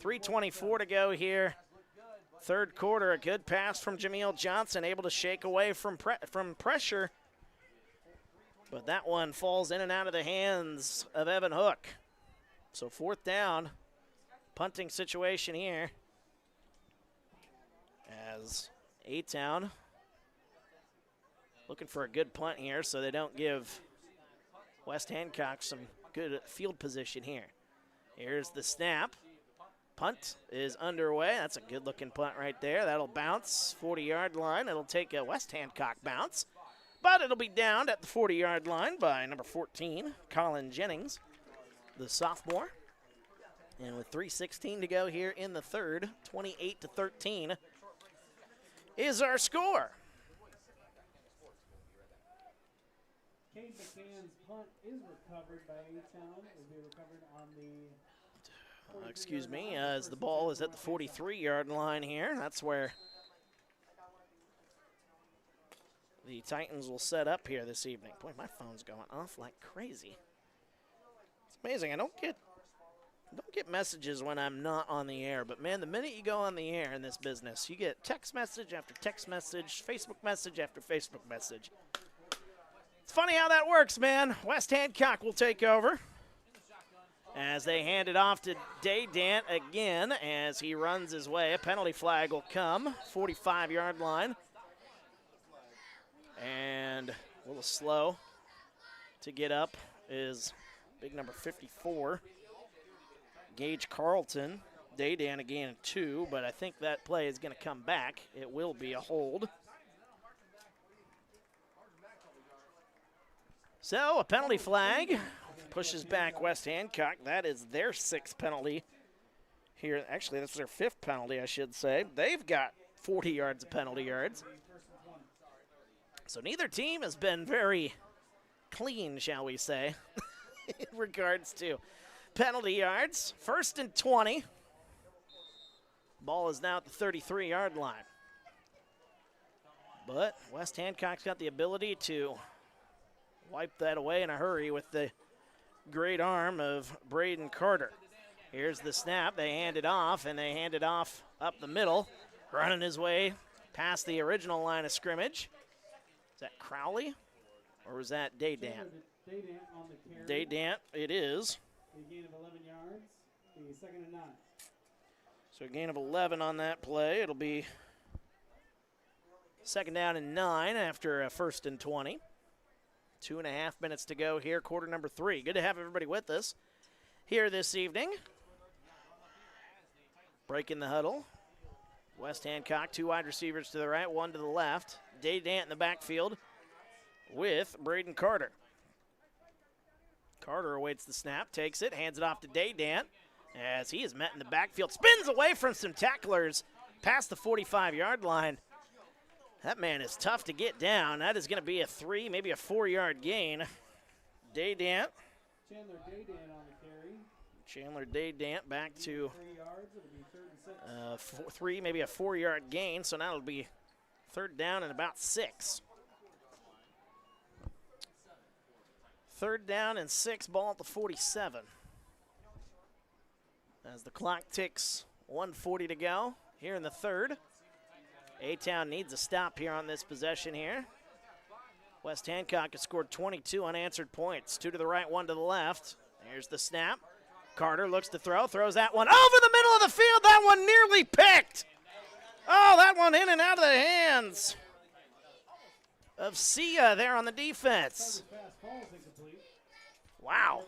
3:24 to go here. Third quarter, a good pass from Jameel Johnson, able to shake away from pressure. But that one falls in and out of the hands of Evan Hook. So 4th down, punting situation here. As A-Town looking for a good punt here so they don't give West Hancock some good field position here. Here's the snap. Punt is underway. That's a good-looking punt right there. That'll bounce 40-yard line. It'll take a West Hancock bounce. But it'll be downed at the 40-yard line by number 14, Colin Jennings, the sophomore. And with 3:16 to go here in the third, 28-13 is our score. Cade McCann's punt is recovered by A-Town. It will be recovered on the as the ball is at the 43-yard line here. That's where the Titans will set up here this evening. Boy, my phone's going off like crazy. It's amazing. I don't get messages when I'm not on the air, but man, the minute you go on the air in this business, you get text message after text message, Facebook message after Facebook message. It's Funny how that works, man. West Hancock will take over as they hand it off to Daydant again as he runs his way. A penalty flag will come, 45-yard line. And a little slow to get up is big number 54, Gage Carlton. Daydant again at 2, but I think that play is going to come back. It will be a hold. So a penalty flag pushes back West Hancock. That is their 6th penalty here. Actually, that's their 5th penalty, I should say. They've got 40 yards of penalty yards. So neither team has been very clean, shall we say, in regards to penalty yards. 1st and 20. Ball is now at the 33-yard line. But West Hancock's got the ability to wipe that away in a hurry with the great arm of Braden Carter. Here's the snap. They hand it off, and they hand it off up the middle, running his way past the original line of scrimmage. Is that Crowley, or was that Daydant? Daydant, it is. A gain of 11 yards, a 2nd and 9. So a gain of 11 on that play. It'll be 2nd down and 9 after a 1st and 20. 2.5 minutes to go here, quarter number 3. Good to have everybody with us here this evening. Breaking the huddle. West Hancock, 2 wide receivers to the right, 1 to the left. Daydant in the backfield with Braden Carter. Carter awaits the snap, takes it, hands it off to Daydant as he is met in the backfield. Spins away from some tacklers past the 45-yard line. That man is tough to get down. That is going to be a 3, maybe a 4-yard gain. Daydant. Chandler Daydant on the carry. Chandler Daydant back to 3 yards. It'll be 3rd and 6. 3, maybe a 4-yard gain. So now it'll be 3rd down and about 6. 3rd down and 6, ball at the 47. As the clock ticks, 1:40 to go here in the 3rd. A-Town needs a stop here on this possession here. West Hancock has scored 22 unanswered points. 2 to the right, 1 to the left. Here's the snap. Carter looks to throw, throws that one over the middle of the field. That one nearly picked. Oh, that one in and out of the hands of Sia there on the defense. Wow.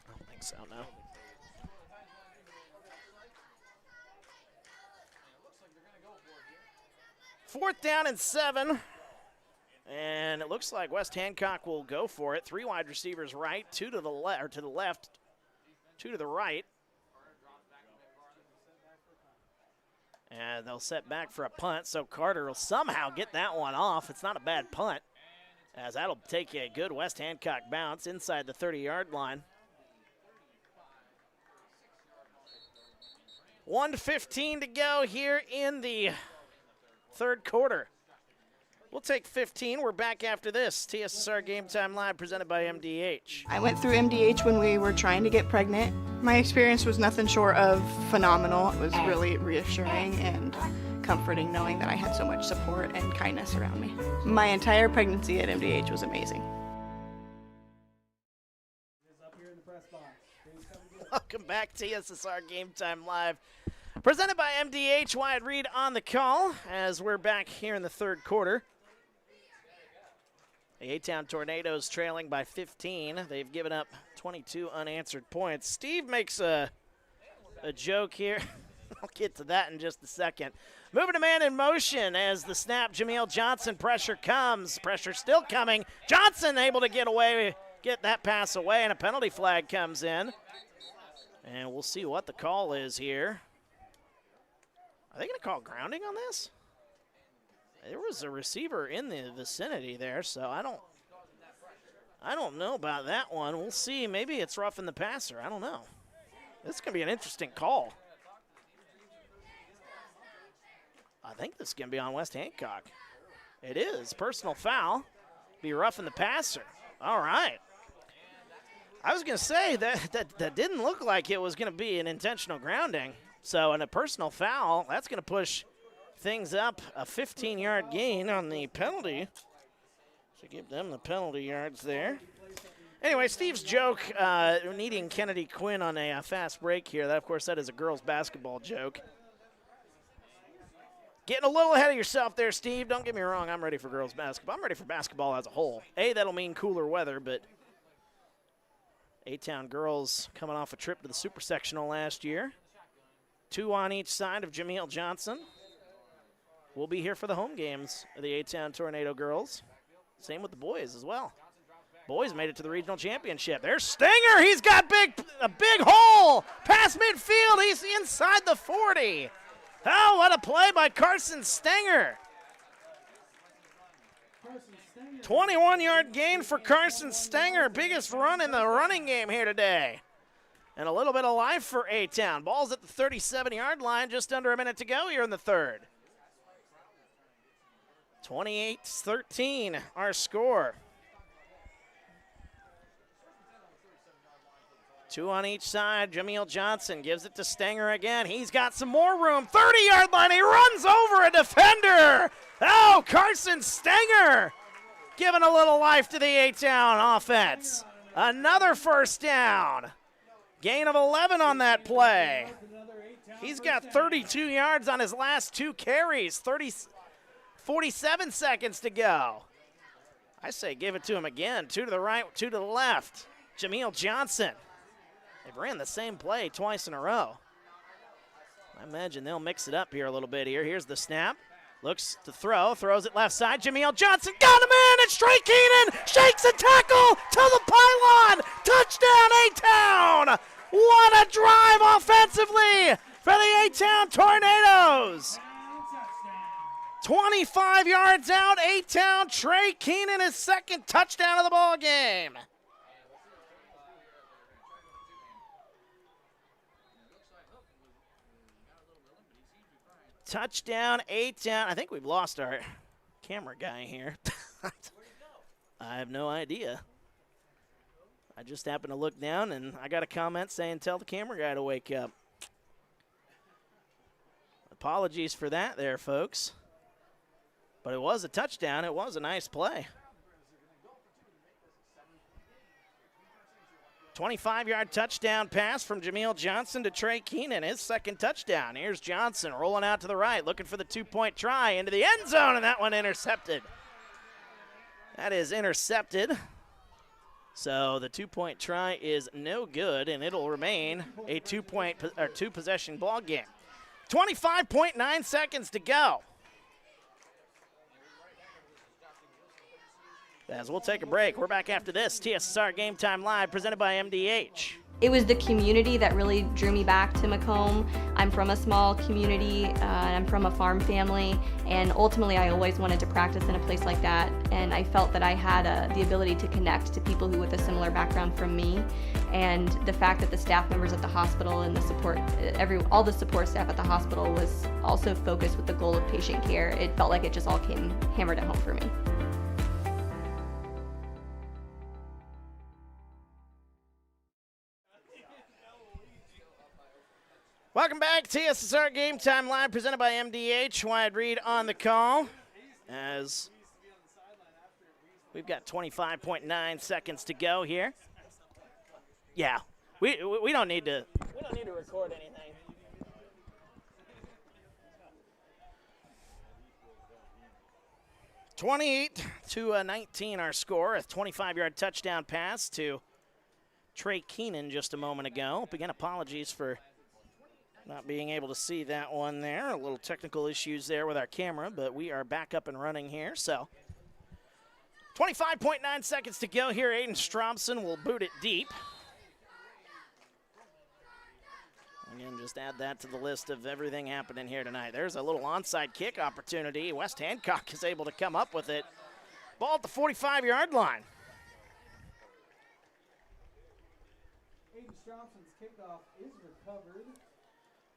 I don't think so, no. Fourth down and 7. And it looks like West Hancock will go for it. 3 wide receivers right, 2 to the left, or to the left, 2 to the right. And they'll set back for a punt, so Carter will somehow get that one off. It's not a bad punt, as that'll take a good West Hancock bounce inside the 30-yard line. 1:15 to go here in the 3rd quarter. We'll take 15. We're back after this. TSSR Game Time Live presented by MDH. I went through MDH when we were trying to get pregnant. My experience was nothing short of phenomenal. It was really reassuring and comforting knowing that I had so much support and kindness around me. My entire pregnancy at MDH was amazing. Welcome back, TSSR Game Time Live. Presented by MDH, Wyatt Reed on the call as we're back here in the 3rd quarter. The A-Town Tornadoes trailing by 15. They've given up 22 unanswered points. Steve makes a joke here. I'll get to that in just a second. Moving to man in motion as the snap. Jameel Johnson, pressure comes. Pressure still coming. Johnson able to get that pass away, and a penalty flag comes in. And we'll see what the call is here. Are they going to call grounding on this? There was a receiver in the vicinity there, so I don't know about that one. We'll see. Maybe it's roughing the passer. I don't know. This is going to be an interesting call. I think this is going to be on West Hancock. It is. Personal foul. Be roughing the passer. All right. I was going to say that didn't look like it was going to be an intentional grounding. So in a personal foul, that's going to push things up. A 15-yard gain on the penalty. So give them the penalty yards there. Anyway, Steve's joke, needing Kennedy Quinn on a fast break here. That, of course, that is a girls' basketball joke. Getting a little ahead of yourself there, Steve. Don't get me wrong. I'm ready for girls' basketball. I'm ready for basketball as a whole. That'll mean cooler weather, but A-Town girls coming off a trip to the Super Sectional last year. 2 on each side of Jameel Johnson. We'll be here for the home games of the A-Town Tornado girls. Same with the boys as well. Boys made it to the regional championship. There's Stenger. He's got a big hole past midfield. He's inside the 40. Oh, what a play by Carson Stenger. 21-yard gain for Carson Stenger. Biggest run in the running game here today. And a little bit of life for A-Town. Ball's at the 37-yard line. Just under a minute to go here in the third. 28-13, our score. 2 on each side. Jameel Johnson gives it to Stenger again. He's got some more room. 30-yard line. He runs over a defender. Oh, Carson Stenger giving a little life to the A-Town offense. Another first down. Gain of 11 on that play. He's got 32 yards on his last 2 carries. 47 seconds to go. I say give it to him again. 2 to the right, 2 to the left. Jameel Johnson. They've ran the same play twice in a row. I imagine they'll mix it up here a little bit here. Here's the snap. Looks to throw. Throws it left side. Jameel Johnson got him in. It's Trey Keenan. Shakes a tackle to the pylon. Touchdown, A-Town. What a drive offensively for the A-Town Tornadoes. 25 yards out. A-Town. Trey Keenan, his second touchdown of the ball game. Touchdown, A-Town. I think we've lost our camera guy here. I have no idea. I just happened to look down, and I got a comment saying tell the camera guy to wake up. Apologies for that there, folks. But it was a touchdown. It was a nice play. 25-yard touchdown pass from Jameel Johnson to Trey Keenan, his second touchdown. Here's Johnson rolling out to the right, looking for the 2-point try into the end zone, and that one intercepted. That is intercepted. So the 2-point try is no good, and it'll remain a 2-possession ball game. 25.9 seconds to go. As we'll take a break. We're back after this. TSSR Game Time Live, presented by MDH. It was the community that really drew me back to Macomb. I'm from a small community, and I'm from a farm family, and ultimately I always wanted to practice in a place like that, and I felt that I had the ability to connect to people who with a similar background from me, and the fact that the staff members at the hospital and the support, all the support staff at the hospital was also focused with the goal of patient care. It felt like it just all came hammered at home for me. Welcome back. TSSR Game Time Live, presented by MDH. Wyatt Reed on the call. As we've got 25.9 seconds to go here. Yeah, we don't need to record anything. (28-19) our score. A 25-yard touchdown pass to Trey Keenan just a moment ago. Again, apologies for not being able to see that one there. A little technical issues there with our camera, but we are back up and running here. So 25.9 seconds to go here. Aiden Stromson will boot it deep. Again, just add that to the list of everything happening here tonight. There's a little onside kick opportunity. West Hancock is able to come up with it. Ball at the 45-yard line. Aiden Stromson's kickoff is recovered.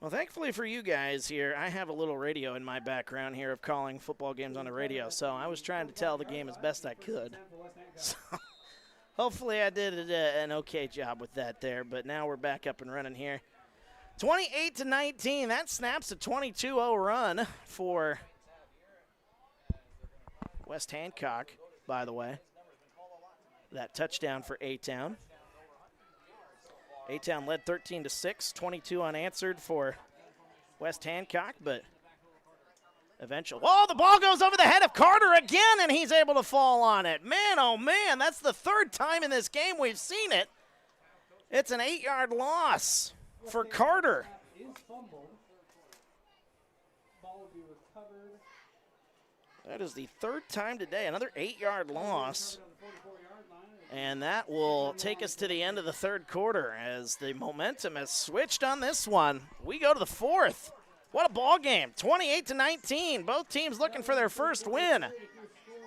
Well, thankfully for you guys here, I have a little radio in my background here of calling football games on the radio, so I was trying to tell the game as best I could. So hopefully I did an okay job with that there, but now we're back up and running here. 28-19. That snaps a 22-0 run for West Hancock, by the way. That touchdown for A-Town. A-Town led 13-6, 22 unanswered for West Hancock, but eventually, oh, the ball goes over the head of Carter again, and he's able to fall on it. Man, oh man, that's the third time in this game we've seen it. It's an 8-yard loss for Carter. Is fumbled. Ball will be recovered. That is the third time today, another 8-yard loss. On the 44-yard line. And that will take us to the end of the third quarter as the momentum has switched on this one. We go to the fourth. What a ball game, 28-19. Both teams looking for their first win.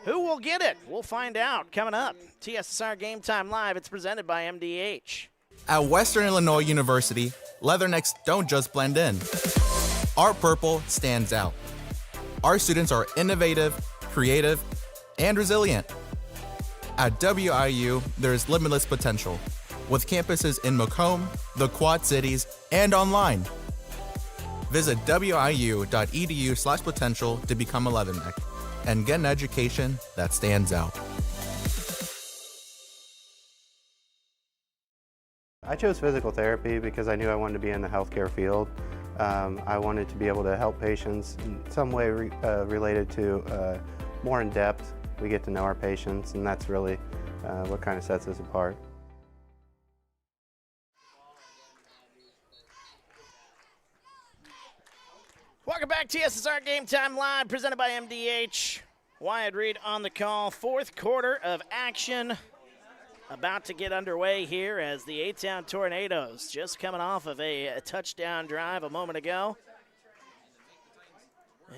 Who will get it? We'll find out coming up. TSSR Game Time Live. It's presented by MDH. At Western Illinois University, leathernecks don't just blend in. Our purple stands out. Our students are innovative, creative, and resilient. At WIU, there is limitless potential, with campuses in Macomb, the Quad Cities, and online. Visit wiu.edu/potential to become a leatherneck and get an education that stands out. I chose physical therapy because I knew I wanted to be in the healthcare field. I wanted to be able to help patients in some way related to more in depth. We get to know our patients, and that's really what kind of sets us apart. Welcome back, TSSR Game Time Live, presented by MDH. Wyatt Reed on the call. Fourth quarter of action about to get underway here as the A-Town Tornadoes just coming off of a touchdown drive a moment ago.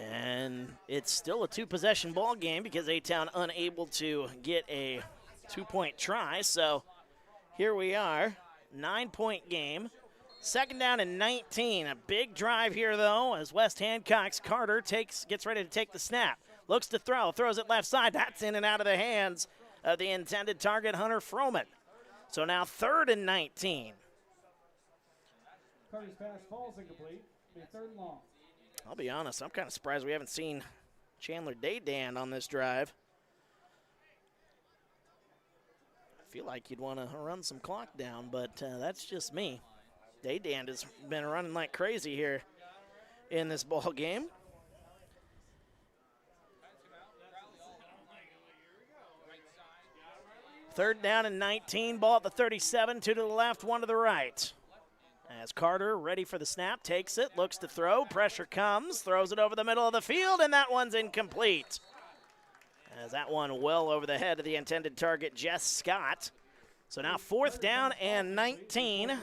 And it's still a two-possession ball game because A-Town unable to get a two-point try. So here we are, 9-point game. Second down and 19. A big drive here, though, as West Hancock's Carter gets ready to take the snap. Looks to throw, throws it left side. That's in and out of the hands of the intended target, Hunter Froman. So now 3rd and 19. Carter's pass falls incomplete. Be 3rd and long. I'll be honest, I'm kind of surprised we haven't seen Chandler Daydan on this drive. I feel like you'd want to run some clock down, but that's just me. Daydan has been running like crazy here in this ball game. Third down and 19, ball at the 37, 2 to the left, 1 to the right. As Carter ready for the snap, takes it, looks to throw, pressure comes, throws it over the middle of the field, and that one's incomplete. As that one well over the head of the intended target, Jess Scott. So now 4th down and 19.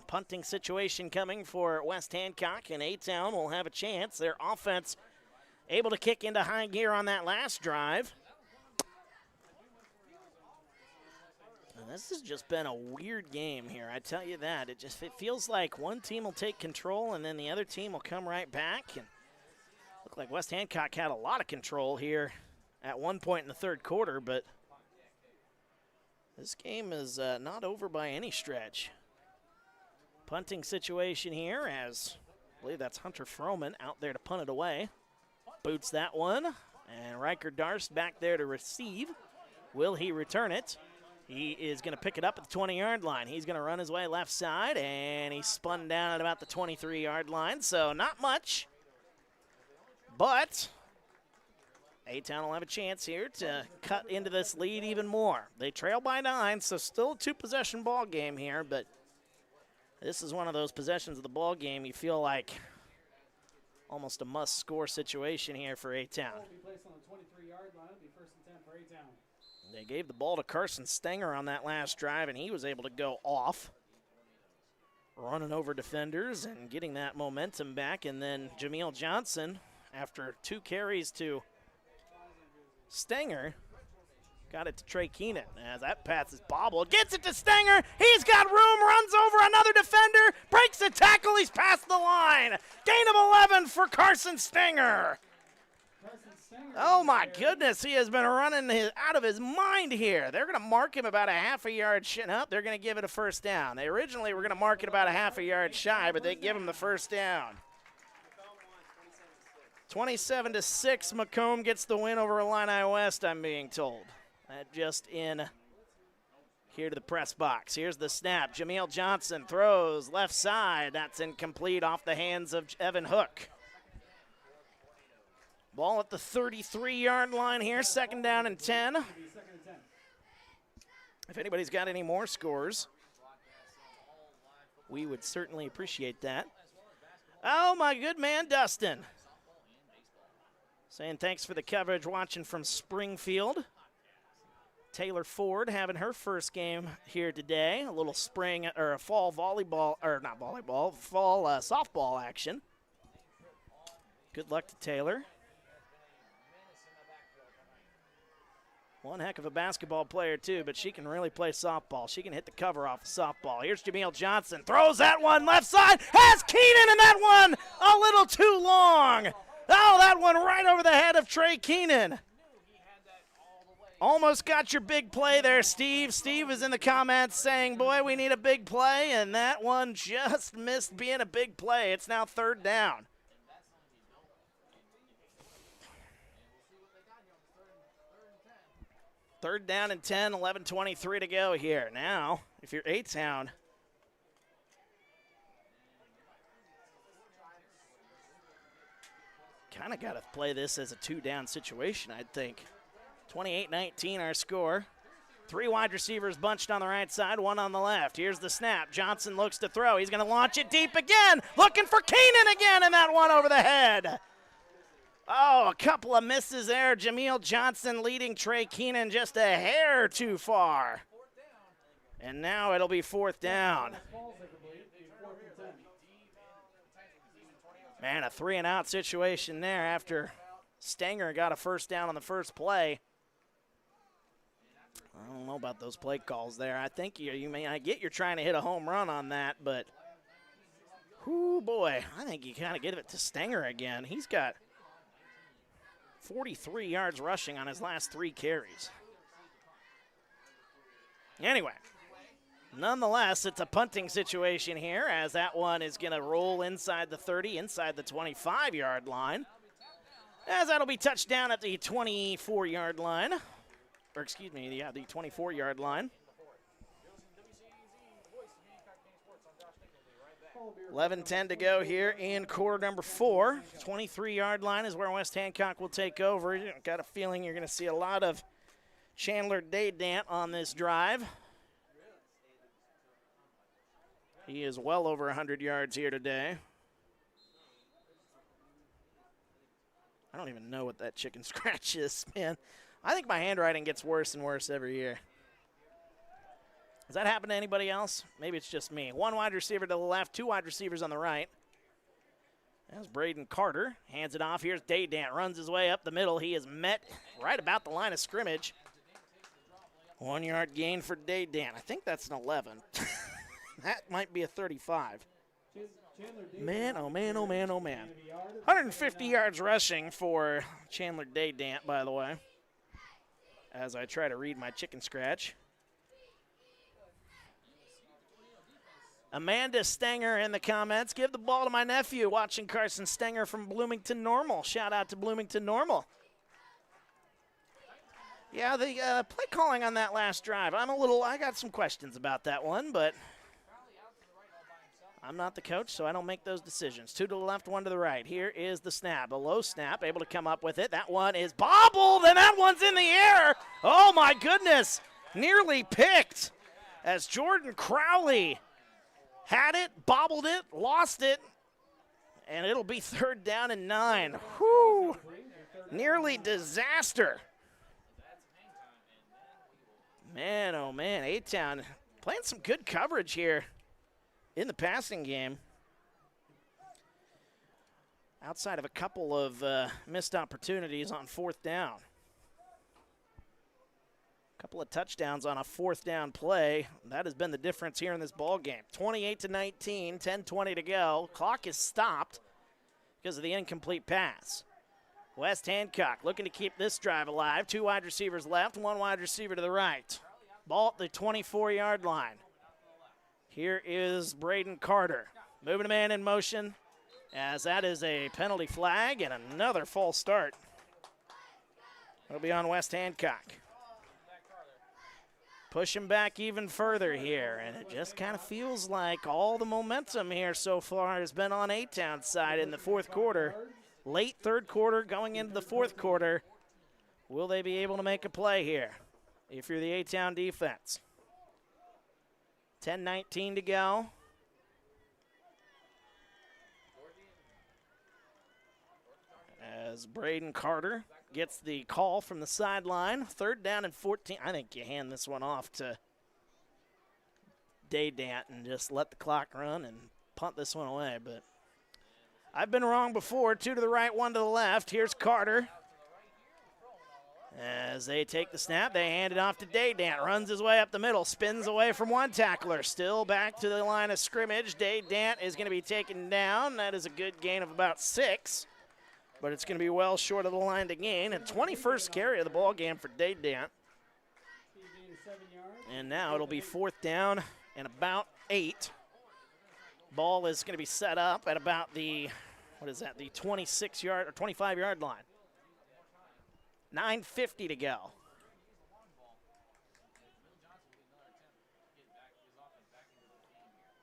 Punting situation coming for West Hancock, and A-Town will have a chance. Their offense able to kick into high gear on that last drive. And this has just been a weird game here, I tell you that. It feels like one team will take control and then the other team will come right back. And looked like West Hancock had a lot of control here at one point in the third quarter, but this game is not over by any stretch. Punting situation here as I believe that's Hunter Froman out there to punt it away. Boots that one, and Riker Darst back there to receive. Will he return it? He is going to pick it up at the 20-yard line. He's going to run his way left side, and he's spun down at about the 23-yard line, so not much. But A-Town will have a chance here to cut into this lead even more. They trail by 9, so still a two-possession ball game here, but this is one of those possessions of the ball game you feel like almost a must-score situation here for A-Town. They gave the ball to Carson Stenger on that last drive, and he was able to go off, running over defenders and getting that momentum back. And then Jameel Johnson, after 2 carries to Stenger, got it to Trey Keenan as that pass is bobbled. Gets it to Stenger. He's got room, runs over another defender, breaks the tackle. He's past the line. Gain of 11 for Carson Stenger. Oh, my goodness. He has been running out of his mind here. They're going to mark him about a half a yard up. They're going to give it a first down. They originally were going to mark it about a half a yard shy, but they give him the first down. 27-6, Macomb gets the win over Illini West, I'm being told. That just in here to the press box. Here's the snap. Jameel Johnson throws left side. That's incomplete off the hands of Evan Hook. Ball at the 33-yard line here, second down and 10. If anybody's got any more scores, we would certainly appreciate that. Oh, my good man, Dustin. Saying thanks for the coverage, watching from Springfield. Taylor Ford having her first game here today. A little spring or a fall volleyball, or not volleyball, fall softball action. Good luck to Taylor. One heck of a basketball player, too, but she can really play softball. She can hit the cover off the softball. Here's Jameel Johnson. Throws that one left side. Has Keenan, and that one a little too long. Oh, that one right over the head of Trey Keenan. Almost got your big play there, Steve. Steve was in the comments saying, boy, we need a big play, and that one just missed being a big play. It's now third down. Third down and 10, 11:23 to go here. Now, if you're A-Town, kind of got to play this as a two-down situation, I'd think. 28-19 our score. Three wide receivers bunched on the right side, one on the left. Here's the snap. Johnson looks to throw. He's going to launch it deep again. Looking for Keenan again, and that one over the head. Oh, a couple of misses there. Jameel Johnson leading Trey Keenan just a hair too far. And now it'll be fourth down. Man, a 3-and-out situation there after Stenger got a first down on the first play. I don't know about those play calls there. I think I get you're trying to hit a home run on that, but whoo boy, I think you kind of give it to Stenger again. He's got 43 yards rushing on his last 3 carries. Anyway, nonetheless, it's a punting situation here as that one is going to roll inside the 30, inside the 25-yard line. As that'll be touched down at the 24-yard line. Or excuse me, yeah, the 24-yard line. 11:10 to go here in quarter number 4. 23-yard line is where West Hancock will take over. Got a feeling you're going to see a lot of Chandler Daydant on this drive. He is well over 100 yards here today. I don't even know what that chicken scratch is, man. I think my handwriting gets worse and worse every year. Does that happen to anybody else? Maybe it's just me. One wide receiver to the left, 2 wide receivers on the right. That's Braden Carter. Hands it off. Here's Daydant. Runs his way up the middle. He is met right about the line of scrimmage. 1 yard gain for Daydant. I think that's an 11. That might be a 35. Man, oh man, oh man, oh man. 150 yards rushing for Chandler Daydant, by the way, as I try to read my chicken scratch. Amanda Stenger in the comments. Give the ball to my nephew watching Carson Stenger from Bloomington Normal. Shout out to Bloomington Normal. Yeah, the play calling on that last drive. I got some questions about that one, but I'm not the coach, so I don't make those decisions. 2 to the left, 1 to the right. Here is the snap. A low snap, able to come up with it. That one is bobbled, and that one's in the air. Oh, my goodness. Nearly picked as Jordan Crowley had it, bobbled it, lost it, and it'll be third down and 9. Whew. Nearly disaster. Man, oh, man. A-Town playing some good coverage here in the passing game. Outside of a couple of missed opportunities on fourth down. A couple of touchdowns on a fourth down play. That has been the difference here in this ball game. 28-19, 10:20 to go. Clock is stopped because of the incomplete pass. West Hancock looking to keep this drive alive. 2 wide receivers left, 1 wide receiver to the right. Ball at the 24-yard line. Here is Braden Carter. Moving a man in motion, as that is a penalty flag and another false start. It'll be on West Hancock. Pushing back even further here, and it just kind of feels like all the momentum here so far has been on A-Town's side in the fourth quarter. Late third quarter going into the fourth quarter. Will they be able to make a play here if you're the A-Town defense? 10:19 to go. As Braden Carter gets the call from the sideline. 3rd down and 14. I think you hand this one off to Daydant and just let the clock run and punt this one away. But I've been wrong before. 2 to the right, 1 to the left. Here's Carter. As they take the snap, they hand it off to Daydant. Runs his way up the middle, spins away from one tackler. Still back to the line of scrimmage. Daydant is going to be taken down. That is a good gain of about 6. But it's going to be well short of the line to gain. And 21st carry of the ball game for Daydant. And now it'll be 4th down and about 8. Ball is going to be set up at about the, the 26-yard or 25-yard line. 9:50 to go.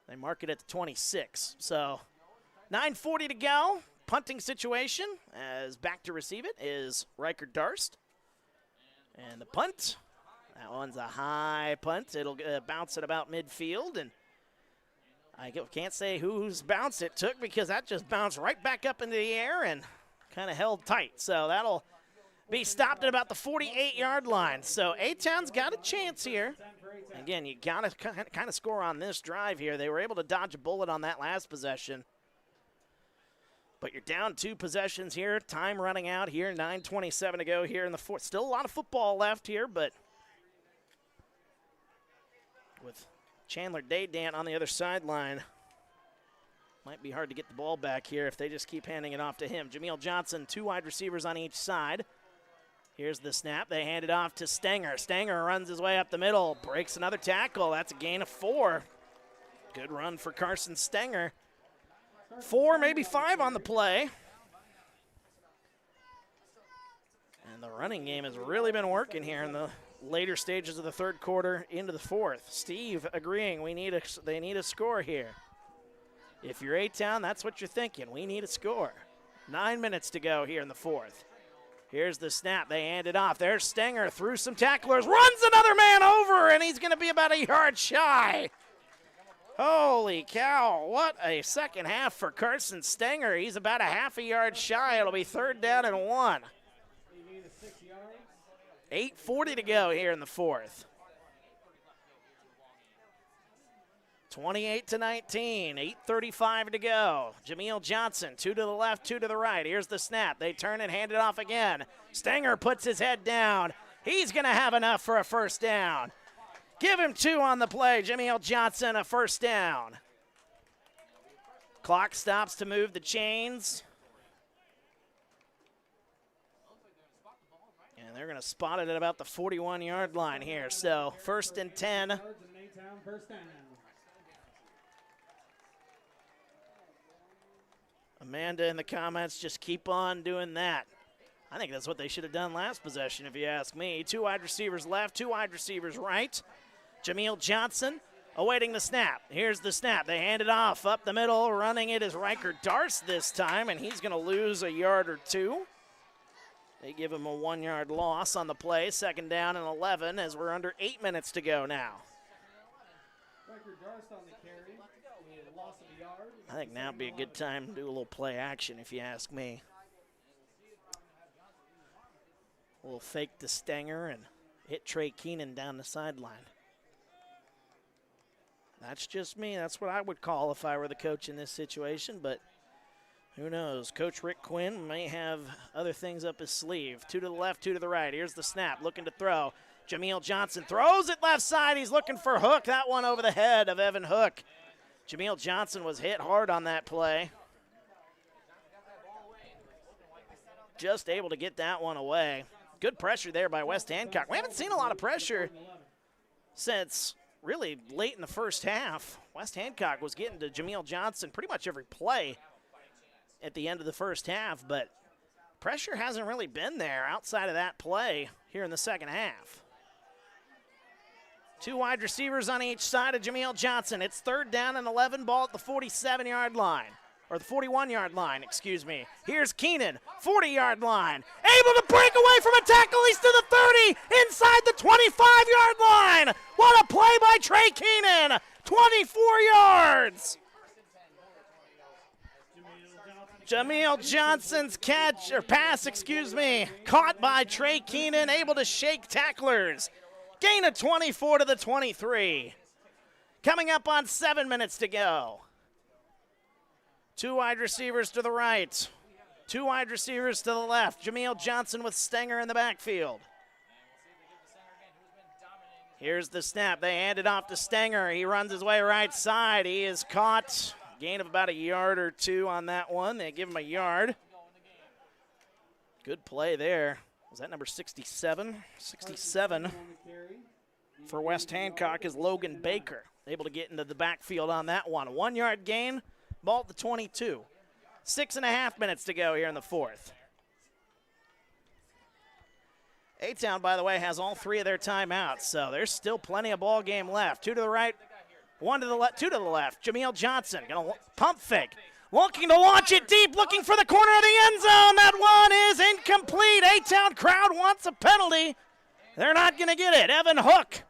They mark it at the 26. So 9:40 to go. Punting situation, as back to receive it is Riker Darst. And the punt, that one's a high punt. It'll bounce at about midfield, and I can't say whose bounce it took because that just bounced right back up into the air and kind of held tight. So that'll be stopped at about the 48-yard line. So A-Town's got a chance here. Again, you got to kind of score on this drive here. They were able to dodge a bullet on that last possession. But you're down 2 possessions here. Time running out here. 9:27 to go here in the fourth. Still a lot of football left here, but with Chandler Daydant on the other sideline, might be hard to get the ball back here if they just keep handing it off to him. Jameel Johnson, 2 wide receivers on each side. Here's the snap. They hand it off to Stenger. Stenger runs his way up the middle, breaks another tackle. That's a gain of 4. Good run for Carson Stenger. 4, maybe 5 on the play. And the running game has really been working here in the later stages of the third quarter into the fourth. Steve agreeing they need a score here. If you're A-Town, that's what you're thinking. We need a score. 9 minutes to go here in the fourth. Here's the snap. They hand it off. There's Stenger through some tacklers. Runs another man over, and he's going to be about a yard shy. Holy cow, what a second half for Carson Stenger. He's about a half a yard shy. It'll be 3rd down and 1. 8:40 to go here in the fourth. 28-19, 8:35 to go. Jameel Johnson, 2 to the left, 2 to the right. Here's the snap. They turn and hand it off again. Stenger puts his head down. He's going to have enough for a 1st down. Give him 2 on the play. Jameel Johnson, a 1st down. Clock stops to move the chains. And they're going to spot it at about the 41-yard line here. So 1st and 10. Amanda in the comments, just keep on doing that. I think that's what they should have done last possession, if you ask me. 2 wide receivers left, 2 wide receivers right. Jameel Johnson awaiting the snap. Here's the snap. They hand it off up the middle. Running it is Riker Darst this time, and he's going to lose a yard or 2. They give him a 1-yard loss on the play. 2nd down and 11 as we're under 8 minutes to go now. Riker Darst on the carry. Loss of a yard. I think now would be a good time to do a little play action, if you ask me. A little fake to Stenger and hit Trey Keenan down the sideline. That's just me. That's what I would call if I were the coach in this situation, but who knows? Coach Rick Quinn may have other things up his sleeve. 2 to the left, 2 to the right. Here's the snap, looking to throw. Jameel Johnson throws it left side. He's looking for Hook. That one over the head of Evan Hook. Jameel Johnson was hit hard on that play. just able to get that one away. Good pressure there by West Hancock. We haven't seen a lot of pressure since really late in the first half. West Hancock was getting to Jameel Johnson pretty much every play at the end of the first half, but pressure hasn't really been there outside of that play here in the second half. 2 wide receivers on each side of Jameel Johnson. It's 3rd down and 11, ball at the 47-yard line. Or the 41-yard line, excuse me. Here's Keenan, 40-yard line. Able to break away from a tackle. He's to the 30, inside the 25-yard line. What a play by Trey Keenan, 24 yards. Jameel Johnson's catch, or pass, excuse me, caught by Trey Keenan, able to shake tacklers. Gain of 24 to the 23. Coming up on 7 minutes to go. 2 wide receivers to the right. 2 wide receivers to the left. Jameel Johnson with Stenger in the backfield. Here's the snap. They hand it off to Stenger. He runs his way right side. He is caught. Gain of about a yard or 2 on that one. They give him a yard. Good play there. Was that number 67? 67 for West Hancock is Logan Baker. Able to get into the backfield on that one. 1 yard gain. Ball at the 22. 6.5 minutes to go here in the 4th. A-Town, by the way, has all 3 of their timeouts, so there's still plenty of ball game left. 2 to the right, 1 to the left, 2 to the left. Jameel Johnson gonna pump fake. Looking to launch it deep, looking for the corner of the end zone. That one is incomplete. A-Town crowd wants a penalty. They're not gonna get it. Evan Hook,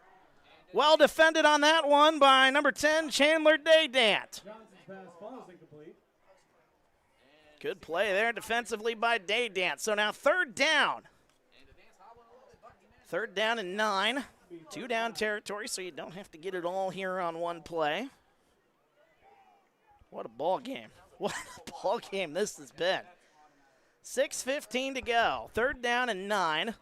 well defended on that one by number 10, Chandler Daydant. Good play there defensively by Daydant. So now 3rd down. 3rd down and 9. 2 down territory, so you don't have to get it all here on one play. What a ball game. What a ball game this has been. 6:15 to go. 3rd down and 9.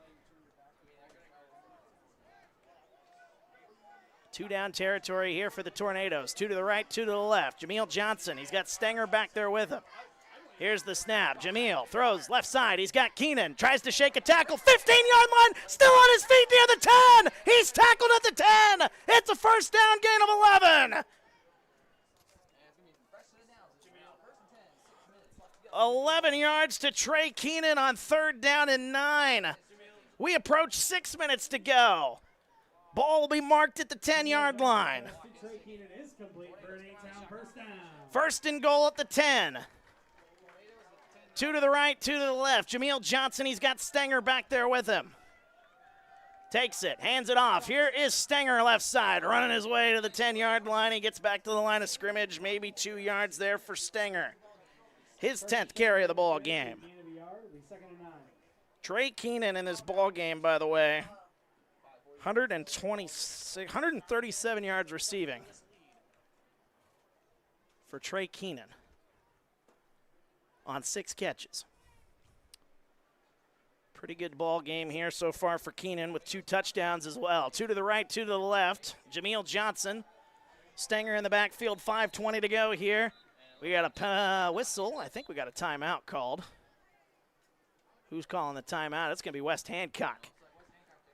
2 down territory here for the Tornadoes. 2 to the right, 2 to the left. Jameel Johnson, he's got Stenger back there with him. Here's the snap. Jameel throws left side. He's got Keenan. Tries to shake a tackle. 15-yard line. Still on his feet near the 10. He's tackled at the 10. It's a 1st down gain of 11. 11 yards to Trey Keenan on 3rd down and 9. We approach 6 minutes to go. Ball will be marked at the 10-yard line. 1st and goal at the 10. 2 to the right, 2 to the left. Jameel Johnson, he's got Stenger back there with him. Takes it, hands it off. Here is Stenger left side, running his way to the 10-yard line. He gets back to the line of scrimmage, maybe 2 yards there for Stenger. His 10th carry of the ball game. Trey Keenan in this ball game, by the way, 137 yards receiving for Trey Keenan on 6 catches. Pretty good ball game here so far for Keenan with 2 touchdowns as well. 2 to the right, 2 to the left. Jameel Johnson, Stenger in the backfield, 5:20 to go here. We got a whistle. I think we got a timeout called. Who's calling the timeout? It's going to be West Hancock.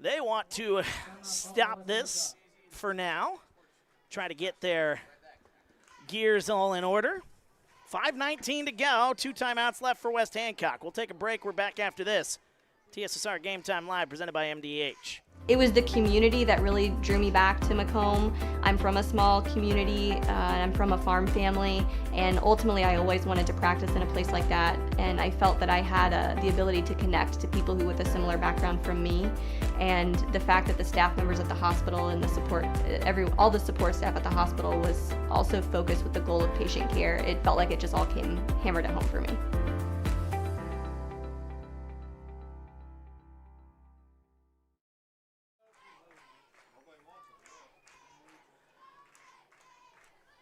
They want to stop this for now. Try to get their gears all in order. 5:19 to go. 2 timeouts left for West Hancock. We'll take a break. We're back after this. TSSR Game Time Live presented by MDH. It was the community that really drew me back to Macomb. I'm from a small community, I'm from a farm family, and ultimately I always wanted to practice in a place like that, and I felt that I had the ability to connect to people who with a similar background from me, and the fact that the staff members at the hospital and the support, all the support staff at the hospital was also focused with the goal of patient care. It felt like it just all came hammered at home for me.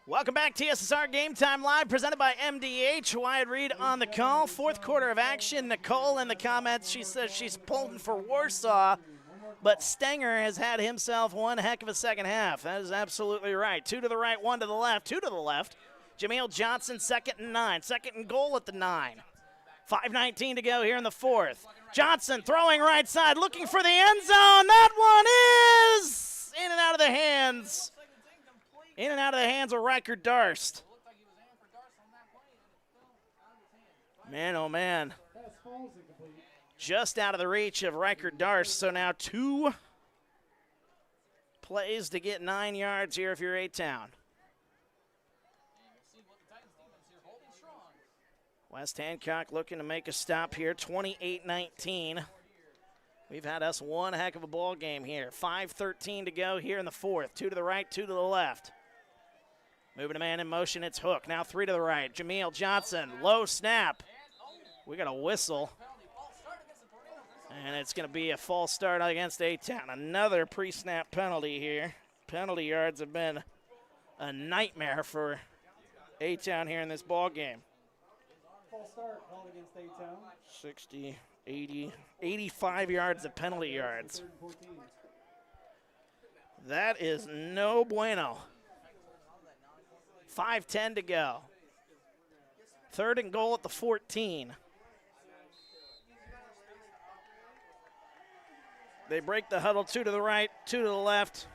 Welcome back, TSSR Game Time Live, presented by MDH. Wyatt Reed on the call. 4th quarter of action. Nicole in the comments, she says she's pulling for Warsaw, but Stenger has had himself one heck of a second half. That is absolutely right. 2 to the right, 1 to the left, 2 to the left. Jameel Johnson, 2nd and 9. 2nd and goal at the 9. 5:19 to go here in the fourth. Johnson throwing right side, looking for the end zone. That one is in and out of the hands. In and out of the hands of Riker Darst. Man, oh man. Just out of the reach of Riker Darst. So now 2 plays to get 9 yards here if you're A-Town. West Hancock looking to make a stop here, 28-19. We've had us one heck of a ball game here. 5:13 to go here in the fourth. 2 to the right, 2 to the left. Moving a man in motion, it's Hook. Now 3 to the right. Jameel Johnson, low snap. We got a whistle. And it's going to be a false start against A-Town. Another pre-snap penalty here. Penalty yards have been a nightmare for A-Town here in this ball game. False start called against A-Town. 60, 80, 85 yards of penalty yards. That is no bueno. 5:10 to go. 3rd and goal at the 14. They break the huddle, 2 to the right, 2 to the left.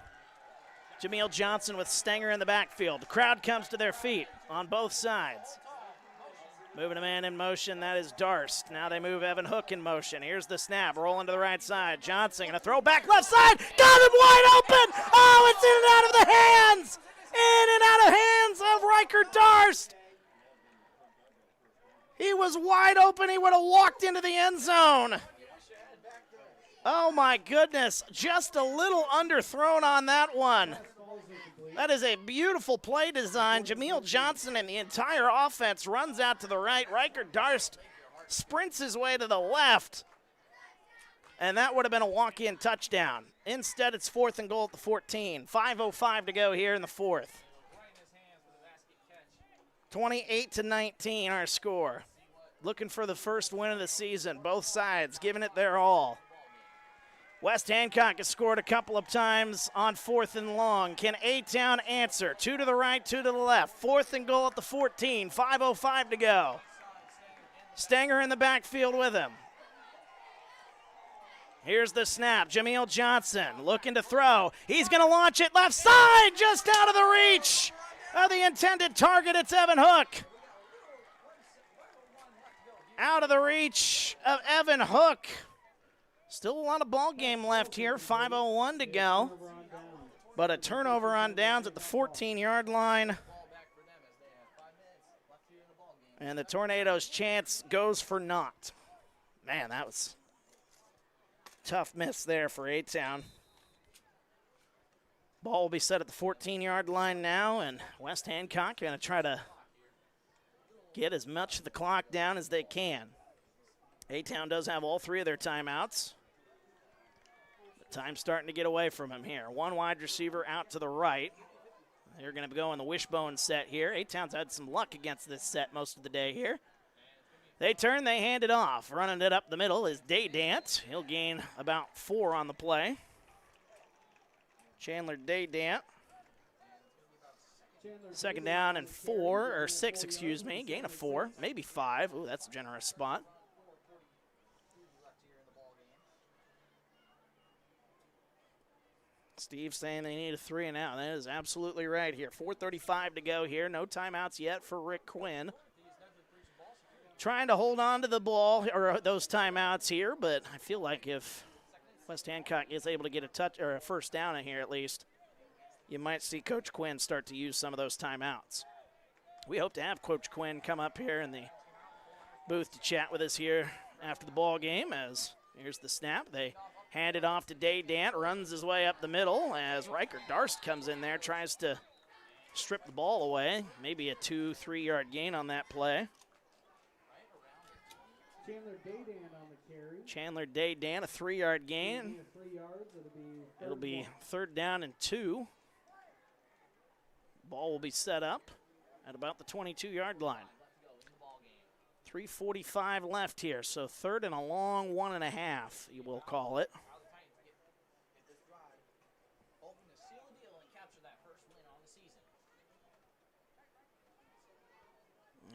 Jameel Johnson with Stenger in the backfield. The crowd comes to their feet on both sides. Moving a man in motion, that is Darst. Now they move Evan Hook in motion. Here's the snap, rolling to the right side. Johnson gonna throw back left side, got it wide open! Oh, it's in and out of the hands! In and out of hands of Riker Darst! He was wide open, he would have walked into the end zone. Oh my goodness, just a little underthrown on that one. That is a beautiful play design. Jameel Johnson and the entire offense runs out to the right. Riker Darst sprints his way to the left. And that would have been a walk-in touchdown. Instead, it's 4th and goal at the 14. 5:05 to go here in the fourth. 28-19 our score. Looking for the first win of the season. Both sides giving it their all. West Hancock has scored a couple of times on 4th and long. Can A-Town answer? 2 to the right, 2 to the left. 4th and goal at the 14. 5:05 to go. Stenger in the backfield with him. Here's the snap. Jameel Johnson looking to throw. He's going to launch it left side, just out of the reach of the intended target. It's Evan Hook. Out of the reach of Evan Hook. Still a lot of ball game left here. 5:01 to go. But a turnover on downs at the 14-yard line. And the Tornadoes' chance goes for naught. Man, that was a tough miss there for A-Town. Ball will be set at the 14-yard line now, and West Hancock going to try to get as much of the clock down as they can. A-Town does have all 3 of their timeouts. The time's starting to get away from him here. One wide receiver out to the right. They're going to go in the wishbone set here. A-Town's had some luck against this set most of the day here. They turn, they hand it off. Running it up the middle is Daydant. He'll gain about 4 on the play. Chandler Daydant. 2nd down and 4, or 6, excuse me. Gain of 4, maybe 5. Ooh, that's a generous spot. Steve saying they need a 3 and out. That is absolutely right here. 4:35 to go here. No timeouts yet for Rick Quinn. Trying to hold on to the ball, or those timeouts here, but I feel like if West Hancock is able to get a touch or a first down in here at least, you might see Coach Quinn start to use some of those timeouts. We hope to have Coach Quinn come up here in the booth to chat with us here after the ball game, as here's the snap. They hand it off to Daydant, runs his way up the middle as Riker Darst comes in there, tries to strip the ball away. Maybe a 2-3 yard gain on that play. Chandler Daydant on the carry. Chandler Daydant, a 3 yard gain. 3 yards, It'll be 3rd down and 2. Ball will be set up at about the 22-yard line. 3:45 left here, so 3rd and a long 1.5, you will call it.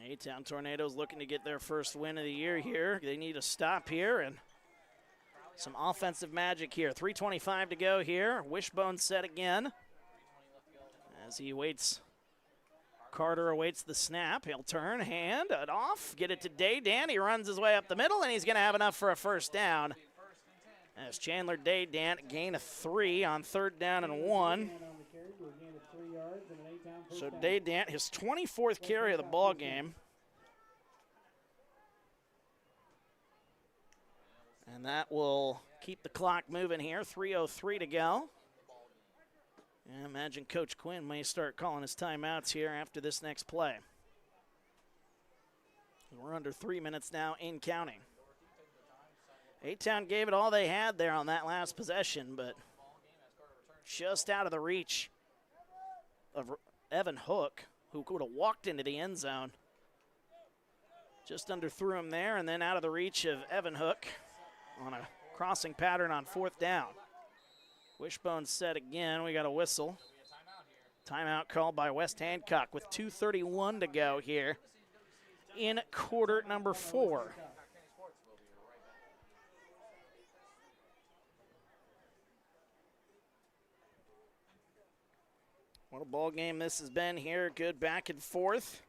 A-Town Tornadoes looking to get their first win of the year here. They need a stop here and some offensive magic here. 3:25 to go here. Wishbone set again. As he waits, Carter awaits the snap. He'll turn, hand it off, get it to Daydant. He runs his way up the middle, and he's going to have enough for a first down. As Chandler Daydant gain of 3 on 3rd down and 1. So Daydant, his 24th carry of the ball game. And that will keep the clock moving here. 3:03 to go. And I imagine Coach Quinn may start calling his timeouts here after this next play. We're under 3 minutes now in counting. A-Town gave it all they had there on that last possession, but just out of the reach of Evan Hook, who could have walked into the end zone. Just underthrew him there, and then out of the reach of Evan Hook on a crossing pattern on 4th down. Wishbone set again. We got a whistle. Timeout called by West Hancock with 2:31 to go here in quarter number 4. What a ball game this has been here. Good back and forth.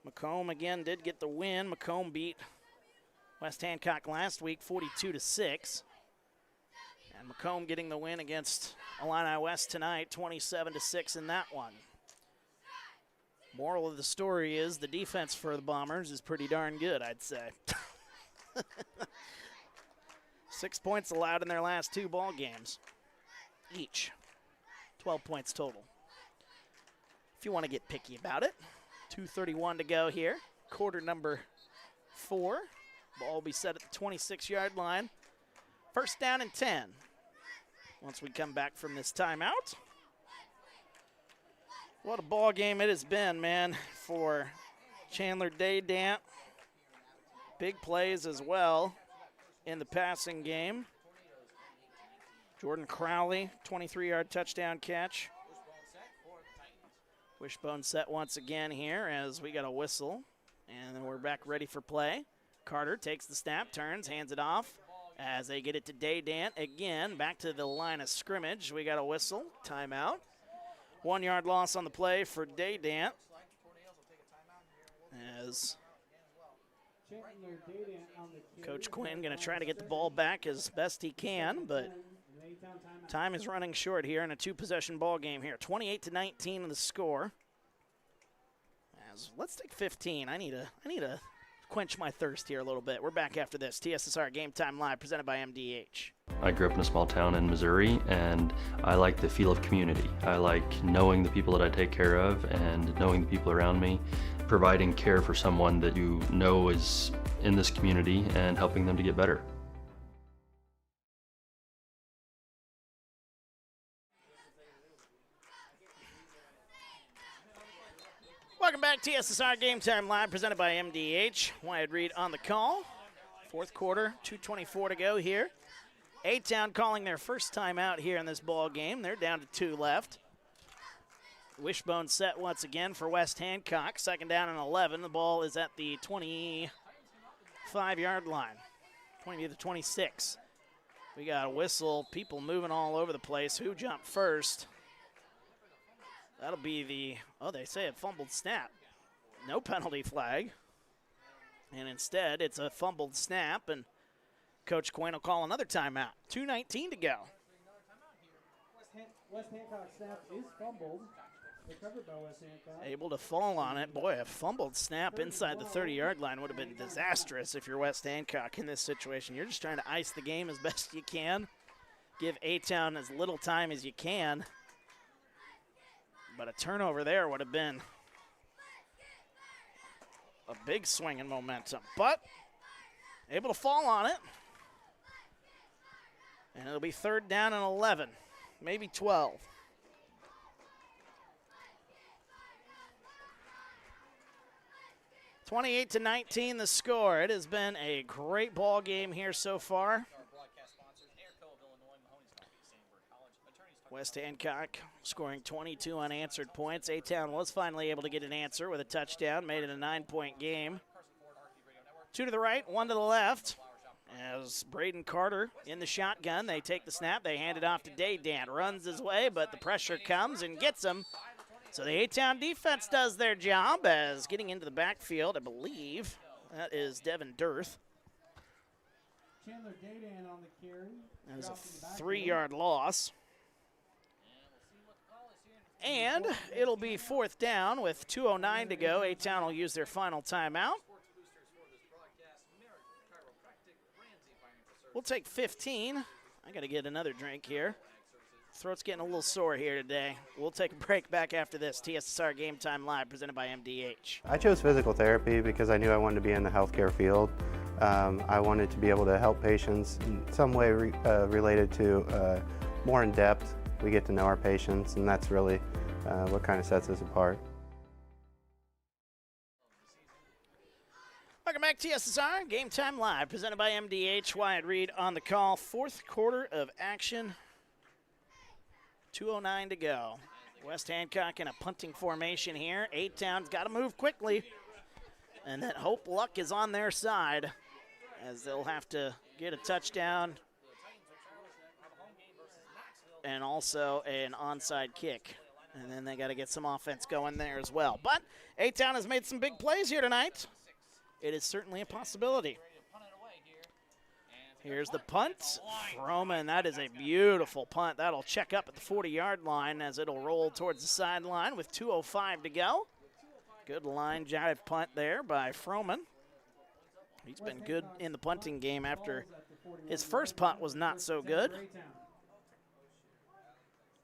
Macomb again did get the win. Macomb beat West Hancock last week 42-6. And Macomb getting the win against Illini West tonight, 27-6 in that one. Moral of the story is the defense for the Bombers is pretty darn good, I'd say. 6 points allowed in their last 2 ball games each. 12 points total. If you want to get picky about it. 2:31 to go here. Quarter number 4. Ball will be set at the 26-yard line. First down and 10. Once we come back from this timeout. What a ball game it has been, man, for Chandler Daydant. Big plays as well in the passing game. Jordan Crowley, 23-yard touchdown catch. Wishbone set once again here as we got a whistle. And then we're back ready for play. Carter takes the snap, turns, hands it off as they get it to Daydant again. Back to the line of scrimmage. We got a whistle, timeout. 1-yard loss on the play for Daydant. As Coach Quinn going to try to get the ball back as best he can, but time is running short here in a 2-possession ball game here. 28-19 in the score. As let's take 15. I need to quench my thirst here a little bit. We're back after this. TSSR Game Time Live presented by MDH. I grew up in a small town in Missouri, and I like the feel of community. I like knowing the people that I take care of and knowing the people around me, providing care for someone that you know is in this community and helping them to get better. Welcome back, TSSR Game Time Live, presented by MDH. Wyatt Reed on the call. 4th quarter, 2:24 to go here. A-Town calling their first time out here in this ball game. They're down to 2 left. Wishbone set once again for West Hancock. 2nd down and 11. The ball is at the 25-yard line. 20 to the 26. We got a whistle. People moving all over the place. Who jumped first? That'll be the, they say a fumbled snap. No penalty flag. And instead, it's a fumbled snap, and Coach Quinn will call another timeout. 2:19 to go. West Hancock snap is fumbled. Recovered by West Hancock. Able to fall on it. Boy, a fumbled snap inside the 30-yard line would have been disastrous if you're West Hancock in this situation. You're just trying to ice the game as best you can. Give A-Town as little time as you can. But a turnover there would have been a big swing in momentum. But able to fall on it. And it'll be 3rd down and 11, maybe 12. (28-19) the score. It has been a great ball game here so far. West Hancock scoring 22 unanswered points. A-Town was finally able to get an answer with a touchdown, made it a 9-point game. 2 to the right, 1 to the left. As Braden Carter in the shotgun, they take the snap, they hand it off to Daydan. Runs his way, but the pressure comes and gets him. So the A-Town defense does their job as getting into the backfield, I believe. That is Devin Dirth. Chandler Daydan on the carry. That was a 3-yard loss. And it'll be 4th down with 2:09 to go. A-Town will use their final timeout. We'll take 15. I got to get another drink here. Throat's getting a little sore here today. We'll take a break back after this. TSSR Game Time Live presented by MDH. I chose physical therapy because I knew I wanted to be in the healthcare field. I wanted to be able to help patients in some way related to more in depth. We get to know our patients, and that's really what kind of sets us apart. Welcome back to TSSR Game Time Live presented by MDH. Wyatt Reed on the call. 4th quarter of action. 2:09 to go. West Hancock in a punting formation here. A-Town's got to move quickly. And that Hope Luck is on their side as they'll have to get a touchdown and also an onside kick. And then they got to get some offense going there as well. But A-Town has made some big plays here tonight. It is certainly a possibility. Here's the punt. Froman, that is a beautiful punt. That'll check up at the 40-yard line as it'll roll towards the sideline with 2:05 to go. Good line jive punt there by Froman. He's been good in the punting game after his first punt was not so good.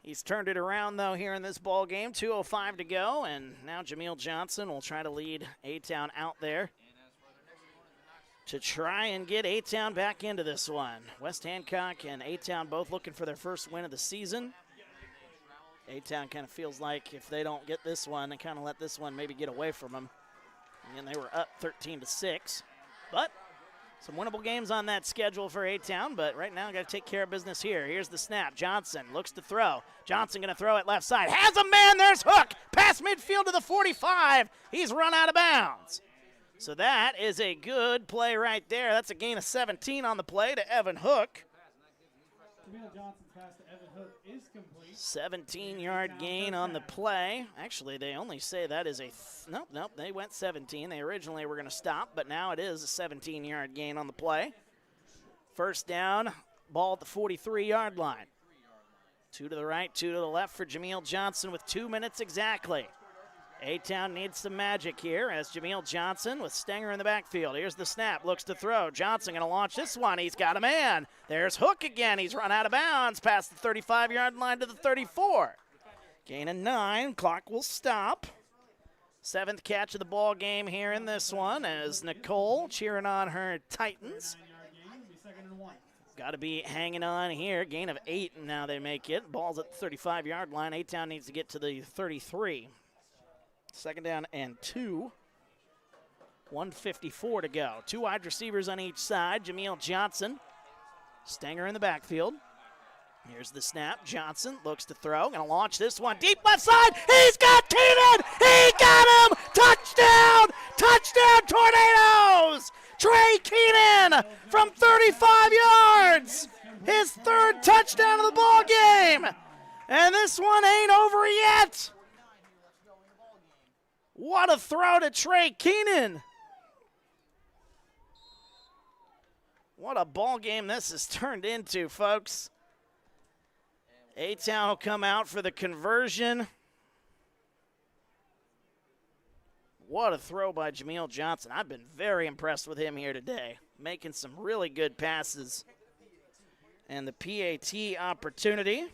He's turned it around, though, here in this ball game. 2:05 to go, and now Jameel Johnson will try to lead A-Town out there to try and get A-Town back into this one. West Hancock and A-Town both looking for their first win of the season. A-Town kind of feels like if they don't get this one, they kind of let this one maybe get away from them. And they were up 13-6. But some winnable games on that schedule for A-Town, but right now got to take care of business here. Here's the snap. Johnson looks to throw. Johnson going to throw it left side. Has a man. There's Hook. Past midfield to the 45. He's run out of bounds. So that is a good play right there. That's a gain of 17 on the play to Evan Hook. Jameel Johnson's pass to Evan Hook is complete. 17-yard gain on the play. Actually, they only say that is a nope, they went 17. They originally were going to stop, but now it is a 17-yard gain on the play. First down, ball at the 43-yard line. 2 to the right, 2 to the left for Jameel Johnson with 2 minutes exactly. A-Town needs some magic here as Jameel Johnson with Stenger in the backfield. Here's the snap, looks to throw. Johnson going to launch this one. He's got a man. There's Hook again. He's run out of bounds past the 35-yard line to the 34. Gain of 9. Clock will stop. 7th catch of the ball game here in this one as Nicole cheering on her Titans. Got to be hanging on here. Gain of 8, and now they make it. Ball's at the 35-yard line. A-Town needs to get to the 33. 2nd down and 2. 1:54 to go. 2 wide receivers on each side. Jameel Johnson. Stenger in the backfield. Here's the snap. Johnson looks to throw. Going to launch this one deep left side. He's got Keenan. He got him. Touchdown. Touchdown Tornadoes. Trey Keenan from 35 yards. His 3rd touchdown of the ball game. And this one ain't over yet. What a throw to Trey Keenan. What a ball game this has turned into, folks. A-Town will come out for the conversion. What a throw by Jameel Johnson. I've been very impressed with him here today, making some really good passes. And the PAT opportunity.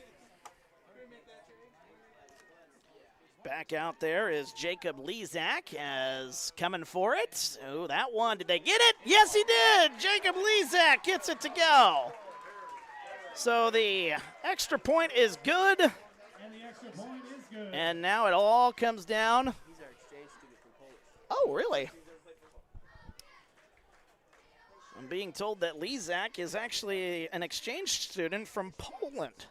Back out there is Jacob Lezak as coming for it. Oh, that one, did they get it? Yes, he did. Jacob Lezak gets it to go. So the extra point is good. And the extra point is good. And now it all comes down. Oh, really? I'm being told that Lezak is actually an exchange student from Poland.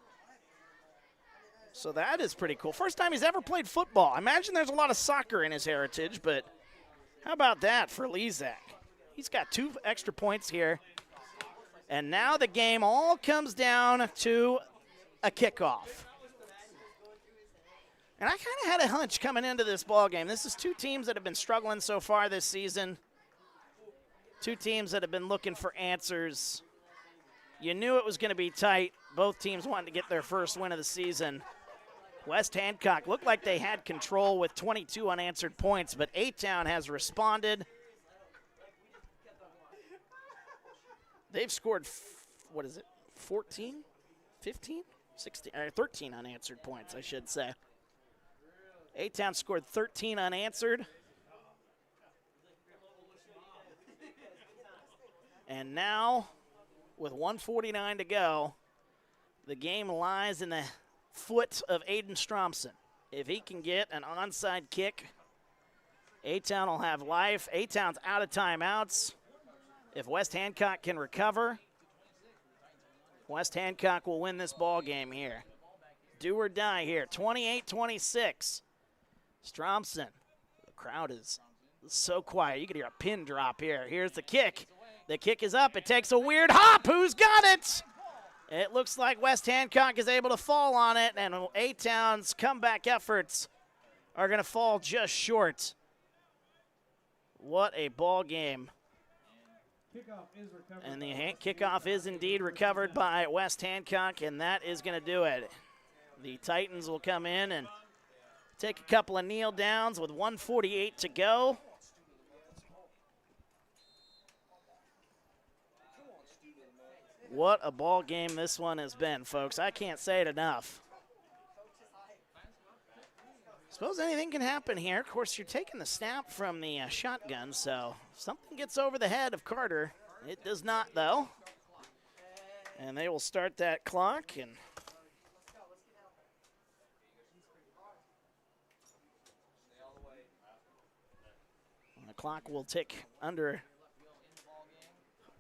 So that is pretty cool. First time he's ever played football. I imagine there's a lot of soccer in his heritage, but how about that for Lezak? He's got 2 extra points here. And now the game all comes down to a kickoff. And I kind of had a hunch coming into this ball game. This is 2 teams that have been struggling so far this season. 2 teams that have been looking for answers. You knew it was going to be tight. Both teams wanted to get their first win of the season. West Hancock looked like they had control with 22 unanswered points, but A-Town has responded. They've scored, 14, 15, 16, 13 unanswered points, I should say. A-Town scored 13 unanswered. And now, with 1:49 to go, the game lies in the foot of Aiden Stromson. If he can get an onside kick, A-Town will have life. A-Town's out of timeouts. If West Hancock can recover, West Hancock will win this ball game here. Do or die here. 28-26. Stromson. The crowd is so quiet. You can hear a pin drop here. Here's the kick. The kick is up. It takes a weird hop. Who's got it? It looks like West Hancock is able to fall on it, and A-Town's comeback efforts are going to fall just short. What a ball game. And the kickoff is indeed recovered by West Hancock, and that is going to do it. The Titans will come in and take a couple of kneel downs with 1:48 to go. What a ball game this one has been, folks. I can't say it enough. Suppose anything can happen here. Of course, you're taking the snap from the shotgun, so if something gets over the head of Carter. It does not, though. And they will start that clock. And the clock will tick under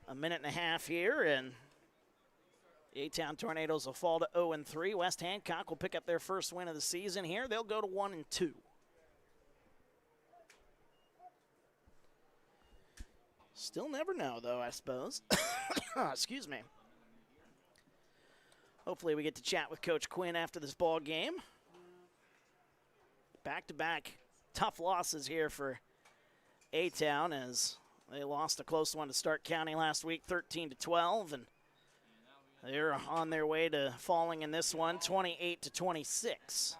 a minute and a half here, and the A-Town Tornadoes will fall to 0-3. West Hancock will pick up their first win of the season here. They'll go to 1-2. Still never know, though, I suppose. Excuse me. Hopefully we get to chat with Coach Quinn after this ball game. Back-to-back tough losses here for A-Town as they lost a close one to Stark County last week, 13-12, and they're on their way to falling in this one, 28-26.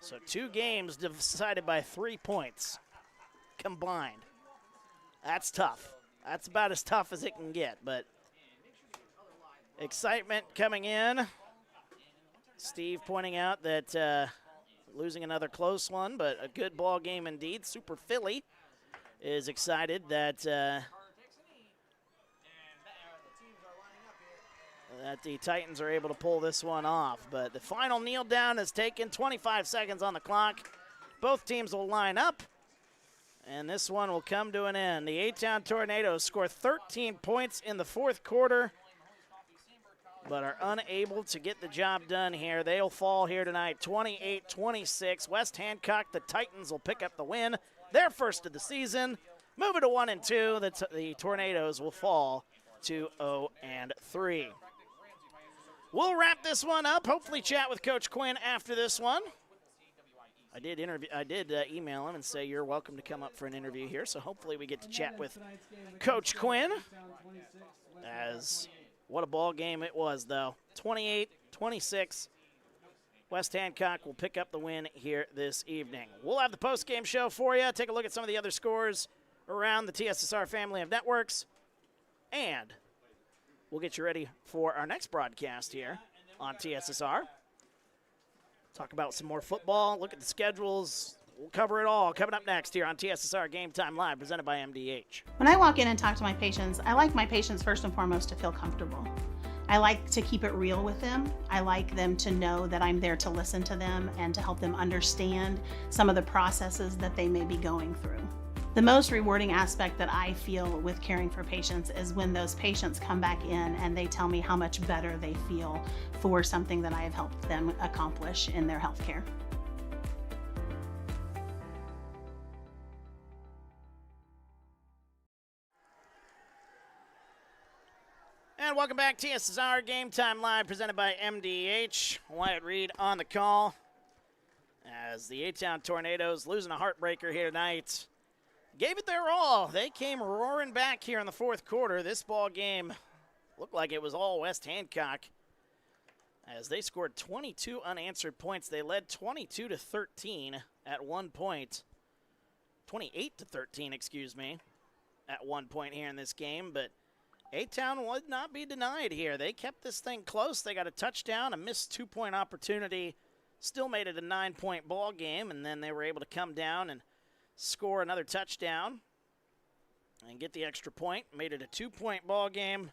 So 2 games decided by 3 points combined. That's tough. That's about as tough as it can get, but excitement coming in. Steve pointing out that losing another close one, but a good ball game indeed. Super Philly is excited that the Titans are able to pull this one off. But the final kneel down is taken, 25 seconds on the clock. Both teams will line up, and this one will come to an end. The A-Town Tornadoes score 13 points in the fourth quarter, but are unable to get the job done here. They'll fall here tonight, 28-26. West Hancock, the Titans, will pick up the win, their first of the season. Move it to 1-2. The Tornadoes will fall to 0-3. We'll wrap this one up. Hopefully chat with Coach Quinn after this one. I did email him and say you're welcome to come up for an interview here, so hopefully we get to chat with Coach Quinn. As what a ball game it was, though. 28-26. West Hancock will pick up the win here this evening. We'll have the post-game show for you. Take a look at some of the other scores around the TSSR family of networks. And we'll get you ready for our next broadcast here on TSSR. Talk about some more football, look at the schedules. We'll cover it all coming up next here on TSSR Game Time Live, presented by MDH. When I walk in and talk to my patients, I like my patients first and foremost to feel comfortable. I like to keep it real with them. I like them to know that I'm there to listen to them and to help them understand some of the processes that they may be going through. The most rewarding aspect that I feel with caring for patients is when those patients come back in and they tell me how much better they feel for something that I have helped them accomplish in their health care. And welcome back, TSSR Game Time Live, presented by MDH. Wyatt Reed on the call as the A-Town Tornadoes losing a heartbreaker here tonight. Gave it their all. They came roaring back here in the fourth quarter. This ball game looked like it was all West Hancock as they scored 22 unanswered points. They led 22-13 at one point. 28-13, excuse me, at one point here in this game. But A-Town would not be denied here. They kept this thing close. They got a touchdown, a missed two-point opportunity, still made it a 9-point ball game, and then they were able to come down and score another touchdown and get the extra point. Made it a 2-point ball game.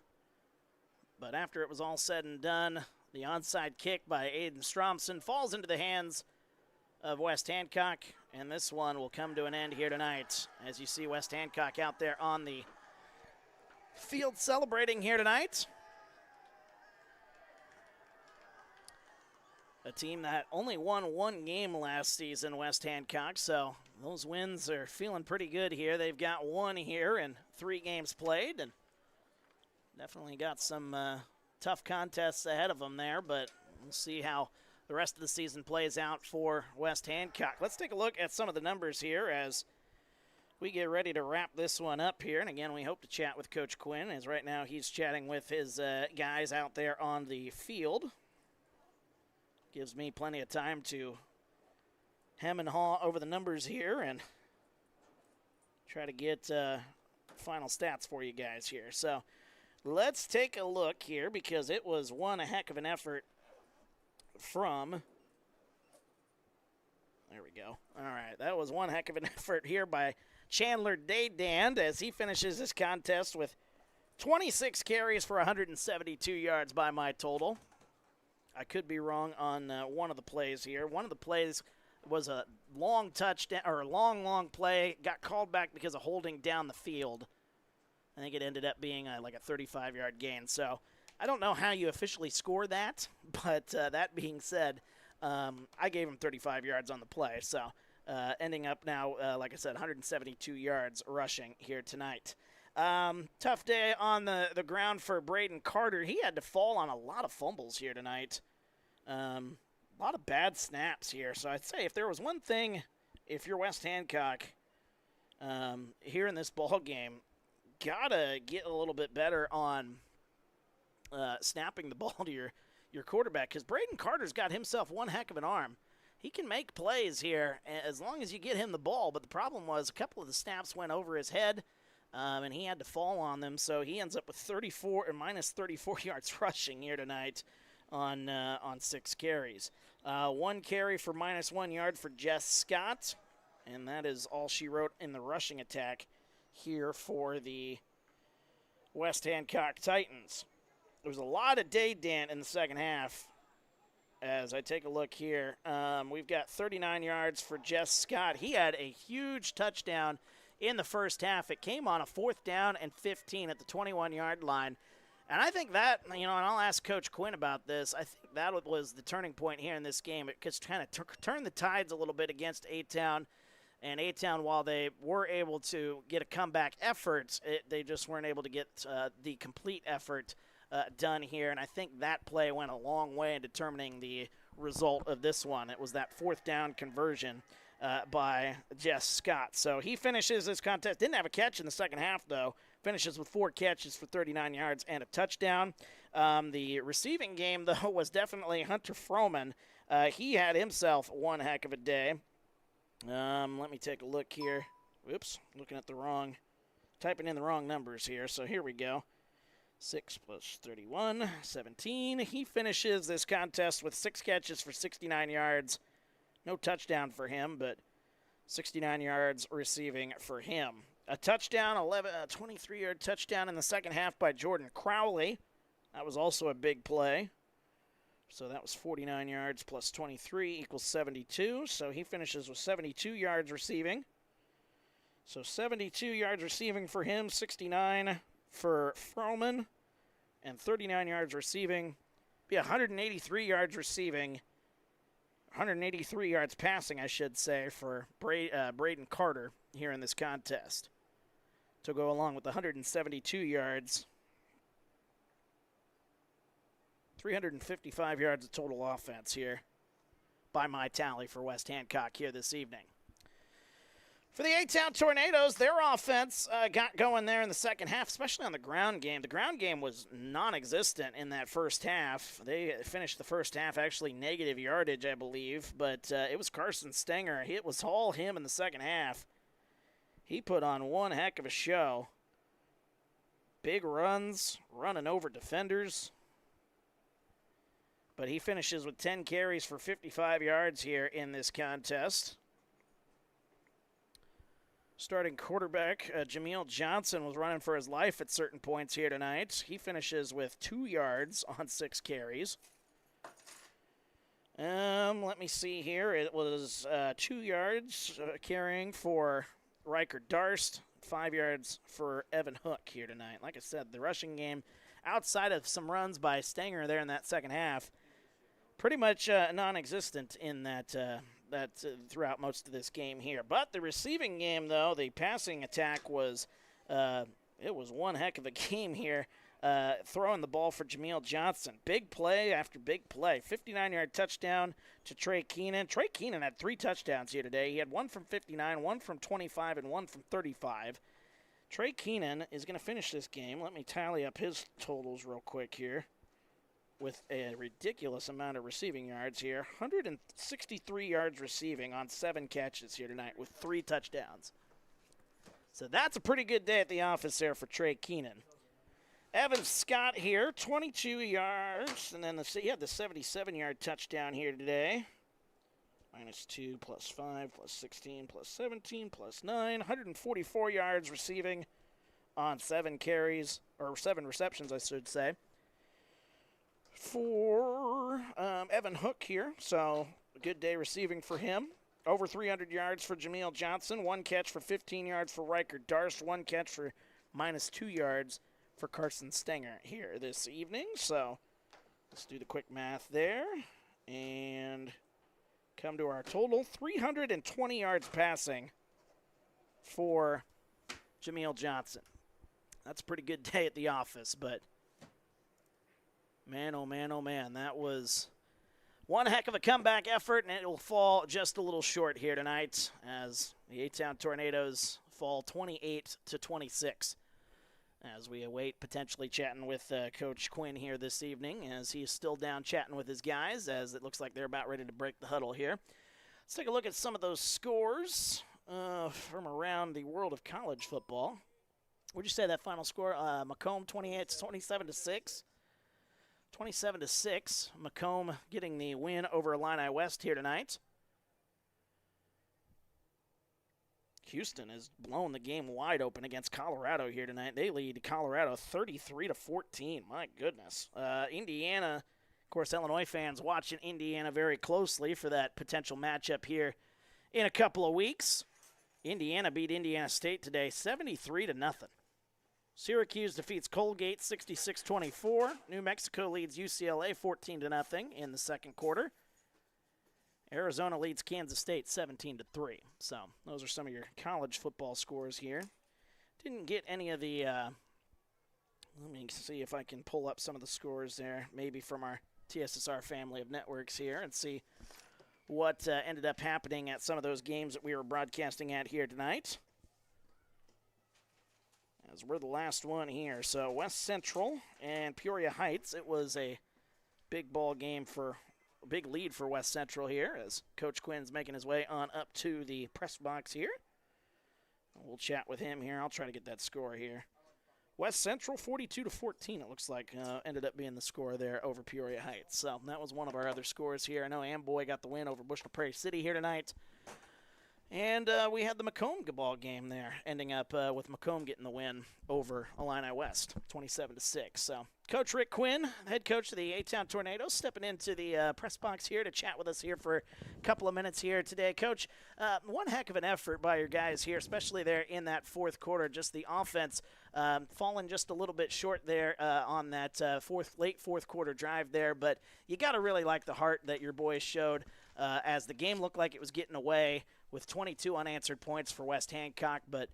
But after it was all said and done, the onside kick by Aiden Stromson falls into the hands of West Hancock, and this one will come to an end here tonight. As you see West Hancock out there on the field celebrating here tonight. A team that only won one game last season, West Hancock, so those wins are feeling pretty good here. They've got one here and 3 games played, and definitely got some tough contests ahead of them there, but we'll see how the rest of the season plays out for West Hancock. Let's take a look at some of the numbers here as we get ready to wrap this one up here. And again, we hope to chat with Coach Quinn, as right now he's chatting with his guys out there on the field. Gives me plenty of time to hem and haw over the numbers here and try to get final stats for you guys here. So let's take a look here, because it was one heck of an effort from, there we go. All right, that was one heck of an effort here by Chandler Daydand as he finishes this contest with 26 carries for 172 yards by my total. I could be wrong on one of the plays here. One of the plays was a long touchdown, or a long play. Got called back because of holding down the field. I think it ended up being like a 35-yard gain. So I don't know how you officially score that, but that being said, I gave him 35 yards on the play. So ending up now, like I said, 172 yards rushing here tonight. Tough day on the ground for Braden Carter. He had to fall on a lot of fumbles here tonight. A lot of bad snaps here. So I'd say if there was one thing, if you're West Hancock here in this ball game, gotta get a little bit better on snapping the ball to your quarterback, because Braden Carter's got himself one heck of an arm. He can make plays here as long as you get him the ball, but the problem was a couple of the snaps went over his head. And he had to fall on them, so he ends up with minus 34 yards rushing here tonight on 6 carries. 1 carry for minus 1 yard for Jess Scott, and that is all she wrote in the rushing attack here for the West Hancock Titans. There was a lot of Daydant in the second half. As I take a look here, we've got 39 yards for Jess Scott. He had a huge touchdown in the first half. It came on a 4th down and 15 at the 21-yard line. And I think that, and I'll ask Coach Quinn about this, I think that was the turning point here in this game. It just kind of turned the tides a little bit against A-Town. And A-Town, while they were able to get a comeback effort, they just weren't able to get the complete effort done here. And I think that play went a long way in determining the result of this one. It was that 4th down conversion by Jess Scott. So he finishes this contest. Didn't have a catch in the second half, though. Finishes with 4 catches for 39 yards and a touchdown. The receiving game, though, was definitely Hunter Froman. He had himself one heck of a day. Let me take a look here. Whoops, typing in the wrong numbers here. So here we go. 6 plus 31, 17. He finishes this contest with 6 catches for 69 yards. No touchdown for him, but 69 yards receiving for him. A touchdown, 23-yard touchdown in the second half by Jordan Crowley. That was also a big play. So that was 49 yards plus 23 equals 72. So he finishes with 72 yards receiving. So 72 yards receiving for him, 69 for Froman, and 39 yards receiving. Be 183 yards receiving, 183 yards passing, I should say, for Braden Carter here in this contest. To go along with the 172 yards, 355 yards of total offense here by my tally for West Hancock here this evening. For the A-Town Tornadoes, their offense got going there in the second half, especially on the ground game. The ground game was non-existent in that first half. They finished the first half actually negative yardage, I believe, but it was Carson Stenger. It was all him in the second half. He put on one heck of a show. Big runs, running over defenders. But he finishes with 10 carries for 55 yards here in this contest. Starting quarterback Jameel Johnson was running for his life at certain points here tonight. He finishes with 2 yards on 6 carries. Let me see here. It was 2 yards carrying for Riker Darst, 5 yards for Evan Hook here tonight. Like I said, the rushing game, outside of some runs by Stenger there in that second half, pretty much non-existent in that throughout most of this game here. But the receiving game, though, the passing attack was it was one heck of a game here. Throwing the ball for Jameel Johnson. Big play after big play. 59-yard touchdown to Trey Keenan. Trey Keenan had 3 touchdowns here today. He had one from 59, one from 25, and one from 35. Trey Keenan is going to finish this game. Let me tally up his totals real quick here. With a ridiculous amount of receiving yards here. 163 yards receiving on 7 catches here tonight with 3 touchdowns. So that's a pretty good day at the office there for Trey Keenan. Evan Scott here, 22 yards. And then he had the 77-yard touchdown here today. -2 plus 5 plus 16 plus 17 plus 9. 144 yards receiving on 7 carries, or 7 receptions, I should say. For Evan Hook here, so a good day receiving for him. Over 300 yards for Jameel Johnson, 1 catch for 15 yards for Riker Darst, 1 catch for -2 yards for Carson Stenger here this evening. So let's do the quick math there and come to our total. 320 yards passing for Jameel Johnson. That's a pretty good day at the office, but man, oh man, oh man, that was one heck of a comeback effort, and it will fall just a little short here tonight as the A-Town Tornadoes fall 28-26 as we await potentially chatting with Coach Quinn here this evening as he is still down chatting with his guys as it looks like they're about ready to break the huddle here. Let's take a look at some of those scores from around the world of college football. Would you say that final score? Macomb 27-6. 27-6. Macomb getting the win over Illini West here tonight. Houston has blown the game wide open against Colorado here tonight. They lead Colorado 33-14. My goodness. Indiana, of course, Illinois fans watching Indiana very closely for that potential matchup here in a couple of weeks. Indiana beat Indiana State today 73-0. Syracuse defeats Colgate 66-24. New Mexico leads UCLA 14-0 in the second quarter. Arizona leads Kansas State 17-3. So those are some of your college football scores here. Didn't get any of the, let me see if I can pull up some of the scores there, maybe from our TSSR family of networks here and see what ended up happening at some of those games that we were broadcasting at here tonight. As we're the last one here. So West Central and Peoria Heights, it was a big ball game for a big lead for West Central here as Coach Quinn's making his way on up to the press box here. We'll chat with him here. I'll try to get that score here. West Central 42-14 it looks like ended up being the score there over Peoria Heights. So that was one of our other scores here. I know Amboy got the win over Bushnell-Prairie City here tonight. And we had the Macomb ball game there, ending up with Macomb getting the win over Illini West, 27-6. So, Coach Rick Quinn, head coach of the A-Town Tornadoes, stepping into the press box here to chat with us here for a couple of minutes here today. Coach, one heck of an effort by your guys here, especially there in that fourth quarter. Just the offense falling just a little bit short there on that late fourth quarter drive there. But you got to really like the heart that your boys showed as the game looked like it was getting away, with 22 unanswered points for West Hancock, but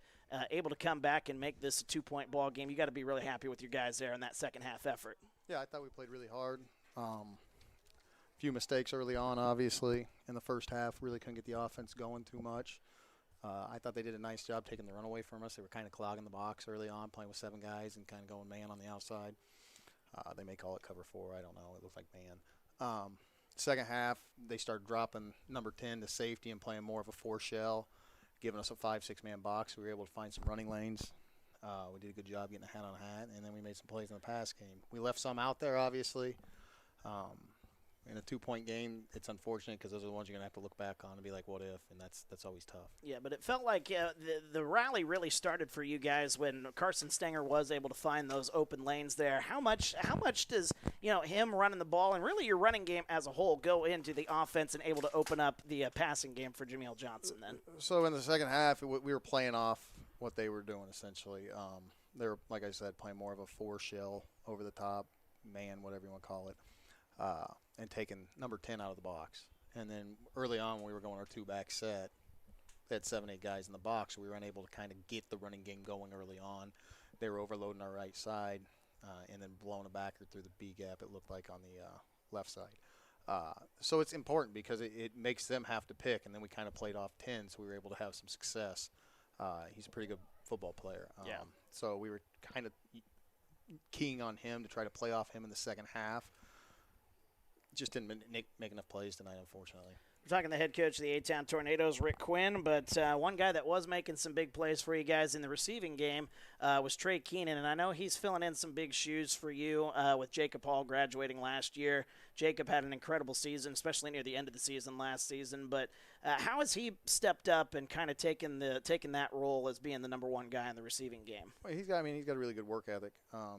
able to come back and make this a 2-point ball game. You got to be really happy with your guys there in that second half effort. Yeah, I thought we played really hard. Few mistakes early on, obviously, in the first half. Really couldn't get the offense going too much. I thought they did a nice job taking the run away from us. They were kind of clogging the box early on, playing with 7 guys and kind of going man on the outside. They may call it cover 4. I don't know. It looked like man. Second half, they started dropping number 10 to safety and playing more of a 4 shell, giving us a 5-6 man box. We were able to find some running lanes. We did a good job getting a hat on a hat, and then we made some plays in the pass game. We left some out there, obviously. In a 2-point game, it's unfortunate because those are the ones you're going to have to look back on and be like, what if? And that's always tough. Yeah, but it felt like the rally really started for you guys when Carson Stenger was able to find those open lanes there. How much does him running the ball and really your running game as a whole go into the offense and able to open up the passing game for Jameel Johnson then? So in the second half, we were playing off what they were doing essentially. They were, like I said, playing more of a 4 shell over the top, man, whatever you want to call it. And taking number 10 out of the box. And then early on when we were going our 2-back set, they had 7-8 guys in the box. So we were unable to kind of get the running game going early on. They were overloading our right side and then blowing a backer through the B gap, it looked like, on the left side. So it's important because it makes them have to pick. And then we kind of played off 10, so we were able to have some success. He's a pretty good football player. Yeah. So we were kind of keying on him to try to play off him in the second half. Just didn't make enough plays tonight, unfortunately. We're talking to the head coach of the A-Town Tornadoes, Rick Quinn, but one guy that was making some big plays for you guys in the receiving game was Trey Keenan, and I know he's filling in some big shoes for you with Jacob Hall graduating last year. Jacob had an incredible season, especially near the end of the season last season, but how has he stepped up and kind of taken that role as being the number 1 guy in the receiving game? Well, he's got a really good work ethic.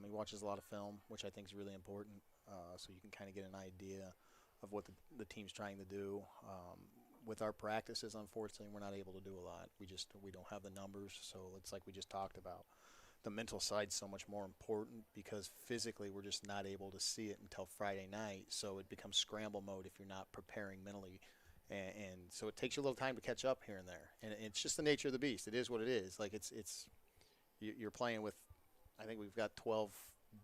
He watches a lot of film, which I think is really important. So you can kind of get an idea of what the team's trying to do. With our practices, unfortunately, we're not able to do a lot. We don't have the numbers, so it's like we just talked about. The mental side's so much more important because physically we're just not able to see it until Friday night, so it becomes scramble mode if you're not preparing mentally. And so it takes you a little time to catch up here and there. And it's just the nature of the beast. It is what it is. Like you're playing with, I think we've got 12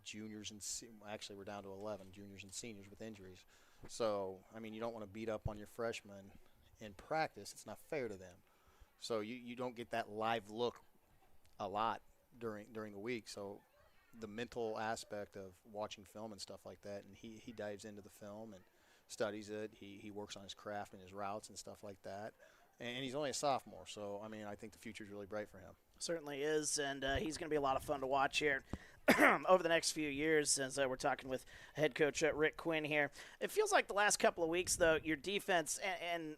juniors and actually we're down to 11 juniors and seniors with injuries. So, you don't want to beat up on your freshmen in practice. It's not fair to them. So you don't get that live look a lot during the week. So the mental aspect of watching film and stuff like that, and he dives into the film and studies it. He works on his craft and his routes and stuff like that. And he's only a sophomore, so, I think the future's really bright for him. Certainly is, and he's going to be a lot of fun to watch here over the next few years as we're talking with head coach Rick Quinn here. It feels like the last couple of weeks, though, your defense and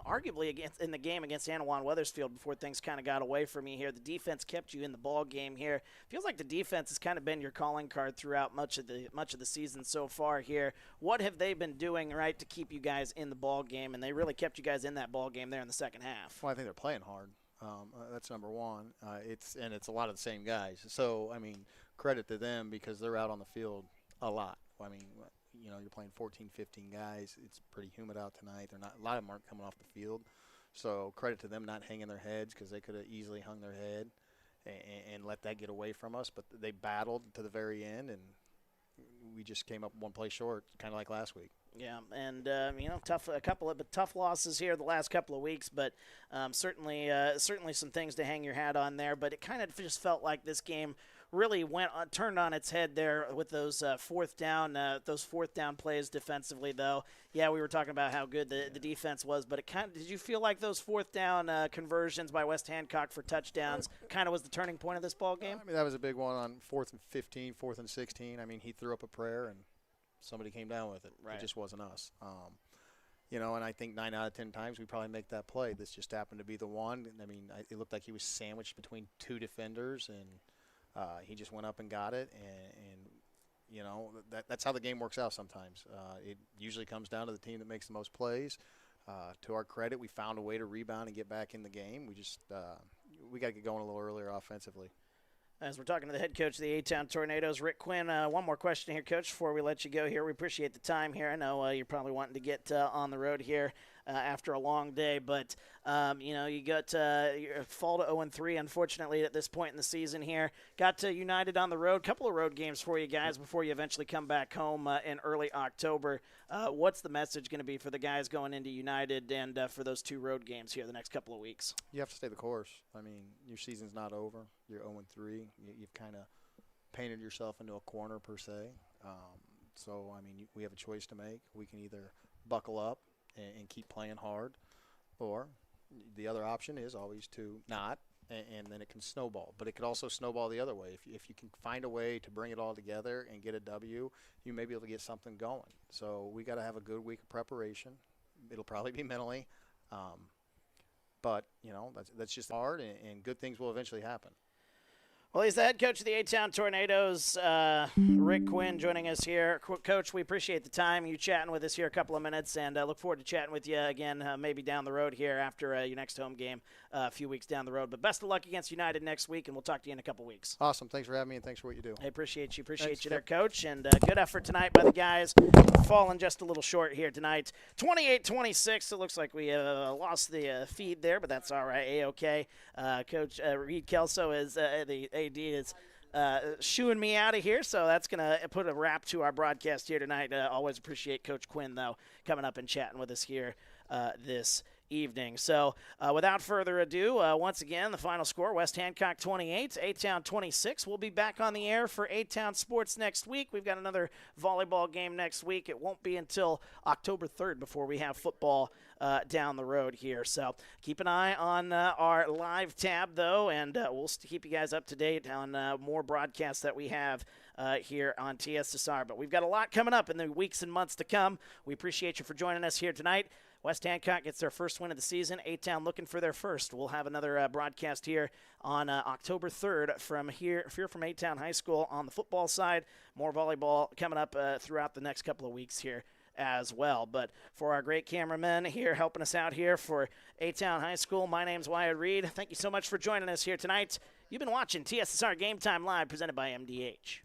arguably in the game against Anawan Wethersfield before things kind of got away from you here, the defense kept you in the ball game here. Feels like the defense has kind of been your calling card throughout much of the season so far here. What have they been doing right to keep you guys in the ball game? And they really kept you guys in that ball game there in the second half. Well, I think they're playing hard. That's number 1. It's a lot of the same guys. So, credit to them because they're out on the field a lot. You're playing 14, 15 guys. It's pretty humid out tonight. A lot of them aren't coming off the field. So, credit to them not hanging their heads because they could have easily hung their head and let that get away from us. But they battled to the very end, and we just came up 1 play short, kind of like last week. Yeah, and tough losses here the last couple of weeks, but certainly some things to hang your hat on there. But it kind of just felt like this game really turned on its head there with those fourth down plays defensively. Though, yeah, we were talking about how good the defense was, but did you feel like those fourth down conversions by West Hancock for touchdowns kind of was the turning point of this ball game? That was a big one on 4th and 15, 4th and 16. He threw up a prayer and somebody came down with it. Right. It just wasn't us. And I think 9 out of 10 times we probably make that play. This just happened to be the one. I mean, it looked like he was sandwiched between 2 defenders, and he just went up and got it. And that's how the game works out sometimes. It usually comes down to the team that makes the most plays. To our credit, we found a way to rebound and get back in the game. We just we got to get going a little earlier offensively. As we're talking to the head coach of the A-Town Tornadoes, Rick Quinn, one more question here, Coach, before we let you go here. We appreciate the time here. I know you're probably wanting to get on the road here after a long day, but, you got your fall to 0-3, unfortunately, at this point in the season here. Got to United on the road, couple of road games for you guys before you eventually come back home in early October. What's the message going to be for the guys going into United and for those 2 road games here the next couple of weeks? You have to stay the course. I mean, your season's not over. You're 0-3. You've kind of painted yourself into a corner per se. So, I mean, we have a choice to make. We can either buckle up and keep playing hard, or the other option is always to not, and then it can snowball. But it could also snowball the other way. If you can find a way to bring it all together and get a W, you may be able to get something going. So we got to have a good week of preparation. It'll probably be mentally. But, that's just hard, and good things will eventually happen. Well, he's the head coach of the A-Town Tornadoes, Rick Quinn, joining us here. Coach, we appreciate the time. You chatting with us here a couple of minutes, and look forward to chatting with you again maybe down the road here after your next home game a few weeks down the road. But best of luck against United next week, and we'll talk to you in a couple weeks. Awesome. Thanks for having me, and thanks for what you do. I appreciate you. Thanks, You there, Coach. And good effort tonight by the guys. Falling just a little short here tonight. 28-26. It looks like we lost the feed there, but that's all right. A-OK. Coach Reed Kelso is the AD is shooing me out of here, so that's going to put a wrap to our broadcast here tonight. Always appreciate Coach Quinn, though, coming up and chatting with us here this evening. So without further ado, once again, the final score, West Hancock 28, A-Town 26. We'll be back on the air for A-Town Sports next week. We've got another volleyball game next week. It won't be until October 3rd before we have football down the road here. So keep an eye on our live tab, though, and we'll keep you guys up to date on more broadcasts that we have here on TSSR. But we've got a lot coming up in the weeks and months to come. We appreciate you for joining us here tonight. West Hancock gets their first win of the season. A-Town looking for their first. We'll have another broadcast here on October 3rd from A-Town High School on the football side. More volleyball coming up throughout the next couple of weeks here as well. But for our great cameramen here helping us out here for A-Town High School, my name's Wyatt Reed. Thank you so much for joining us here tonight. You've been watching TSSR Game Time Live presented by MDH.